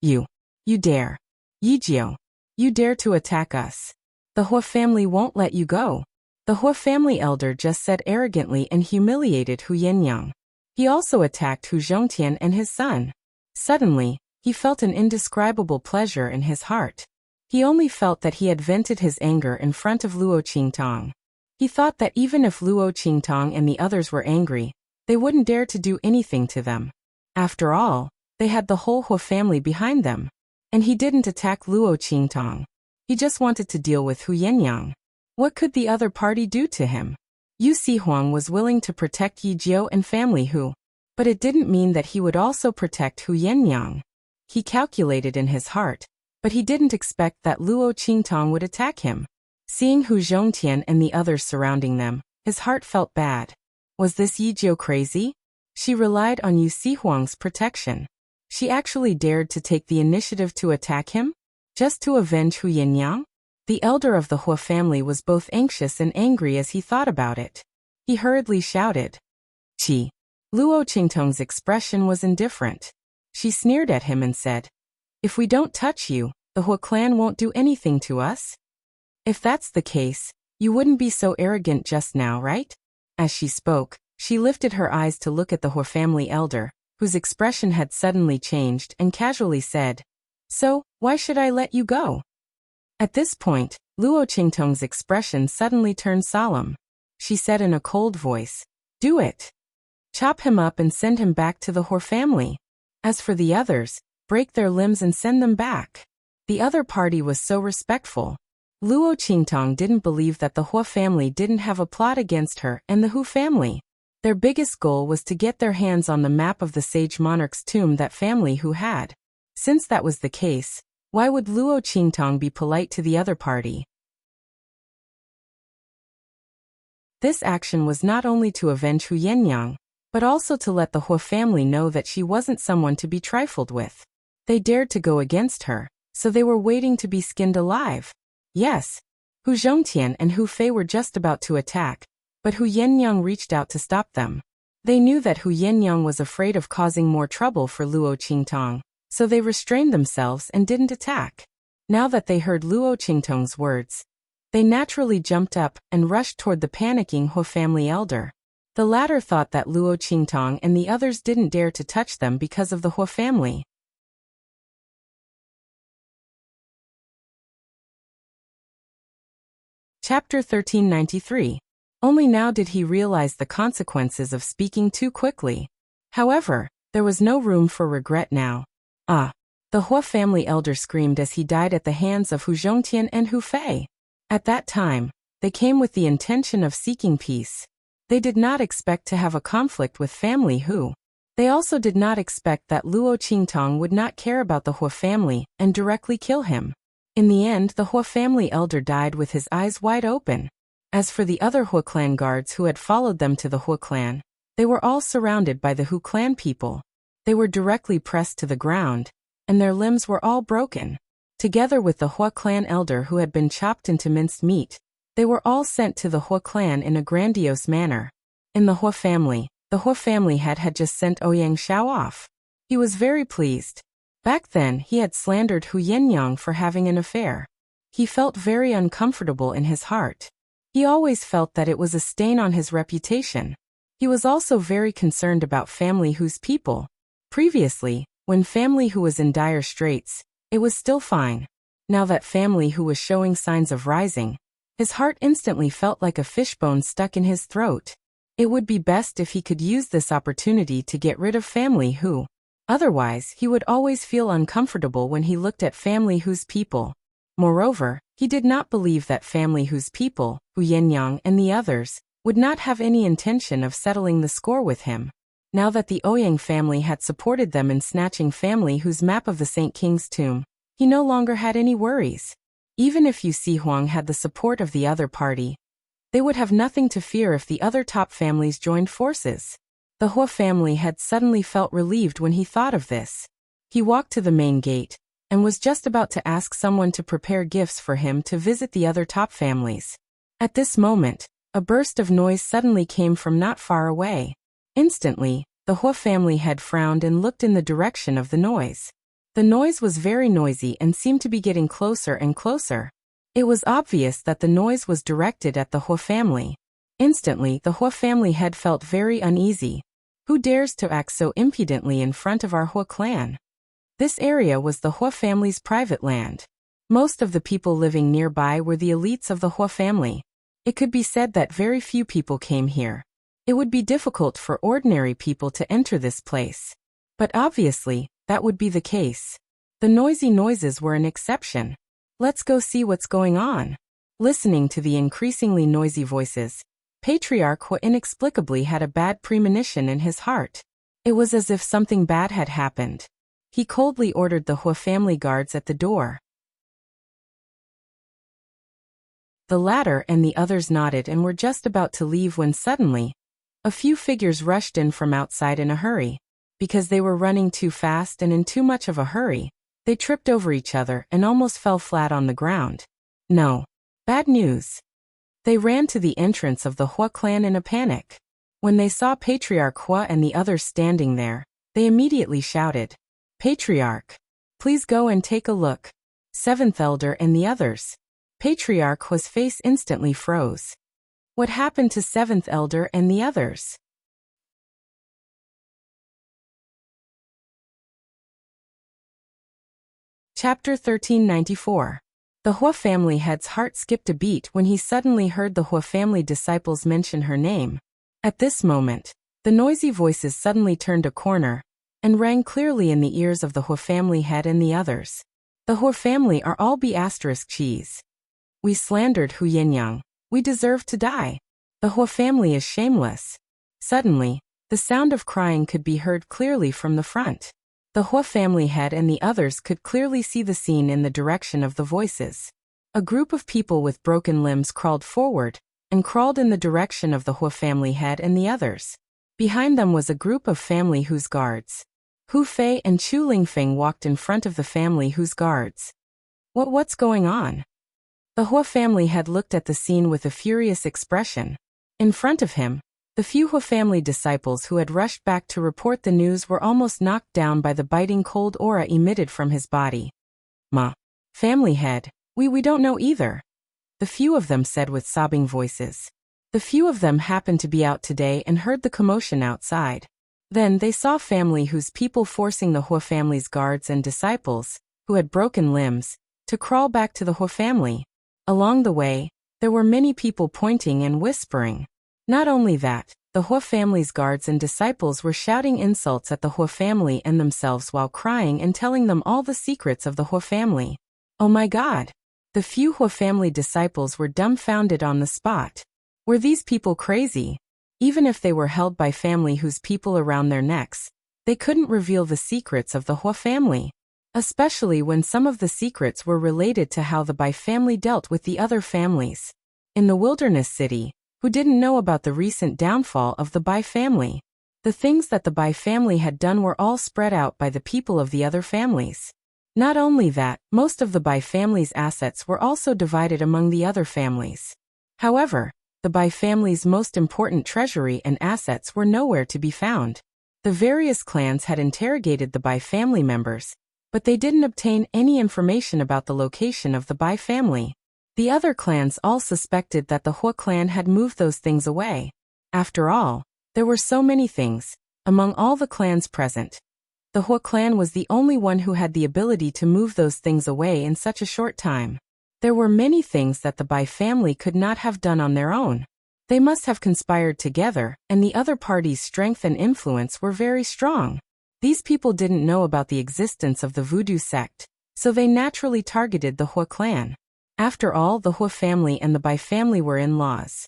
You dare. Yijiao. You dare to attack us. The Hu family won't let you go. The Hu family elder just said arrogantly and humiliated Hu Yenyang. He also attacked Hu Zhongtian and his son. Suddenly, he felt an indescribable pleasure in his heart. He only felt that he had vented his anger in front of Luo Qingtong. He thought that even if Luo Qingtong and the others were angry, they wouldn't dare to do anything to them. After all, they had the whole Hu family behind them. And he didn't attack Luo Qingtong. He just wanted to deal with Hu Yenyang. What could the other party do to him? Yu Sihuang was willing to protect Yi Jiao and family Hu, but it didn't mean that he would also protect Hu Yenyang. He calculated in his heart, but he didn't expect that Luo Qingtong would attack him. Seeing Hu Zhongtian and the others surrounding them, his heart felt bad. Was this Yijiu crazy? She relied on Yu Sihuang's protection. She actually dared to take the initiative to attack him? Just to avenge Hu Yinyang? The elder of the Hua family was both anxious and angry as he thought about it. He hurriedly shouted, "Qi." Luo Qingtong's expression was indifferent. She sneered at him and said, "If we don't touch you, the Hua clan won't do anything to us? If that's the case, you wouldn't be so arrogant just now, right?" As she spoke, she lifted her eyes to look at the Hua family elder, whose expression had suddenly changed, and casually said, "So, why should I let you go?" At this point, Luo Qingtong's expression suddenly turned solemn. She said in a cold voice, "Do it. Chop him up and send him back to the Hua family. As for the others, break their limbs and send them back." The other party was so respectful. Luo Qingtong didn't believe that the Hua family didn't have a plot against her and the Hu family. Their biggest goal was to get their hands on the map of the sage monarch's tomb that family Hu had. Since that was the case, why would Luo Qingtong be polite to the other party? This action was not only to avenge Hu Yenyang, but also to let the Hua family know that she wasn't someone to be trifled with. They dared to go against her, so they were waiting to be skinned alive. Yes, Hu Zhongtian and Hu Fei were just about to attack, but Hu Yenyang reached out to stop them. They knew that Hu Yenyang was afraid of causing more trouble for Luo Qingtong, so they restrained themselves and didn't attack. Now that they heard Luo Qingtong's words, they naturally jumped up and rushed toward the panicking Hua family elder. The latter thought that Luo Qingtong and the others didn't dare to touch them because of the Hua family. Chapter 1393. Only now did he realize the consequences of speaking too quickly. However, there was no room for regret now. Ah! The Hua family elder screamed as he died at the hands of Hu Zhongtian and Hu Fei. At that time, they came with the intention of seeking peace. They did not expect to have a conflict with family Hu. They also did not expect that Luo Qingtong would not care about the Hua family and directly kill him. In the end, the Hua family elder died with his eyes wide open. As for the other Hua clan guards who had followed them to the Hua clan, they were all surrounded by the Hu clan people. They were directly pressed to the ground, and their limbs were all broken. Together with the Hua clan elder who had been chopped into minced meat, they were all sent to the Hua clan in a grandiose manner. In the Hua family head had just sent Ouyang Xiao off. He was very pleased. Back then, he had slandered Hu Yenyang for having an affair. He felt very uncomfortable in his heart. He always felt that it was a stain on his reputation. He was also very concerned about family Hu's people. Previously, when family Hu was in dire straits, it was still fine. Now that family Hu was showing signs of rising, his heart instantly felt like a fishbone stuck in his throat. It would be best if he could use this opportunity to get rid of family Hu. Otherwise, he would always feel uncomfortable when he looked at family Hu's people. Moreover, he did not believe that family Hu's people, Hu Yenyang and the others, would not have any intention of settling the score with him. Now that the Ouyang family had supported them in snatching family Hu's map of the Saint King's tomb, he no longer had any worries. Even if Yu Sihuang had the support of the other party, they would have nothing to fear if the other top families joined forces. The Hua family had suddenly felt relieved when he thought of this. He walked to the main gate, and was just about to ask someone to prepare gifts for him to visit the other top families. At this moment, a burst of noise suddenly came from not far away. Instantly, the Hua family head frowned and looked in the direction of the noise. The noise was very noisy and seemed to be getting closer and closer. It was obvious that the noise was directed at the Hua family. Instantly, the Hua family head felt very uneasy. Who dares to act so impudently in front of our Hua clan? This area was the Hua family's private land. Most of the people living nearby were the elites of the Hua family. It could be said that very few people came here. It would be difficult for ordinary people to enter this place. But obviously, that would be the case. The noisy noises were an exception. Let's go see what's going on. Listening to the increasingly noisy voices, Patriarch Hua inexplicably had a bad premonition in his heart. It was as if something bad had happened. He coldly ordered the Hua family guards at the door. The latter and the others nodded and were just about to leave when suddenly, A few figures rushed in from outside in a hurry. Because they were running too fast and in too much of a hurry, they tripped over each other and almost fell flat on the ground. No. Bad news. They ran to the entrance of the Hua clan in a panic. When they saw Patriarch Hua and the others standing there, they immediately shouted, "Patriarch! Please go and take a look." Seventh Elder and the others. Patriarch Hua's face instantly froze. What happened to Seventh Elder and the others? Chapter 1394. The Hua family head's heart skipped a beat when he suddenly heard the Hua family disciples mention her name. At this moment, the noisy voices suddenly turned a corner and rang clearly in the ears of the Hua family head and the others. The Hua family are all cheese. We slandered Hu Yinyang. We deserve to die. The Hua family is shameless. Suddenly, the sound of crying could be heard clearly from the front. The Hua family head and the others could clearly see the scene in the direction of the voices. A group of people with broken limbs crawled forward and crawled in the direction of the Hua family head and the others. Behind them was a group of family Hu's guards. Hu Fei and Chu Lingfeng walked in front of the family Hu's guards. What's going on? The Hua family head looked at the scene with a furious expression. In front of him, the few Hua family disciples who had rushed back to report the news were almost knocked down by the biting cold aura emitted from his body. Family head, we don't know either. The few of them said with sobbing voices. The few of them happened to be out today and heard the commotion outside. Then they saw family Hu's people forcing the Hua family's guards and disciples, who had broken limbs, to crawl back to the Hua family. Along the way, there were many people pointing and whispering. Not only that, the Hua family's guards and disciples were shouting insults at the Hua family and themselves while crying and telling them all the secrets of the Hua family. Oh my God! The few Hua family disciples were dumbfounded on the spot. Were these people crazy? Even if they were held by family Hu's people around their necks, they couldn't reveal the secrets of the Hua family. Especially when some of the secrets were related to how the Bai family dealt with the other families. In the wilderness city, who didn't know about the recent downfall of the Bai family? The things that the Bai family had done were all spread out by the people of the other families. Not only that, most of the Bai family's assets were also divided among the other families. However, the Bai family's most important treasury and assets were nowhere to be found. The various clans had interrogated the Bai family members, but they didn't obtain any information about the location of the Bai family. The other clans all suspected that the Hua clan had moved those things away. After all, there were so many things, among all the clans present. The Hua clan was the only one who had the ability to move those things away in such a short time. There were many things that the Bai family could not have done on their own. They must have conspired together, and the other party's strength and influence were very strong. These people didn't know about the existence of the voodoo sect, so they naturally targeted the Hua clan. After all, the Hua family and the Bai family were in-laws.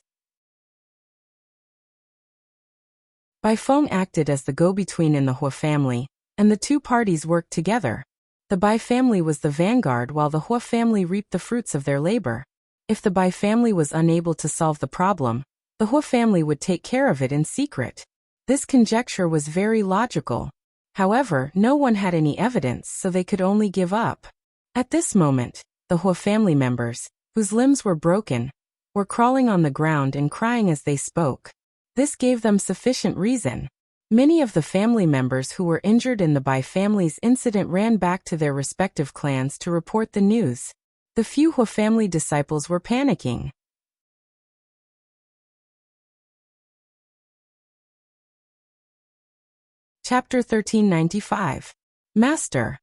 Bai Feng acted as the go-between in the Hua family, and the two parties worked together. The Bai family was the vanguard while the Hua family reaped the fruits of their labor. If the Bai family was unable to solve the problem, the Hua family would take care of it in secret. This conjecture was very logical. However, no one had any evidence, so they could only give up. At this moment, the Hua family members, whose limbs were broken, were crawling on the ground and crying as they spoke. This gave them sufficient reason. Many of the family members who were injured in the Bai family's incident ran back to their respective clans to report the news. The few Hua family disciples were panicking. Chapter 1395. Master.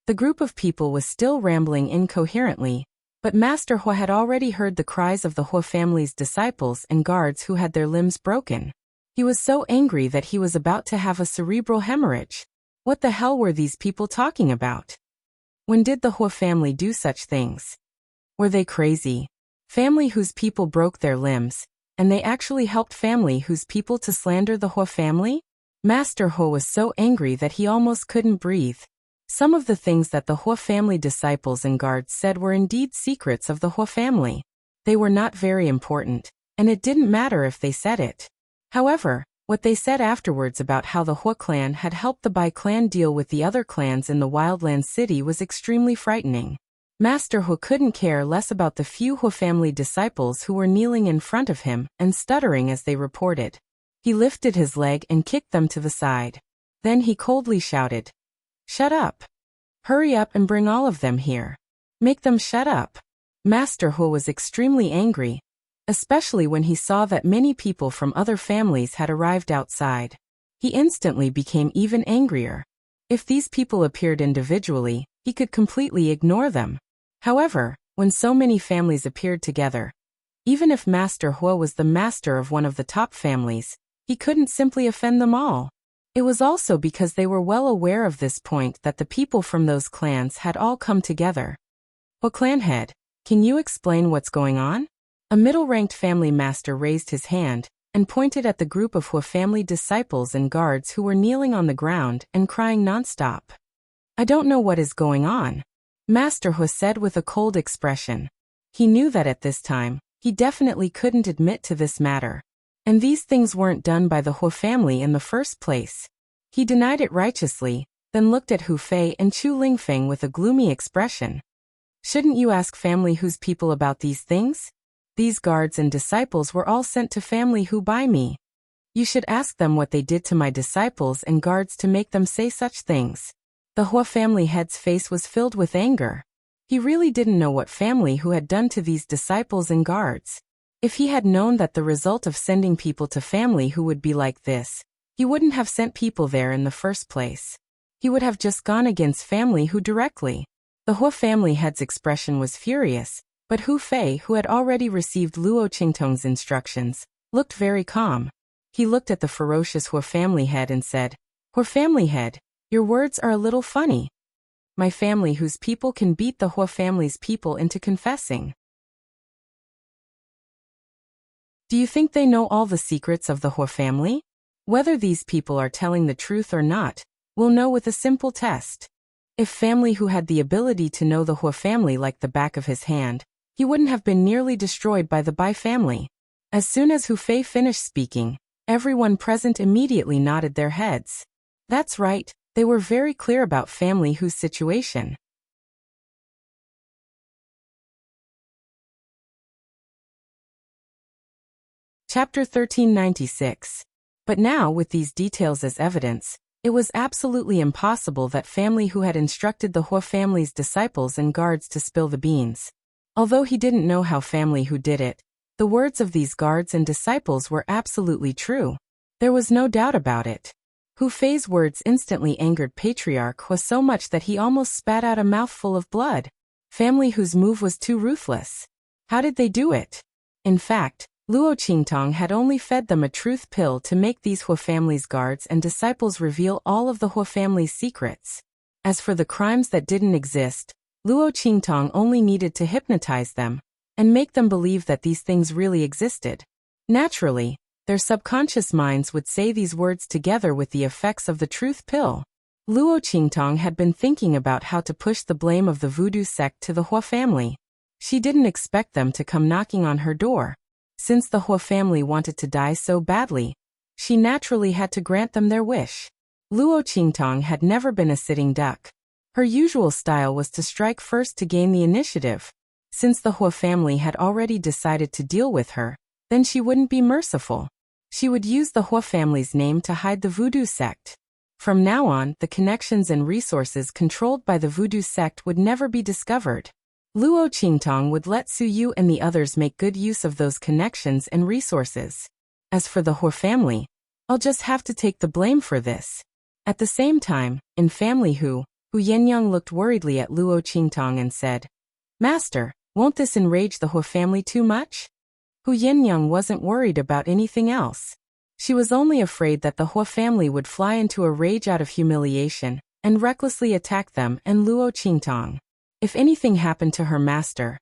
The group of people was still rambling incoherently, but Master Hua had already heard the cries of the Hua family's disciples and guards who had their limbs broken. He was so angry that he was about to have a cerebral hemorrhage. What the hell were these people talking about? When did the Hua family do such things? Were they crazy? Family whose people broke their limbs, and they actually helped family whose people to slander the Hua family? Master Hua was so angry that he almost couldn't breathe. Some of the things that the Hua family disciples and guards said were indeed secrets of the Hua family. They were not very important, and it didn't matter if they said it. However, What they said afterwards about how the Hua clan had helped the Bai clan deal with the other clans in the Wildland City was extremely frightening. Master Hua couldn't care less about the few Hua family disciples who were kneeling in front of him and stuttering as they reported. He lifted his leg and kicked them to the side. Then he coldly shouted, "Shut up! Hurry up and bring all of them here. Make them shut up." Master Hua was extremely angry, especially when he saw that many people from other families had arrived outside. He instantly became even angrier. If these people appeared individually, he could completely ignore them. However, when so many families appeared together, even if Master Hua was the master of one of the top families, he couldn't simply offend them all. It was also because they were well aware of this point that the people from those clans had all come together. "Hua clan head, can you explain what's going on?" A middle-ranked family master raised his hand and pointed at the group of Hua family disciples and guards who were kneeling on the ground and crying nonstop. "I don't know what is going on," Master Hua said with a cold expression. He knew that at this time, he definitely couldn't admit to this matter. And these things weren't done by the Hua family in the first place. He denied it righteously, then looked at Hu Fei and Chu Lingfeng with a gloomy expression. "Shouldn't you ask family Hu's people about these things? These guards and disciples were all sent to family Hu by me. You should ask them what they did to my disciples and guards to make them say such things." The Hua family head's face was filled with anger. He really didn't know what family Hu had done to these disciples and guards. If he had known that the result of sending people to family Hu would be like this, he wouldn't have sent people there in the first place. He would have just gone against family Hu directly. The Hua family head's expression was furious, but Hu Fei, who had already received Luo Qingtong's instructions, looked very calm. He looked at the ferocious Hua family head and said, "Hua family head, your words are a little funny. My family Hu's people can beat the Hua family's people into confessing. Do you think they know all the secrets of the Hua family? Whether these people are telling the truth or not, we'll know with a simple test. If family Hu had the ability to know the Hua family like the back of his hand, he wouldn't have been nearly destroyed by the Bai family." As soon as Hu Fei finished speaking, everyone present immediately nodded their heads. That's right, they were very clear about family Hu's situation. Chapter 1396. But now, with these details as evidence, it was absolutely impossible that family Hu had instructed the Hua family's disciples and guards to spill the beans. Although he didn't know how family Hu did it, the words of these guards and disciples were absolutely true. There was no doubt about it. Hu Fei's words instantly angered Patriarch Hua so much that he almost spat out a mouthful of blood. Family Hu's move was too ruthless. How did they do it? In fact, Luo Qingtong had only fed them a truth pill to make these Hua family's guards and disciples reveal all of the Hua family's secrets. As for the crimes that didn't exist, Luo Qingtong only needed to hypnotize them and make them believe that these things really existed. Naturally, their subconscious minds would say these words together with the effects of the truth pill. Luo Qingtong had been thinking about how to push the blame of the voodoo sect to the Hua family. She didn't expect them to come knocking on her door. Since the Hua family wanted to die so badly, she naturally had to grant them their wish. Luo Qingtong had never been a sitting duck. Her usual style was to strike first to gain the initiative. Since the Hua family had already decided to deal with her, then she wouldn't be merciful. She would use the Hua family's name to hide the voodoo sect. From now on, the connections and resources controlled by the voodoo sect would never be discovered. Luo Qingtong would let Su Yu and the others make good use of those connections and resources. As for the Hua family, I'll just have to take the blame for this. At the same time, in family Hu Yenyang looked worriedly at Luo Qingtong and said, "Master, won't this enrage the Hua family too much?" Hu Yenyang wasn't worried about anything else. She was only afraid that the Hua family would fly into a rage out of humiliation and recklessly attack them and Luo Qingtong. If anything happened to her master,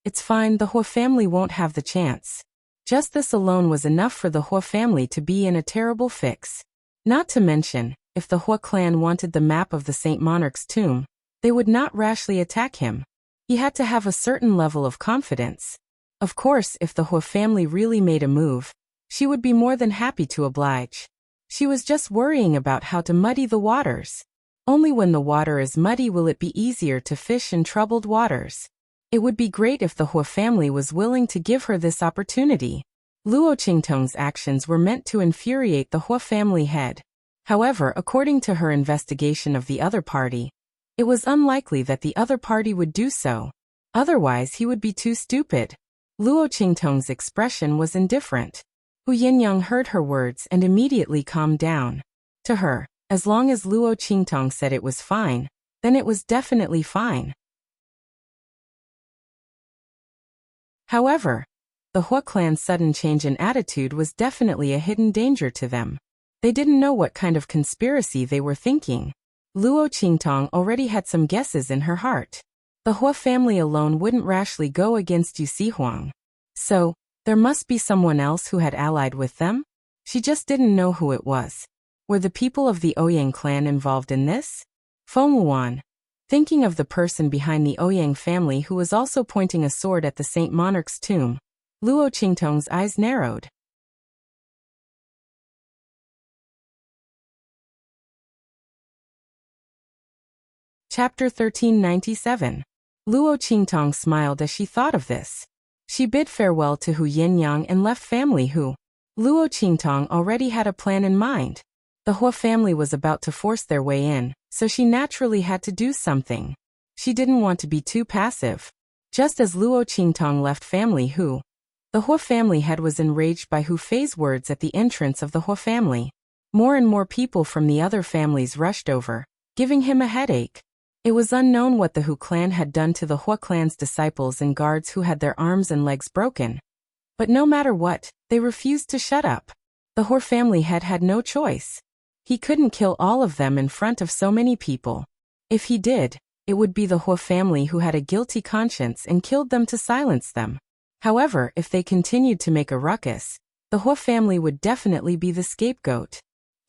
it's fine, the Hua family won't have the chance. Just this alone was enough for the Hua family to be in a terrible fix. Not to mention, if the Hua clan wanted the map of the Saint Monarch's tomb, they would not rashly attack him. He had to have a certain level of confidence. Of course, if the Hua family really made a move, she would be more than happy to oblige. She was just worrying about how to muddy the waters. Only when the water is muddy will it be easier to fish in troubled waters. It would be great if the Hua family was willing to give her this opportunity. Luo Qingtong's actions were meant to infuriate the Hua family head. However, according to her investigation of the other party, it was unlikely that the other party would do so. Otherwise, he would be too stupid. Luo Qingtong's expression was indifferent. Hu Yinyang heard her words and immediately calmed down. To her, as long as Luo Qingtong said it was fine, then it was definitely fine. However, the Hua clan's sudden change in attitude was definitely a hidden danger to them. They didn't know what kind of conspiracy they were thinking. Luo Qingtong already had some guesses in her heart. The Hua family alone wouldn't rashly go against Yu Sihuang. So, there must be someone else who had allied with them? She just didn't know who it was. Were the people of the Ouyang clan involved in this? Feng Wuan, thinking of the person behind the Ouyang family who was also pointing a sword at the Saint Monarch's tomb, Luo Qingtong's eyes narrowed. Chapter 1397. Luo Qingtong smiled as she thought of this. She bid farewell to Hu Yinyang and left family who. Luo Qingtong already had a plan in mind. The Hua family was about to force their way in, so she naturally had to do something. She didn't want to be too passive. Just as Luo Qingtong left family who. The Hua family head was enraged by Hu Fei's words at the entrance of the Hua family. More and more people from the other families rushed over, giving him a headache. It was unknown what the Hu clan had done to the Hua clan's disciples and guards who had their arms and legs broken. But no matter what, they refused to shut up. The Hua family head had no choice. He couldn't kill all of them in front of so many people. If he did, it would be the Hua family who had a guilty conscience and killed them to silence them. However, if they continued to make a ruckus, the Hua family would definitely be the scapegoat.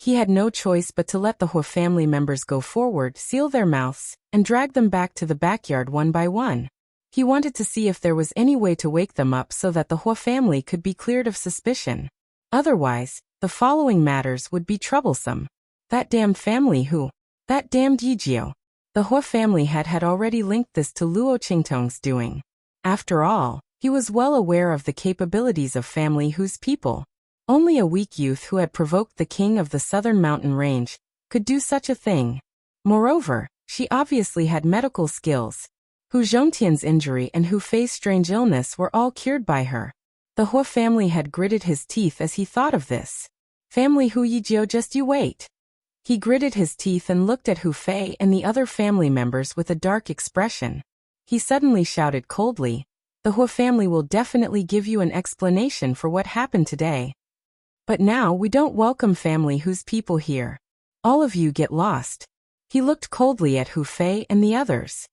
He had no choice but to let the Hua family members go forward, seal their mouths, and drag them back to the backyard one by one. He wanted to see if there was any way to wake them up so that the Hua family could be cleared of suspicion. Otherwise, the following matters would be troublesome. That damned family who? That damned Yijio. The Hua family had already linked this to Luo Qingtong's doing. After all, he was well aware of the capabilities of family whose people. Only a weak youth who had provoked the king of the southern mountain range could do such a thing. Moreover, she obviously had medical skills. Hu Zhongtian's injury and Hu Fei's strange illness were all cured by her. The Hua family had gritted his teeth as he thought of this. Family Hu Yijio, just you wait. He gritted his teeth and looked at Hu Fei and the other family members with a dark expression. He suddenly shouted coldly, "The Hua family will definitely give you an explanation for what happened today. But now we don't welcome family whose people here. All of you get lost." He looked coldly at Hu Fei and the others.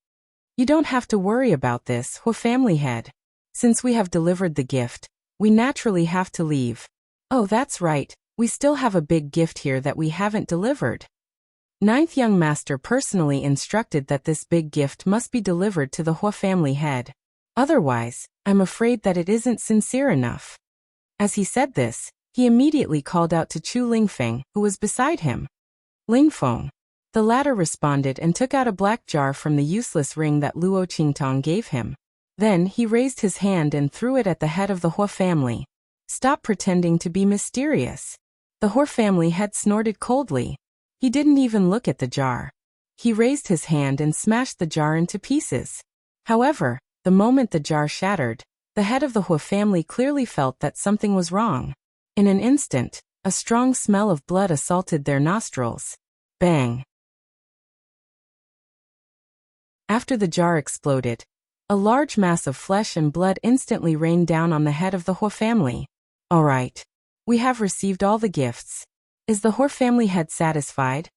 "You don't have to worry about this, Hua family head. Since we have delivered the gift, we naturally have to leave. Oh, that's right, we still have a big gift here that we haven't delivered." Ninth young master personally instructed that this big gift must be delivered to the Hua family head. Otherwise, I'm afraid that it isn't sincere enough. As he said this, he immediately called out to Chu Lingfeng, who was beside him. "Lingfeng." The latter responded and took out a black jar from the useless ring that Luo Qingtong gave him. Then he raised his hand and threw it at the head of the Hua family. "Stop pretending to be mysterious." The Hua family head snorted coldly. He didn't even look at the jar. He raised his hand and smashed the jar into pieces. However, the moment the jar shattered, the head of the Hua family clearly felt that something was wrong. In an instant, a strong smell of blood assaulted their nostrils. Bang! After the jar exploded, a large mass of flesh and blood instantly rained down on the head of the Hua family. "All right. We have received all the gifts. Is the Hua family head satisfied?"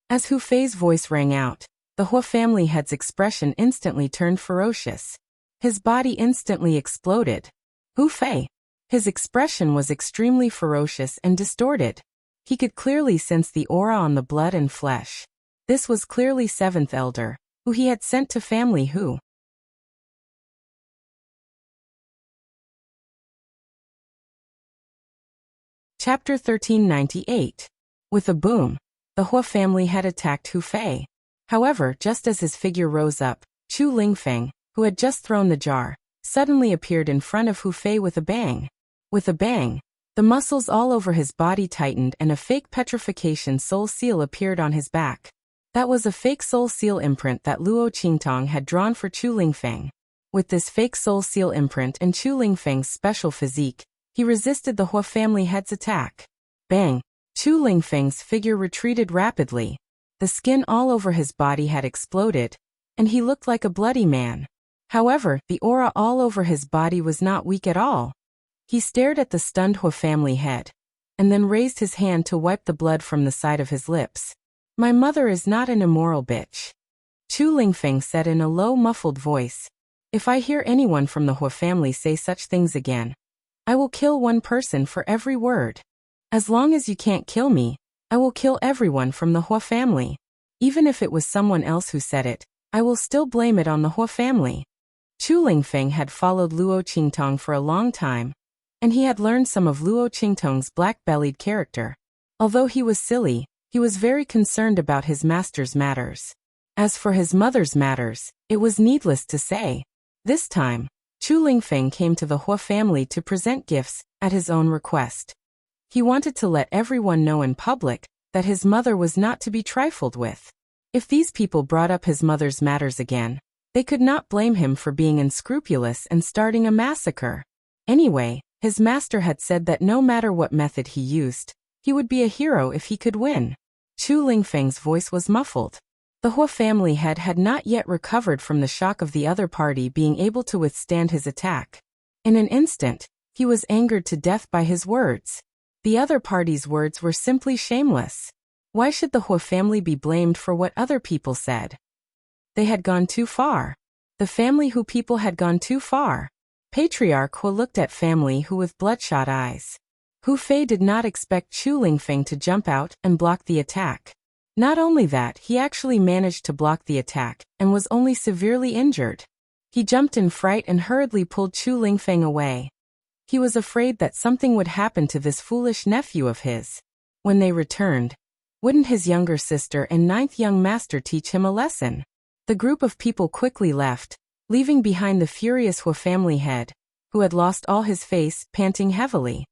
As Hu Fei's voice rang out, the Hua family head's expression instantly turned ferocious. His body instantly exploded. Hu Fei! His expression was extremely ferocious and distorted. He could clearly sense the aura on the blood and flesh. This was clearly Seventh Elder, who he had sent to family Hu. Chapter 1398. With a boom, the Hua family had attacked Hu Fei. However, just as his figure rose up, Chu Lingfeng, who had just thrown the jar, suddenly appeared in front of Hu Fei with a bang. With a bang, the muscles all over his body tightened and a fake petrification soul seal appeared on his back. That was a fake soul seal imprint that Luo Qingtong had drawn for Chu Lingfeng. With this fake soul seal imprint and Chu Lingfeng's special physique, he resisted the Hua family head's attack. Bang! Chu Lingfeng's figure retreated rapidly. The skin all over his body had exploded, and he looked like a bloody man. However, the aura all over his body was not weak at all. He stared at the stunned Hua family head, and then raised his hand to wipe the blood from the side of his lips. My mother is not an immoral bitch. Chu Lingfeng said in a low muffled voice. If I hear anyone from the Hua family say such things again, I will kill one person for every word. As long as you can't kill me, I will kill everyone from the Hua family. Even if it was someone else who said it, I will still blame it on the Hua family. Chu Lingfeng had followed Luo Qingtong for a long time, and he had learned some of Luo Qingtong's black-bellied character. Although he was silly, he was very concerned about his master's matters. As for his mother's matters, it was needless to say. This time, Chu Lingfeng came to the Hua family to present gifts, at his own request. He wanted to let everyone know in public that his mother was not to be trifled with. If these people brought up his mother's matters again, they could not blame him for being unscrupulous and starting a massacre. Anyway, his master had said that no matter what method he used, he would be a hero if he could win. Chu Lingfeng's voice was muffled. The Hua family head had not yet recovered from the shock of the other party being able to withstand his attack. In an instant, he was angered to death by his words. The other party's words were simply shameless. Why should the Hua family be blamed for what other people said? They had gone too far. The family Hu people had gone too far. Patriarch Hua looked at family Hu with bloodshot eyes. Hu Fei did not expect Chu Lingfeng to jump out and block the attack. Not only that, he actually managed to block the attack and was only severely injured. He jumped in fright and hurriedly pulled Chu Lingfeng away. He was afraid that something would happen to this foolish nephew of his. When they returned, wouldn't his younger sister and ninth young master teach him a lesson? The group of people quickly left, leaving behind the furious Hua family head, who had lost all his face, panting heavily.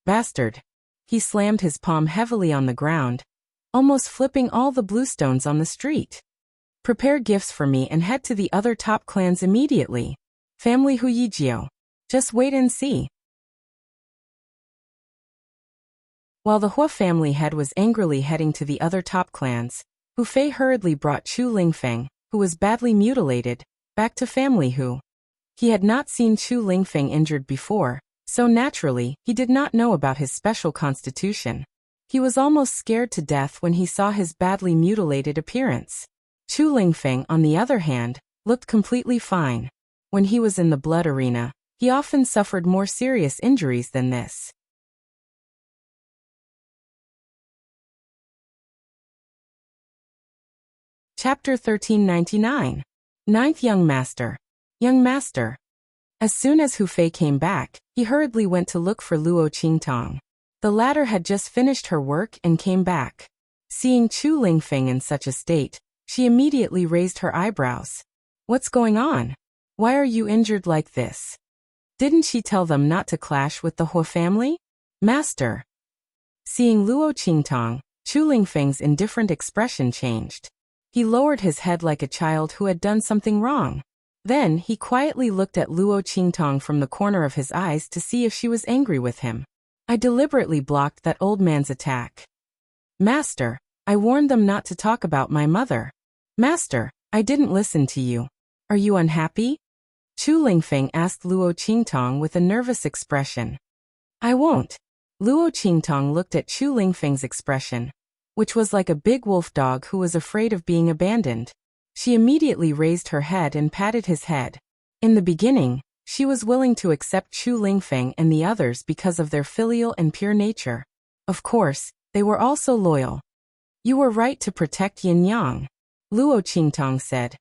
Bastard! He slammed his palm heavily on the ground, almost flipping all the bluestones on the street. Prepare gifts for me and head to the other top clans immediately. Family Hu Yijio. Just wait and see. While the Hua family head was angrily heading to the other top clans, Hu Fei hurriedly brought Chu Lingfeng, who was badly mutilated, back to family Hu. He had not seen Chu Lingfeng injured before, so naturally, he did not know about his special constitution. He was almost scared to death when he saw his badly mutilated appearance. Chu Lingfeng, on the other hand, looked completely fine. When he was in the blood arena, he often suffered more serious injuries than this. Chapter 1399. Ninth Young Master. Young Master. As soon as Hu Fei came back, he hurriedly went to look for Luo Qingtong. The latter had just finished her work and came back. Seeing Chu Lingfeng in such a state, she immediately raised her eyebrows. What's going on? Why are you injured like this? Didn't she tell them not to clash with the Hua family? Master. Seeing Luo Qingtong, Chu Lingfeng's indifferent expression changed. He lowered his head like a child who had done something wrong. Then he quietly looked at Luo Qingtong from the corner of his eyes to see if she was angry with him. I deliberately blocked that old man's attack. Master, I warned them not to talk about my mother. Master, I didn't listen to you. Are you unhappy? Chu Lingfeng asked Luo Qingtong with a nervous expression. I won't. Luo Qingtong looked at Chu Lingfeng's expression, which was like a big wolf dog who was afraid of being abandoned. She immediately raised her head and patted his head. In the beginning, she was willing to accept Chu Lingfeng and the others because of their filial and pure nature. Of course, they were also loyal. You were right to protect Yin Yang, Luo Qingtong said.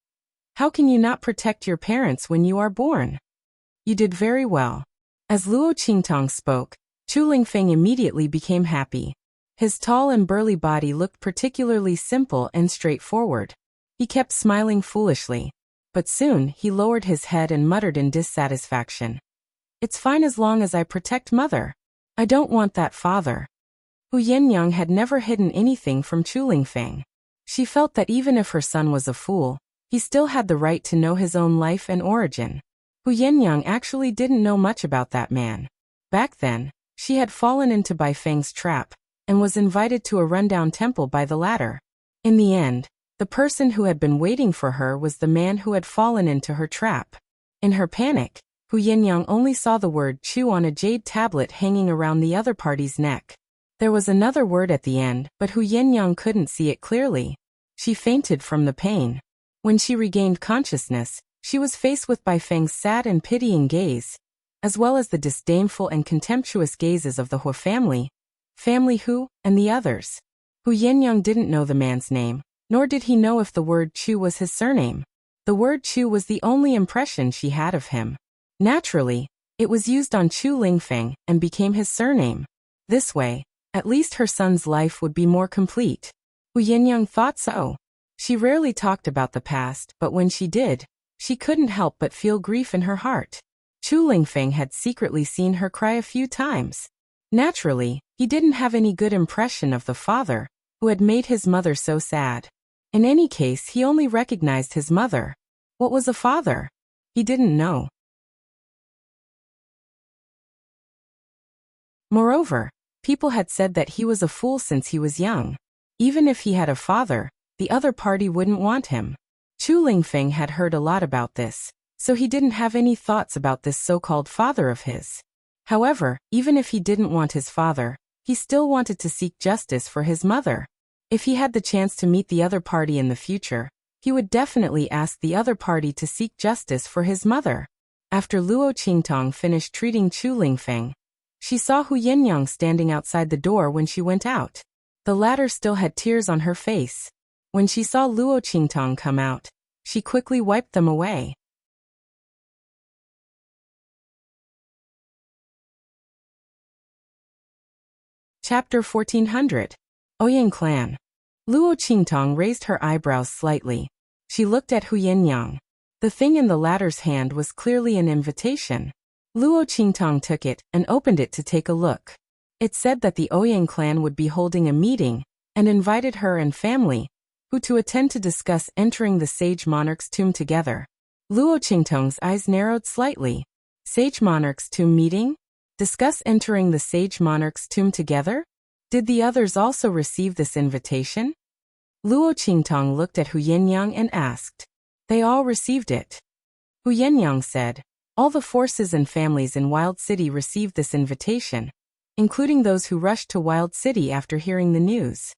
How can you not protect your parents when you are born? You did very well. As Luo Qingtong spoke, Chu Lingfeng immediately became happy. His tall and burly body looked particularly simple and straightforward. He kept smiling foolishly. But soon, he lowered his head and muttered in dissatisfaction. It's fine as long as I protect mother. I don't want that father. Hu Yenyang had never hidden anything from Chu Lingfeng. She felt that even if her son was a fool, he still had the right to know his own life and origin. Hu Yenyang actually didn't know much about that man. Back then, she had fallen into Bai Feng's trap, and was invited to a rundown temple by the latter. In the end, the person who had been waiting for her was the man who had fallen into her trap. In her panic, Hu Yenyang only saw the word Chu on a jade tablet hanging around the other party's neck. There was another word at the end, but Hu Yenyang couldn't see it clearly. She fainted from the pain. When she regained consciousness, she was faced with Bai Feng's sad and pitying gaze, as well as the disdainful and contemptuous gazes of the Hu family, Family Hu, and the others. Hu Yenyang didn't know the man's name, nor did he know if the word Chu was his surname. The word Chu was the only impression she had of him. Naturally, it was used on Chu Lingfeng and became his surname. This way, at least her son's life would be more complete. Hu Yenyang thought so. She rarely talked about the past, but when she did, she couldn't help but feel grief in her heart. Chu Lingfeng had secretly seen her cry a few times. Naturally, he didn't have any good impression of the father, who had made his mother so sad. In any case, he only recognized his mother. What was a father? He didn't know. Moreover, people had said that he was a fool since he was young. Even if he had a father, the other party wouldn't want him. Chu Lingfeng had heard a lot about this, so he didn't have any thoughts about this so-called father of his. However, even if he didn't want his father, he still wanted to seek justice for his mother. If he had the chance to meet the other party in the future, he would definitely ask the other party to seek justice for his mother. After Luo Qingtong finished treating Chu Lingfeng, she saw Hu Yenyang standing outside the door when she went out. The latter still had tears on her face. When she saw Luo Qingtong come out, she quickly wiped them away. Chapter 1400. Ouyang Clan. Luo Qingtong raised her eyebrows slightly. She looked at Hu Yenyang. The thing in the latter's hand was clearly an invitation. Luo Qingtong took it and opened it to take a look. It said that the Ouyang clan would be holding a meeting, and invited her and family, Hu to attend to discuss entering the sage monarch's tomb together. Luo Qingtong's eyes narrowed slightly. Sage monarch's tomb meeting? Discuss entering the sage monarch's tomb together? Did the others also receive this invitation? Luo Qingtong looked at Hu Yenyang and asked. They all received it. Hu Yenyang said. All the forces and families in Wild City received this invitation, including those who rushed to Wild City after hearing the news.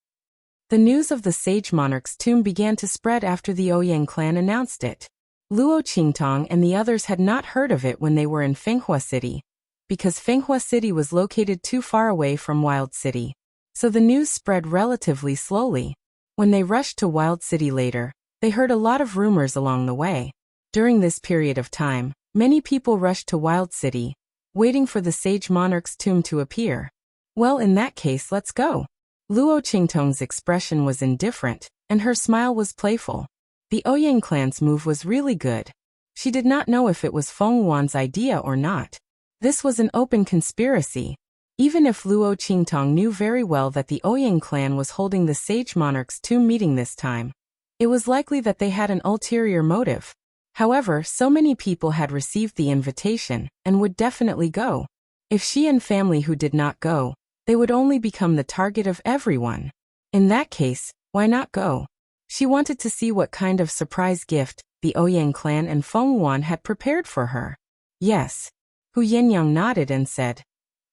The news of the sage monarch's tomb began to spread after the Ouyang clan announced it. Luo Qingtong and the others had not heard of it when they were in Fenghua City, because Fenghua City was located too far away from Wild City. So the news spread relatively slowly. When they rushed to Wild City later, they heard a lot of rumors along the way. During this period of time, many people rushed to Wild City, waiting for the sage monarch's tomb to appear. Well, in that case, let's go. Luo Qingtong's expression was indifferent, and her smile was playful. The Ouyang clan's move was really good. She did not know if it was Feng Wan's idea or not. This was an open conspiracy. Even if Luo Qingtong knew very well that the Ouyang clan was holding the sage monarch's tomb meeting this time, it was likely that they had an ulterior motive. However, so many people had received the invitation and would definitely go. If she and family who did not go, they would only become the target of everyone. In that case, why not go? She wanted to see what kind of surprise gift the Ouyang clan and Feng Wan had prepared for her. Yes. Hu Yenyang nodded and said,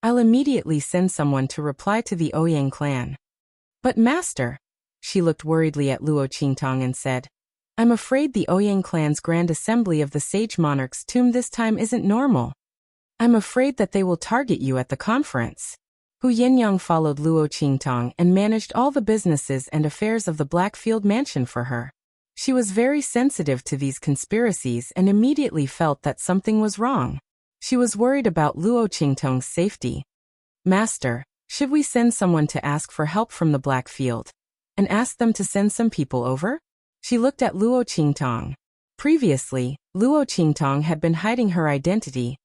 I'll immediately send someone to reply to the Ouyang clan. But master, she looked worriedly at Luo Qingtong and said, I'm afraid the Ouyang clan's grand assembly of the sage monarch's tomb this time isn't normal. I'm afraid that they will target you at the conference. Hu Yenyang followed Luo Qingtong and managed all the businesses and affairs of the Blackfield mansion for her. She was very sensitive to these conspiracies and immediately felt that something was wrong. She was worried about Luo Qingtong's safety. Master, should we send someone to ask for help from the Black Field? And ask them to send some people over? She looked at Luo Qingtong. Previously, Luo Qingtong had been hiding her identity,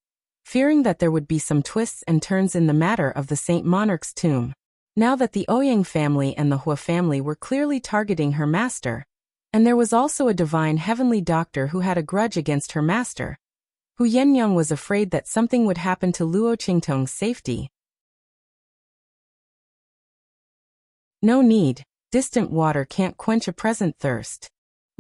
fearing that there would be some twists and turns in the matter of the Saint Monarch's tomb. Now that the Ouyang family and the Hua family were clearly targeting her master, and there was also a divine heavenly doctor who had a grudge against her master, Hu Yenyang was afraid that something would happen to Luo Qingtong's safety. No need, distant water can't quench a present thirst.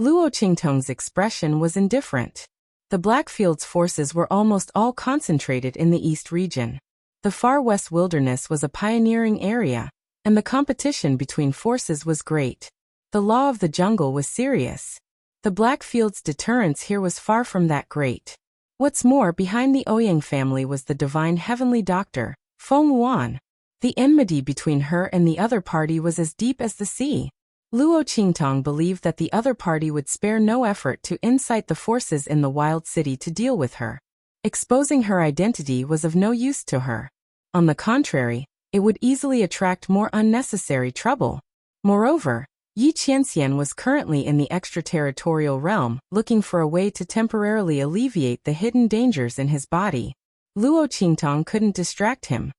Luo Qingtong's expression was indifferent. The Blackfield's forces were almost all concentrated in the East region. The far west wilderness was a pioneering area, and the competition between forces was great. The law of the jungle was serious. The Blackfield's deterrence here was far from that great. What's more, behind the Ouyang family was the divine heavenly doctor, Feng Wuan. The enmity between her and the other party was as deep as the sea. Luo Qingtong believed that the other party would spare no effort to incite the forces in the wild city to deal with her. Exposing her identity was of no use to her. On the contrary, it would easily attract more unnecessary trouble. Moreover, Yi Qianxian was currently in the extraterritorial realm, looking for a way to temporarily alleviate the hidden dangers in his body. Luo Qingtong couldn't distract him.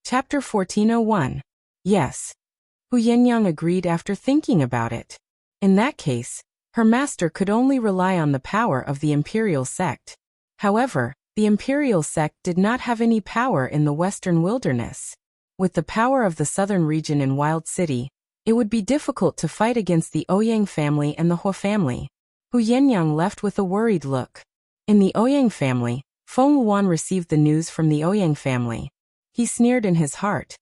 Chapter 1401. Yes. Hu Yenyang agreed after thinking about it. In that case, her master could only rely on the power of the imperial sect. However, the imperial sect did not have any power in the western wilderness. With the power of the southern region in Wild City, it would be difficult to fight against the Ouyang family and the Hua family. Hu Yenyang left with a worried look. In the Ouyang family, Feng Wuan received the news from the Ouyang family. He sneered in his heart.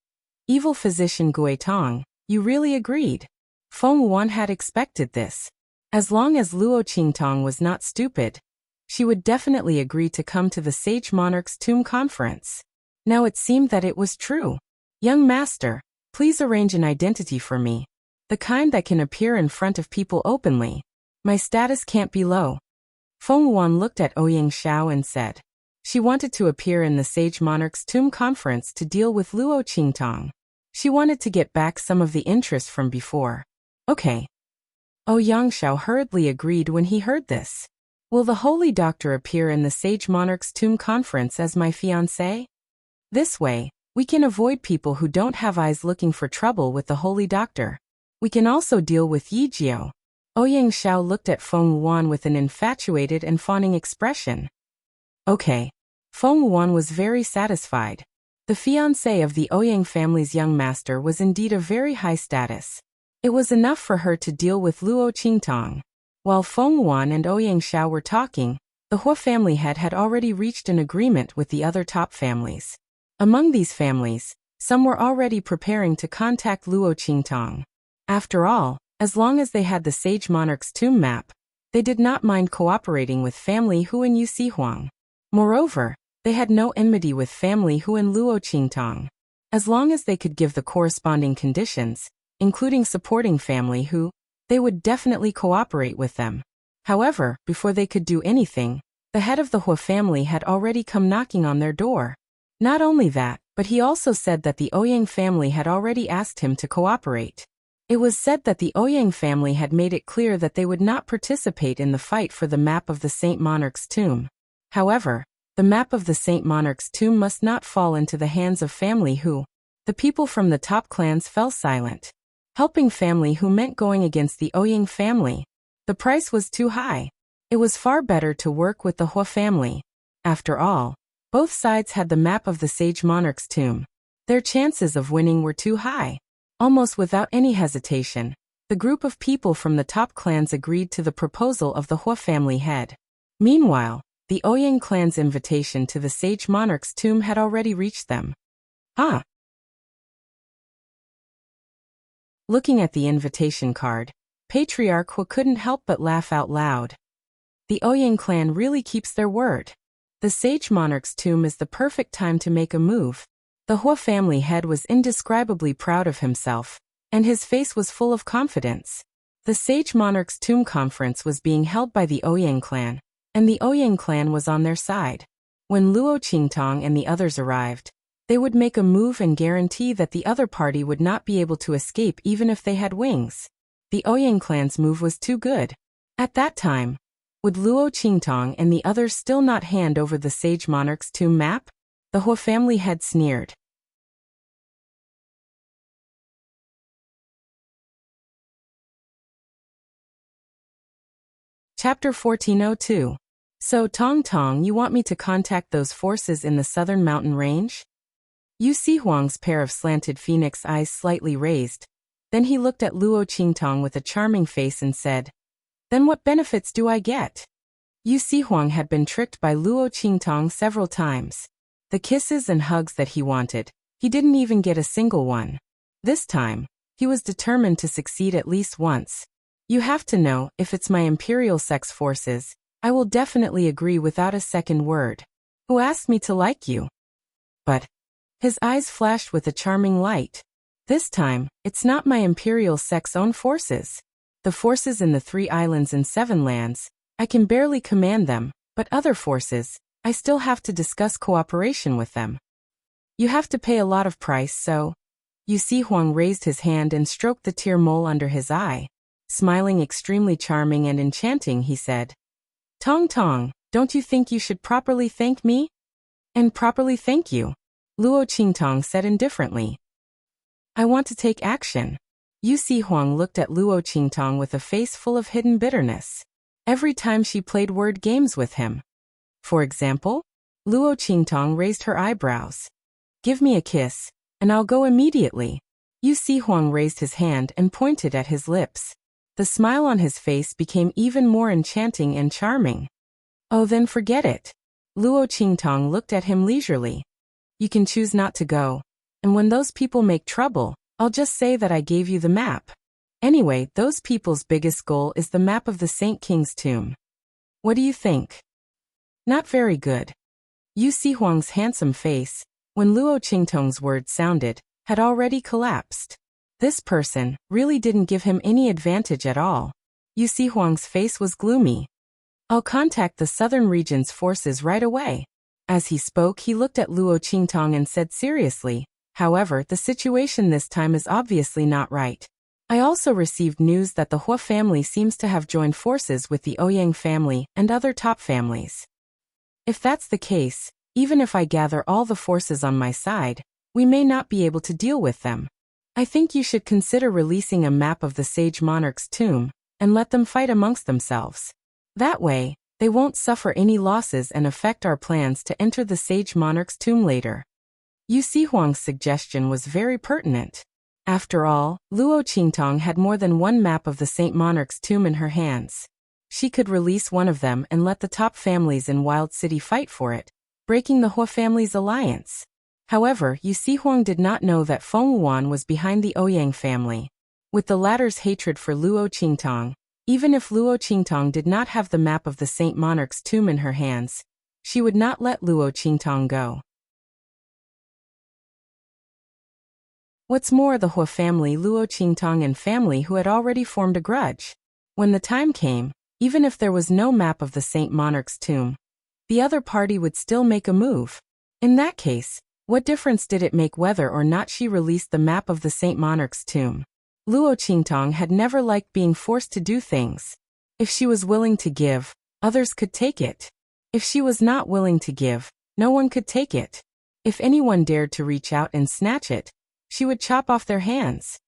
Evil physician Guitong, you really agreed. Feng Wuan had expected this. As long as Luo Qingtong was not stupid, she would definitely agree to come to the Sage Monarch's Tomb Conference. Now it seemed that it was true. Young master, please arrange an identity for me. The kind that can appear in front of people openly. My status can't be low. Feng Wuan looked at Ouyang Xiao and said. She wanted to appear in the Sage Monarch's Tomb Conference to deal with Luo Qingtong. She wanted to get back some of the interest from before. Okay. Ouyang Xiao hurriedly agreed when he heard this. Will the Holy Doctor appear in the Sage Monarch's Tomb Conference as my fiancé? This way, we can avoid people who don't have eyes looking for trouble with the Holy Doctor. We can also deal with Yi Jiao. Ouyang Xiao looked at Feng Wuan with an infatuated and fawning expression. Okay. Feng Wuan was very satisfied. The fiancé of the Ouyang family's young master was indeed of very high status. It was enough for her to deal with Luo Qingtong. While Feng Wuan and Ouyang Xiao were talking, the Hua family head had already reached an agreement with the other top families. Among these families, some were already preparing to contact Luo Qingtong. After all, as long as they had the Sage Monarch's tomb map, they did not mind cooperating with family Hu and Yu Huang. Moreover, they had no enmity with family Hu and Luo Qingtong. As long as they could give the corresponding conditions, including supporting family Hu, they would definitely cooperate with them. However, before they could do anything, the head of the Hua family had already come knocking on their door. Not only that, but he also said that the Ouyang family had already asked him to cooperate. It was said that the Ouyang family had made it clear that they would not participate in the fight for the map of the Saint Monarch's tomb. However, the map of the Saint Monarch's tomb must not fall into the hands of family Hu. The people from the top clans fell silent. Helping family Hu meant going against the Ouyang family. The price was too high. It was far better to work with the Hua family. After all, both sides had the map of the Sage Monarch's tomb. Their chances of winning were too high. Almost without any hesitation, the group of people from the top clans agreed to the proposal of the Hua family head. Meanwhile, the Ouyang clan's invitation to the Sage Monarch's tomb had already reached them. Looking at the invitation card, Patriarch Hua couldn't help but laugh out loud. The Ouyang clan really keeps their word. The Sage Monarch's tomb is the perfect time to make a move. The Hua family head was indescribably proud of himself, and his face was full of confidence. The Sage Monarch's Tomb Conference was being held by the Ouyang clan, and the Ouyang clan was on their side. When Luo Qingtong and the others arrived, they would make a move and guarantee that the other party would not be able to escape even if they had wings. The Ouyang clan's move was too good. At that time, would Luo Qingtong and the others still not hand over the Sage Monarch's tomb map? The Hua family had sneered. Chapter 1402. So Tong Tong, you want me to contact those forces in the southern mountain range? Yu Huang's pair of slanted phoenix eyes slightly raised. Then he looked at Luo Qingtong with a charming face and said, "Then what benefits do I get?" Yu Huang had been tricked by Luo Qingtong several times. The kisses and hugs that he wanted, he didn't even get a single one. This time, he was determined to succeed at least once. You have to know, if it's my imperial sex forces, I will definitely agree without a second word. Who asked me to like you? But his eyes flashed with a charming light. This time, it's not my imperial sex own forces. The forces in the 3 islands and 7 lands, I can barely command them, but other forces, I still have to discuss cooperation with them. You have to pay a lot of price, so. Yu Huang raised his hand and stroked the tear mole under his eye. Smiling extremely charming and enchanting, he said, "Tong Tong, don't you think you should properly thank me?" "And properly thank you," Luo Qingtong said indifferently. "I want to take action." Yu Huang looked at Luo Qingtong with a face full of hidden bitterness. Every time she played word games with him. For example, Luo Qingtong raised her eyebrows. "Give me a kiss, and I'll go immediately." Yu Huang raised his hand and pointed at his lips. The smile on his face became even more enchanting and charming. "Oh, then forget it." Luo Qingtong looked at him leisurely. "You can choose not to go, and when those people make trouble, I'll just say that I gave you the map. Anyway, those people's biggest goal is the map of the Saint King's tomb. What do you think?" "Not very good." Yu Huang's handsome face, when Luo Qingtong's words sounded, had already collapsed. This person really didn't give him any advantage at all. Yu Huang's face was gloomy. "I'll contact the southern region's forces right away." As he spoke, he looked at Luo Qingtong and said seriously, "However, the situation this time is obviously not right. I also received news that the Hua family seems to have joined forces with the Ouyang family and other top families. If that's the case, even if I gather all the forces on my side, we may not be able to deal with them. I think you should consider releasing a map of the Sage Monarch's tomb, and let them fight amongst themselves. That way, they won't suffer any losses and affect our plans to enter the Sage Monarch's tomb later." Yu Huang's suggestion was very pertinent. After all, Luo Qingtong had more than one map of the Saint Monarch's tomb in her hands. She could release one of them and let the top families in Wild City fight for it, breaking the Hua family's alliance. However, Yu Huang did not know that Feng Wuan was behind the Ouyang family. With the latter's hatred for Luo Qingtong, even if Luo Qingtong did not have the map of the Saint Monarch's tomb in her hands, she would not let Luo Qingtong go. What's more, the Hua family, Luo Qingtong and family who had already formed a grudge. When the time came, even if there was no map of the Saint Monarch's tomb, the other party would still make a move. In that case, what difference did it make whether or not she released the map of the Saint Monarch's tomb? Luo Qingtong had never liked being forced to do things. If she was willing to give, others could take it. If she was not willing to give, no one could take it. If anyone dared to reach out and snatch it, she would chop off their hands.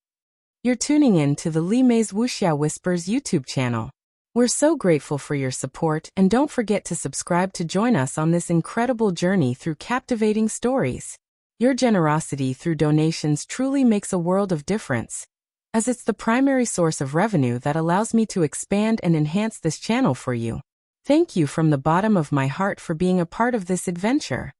You're tuning in to the Li Mei's Wuxia Whispers YouTube channel. We're so grateful for your support, and don't forget to subscribe to join us on this incredible journey through captivating stories. Your generosity through donations truly makes a world of difference, as it's the primary source of revenue that allows me to expand and enhance this channel for you. Thank you from the bottom of my heart for being a part of this adventure.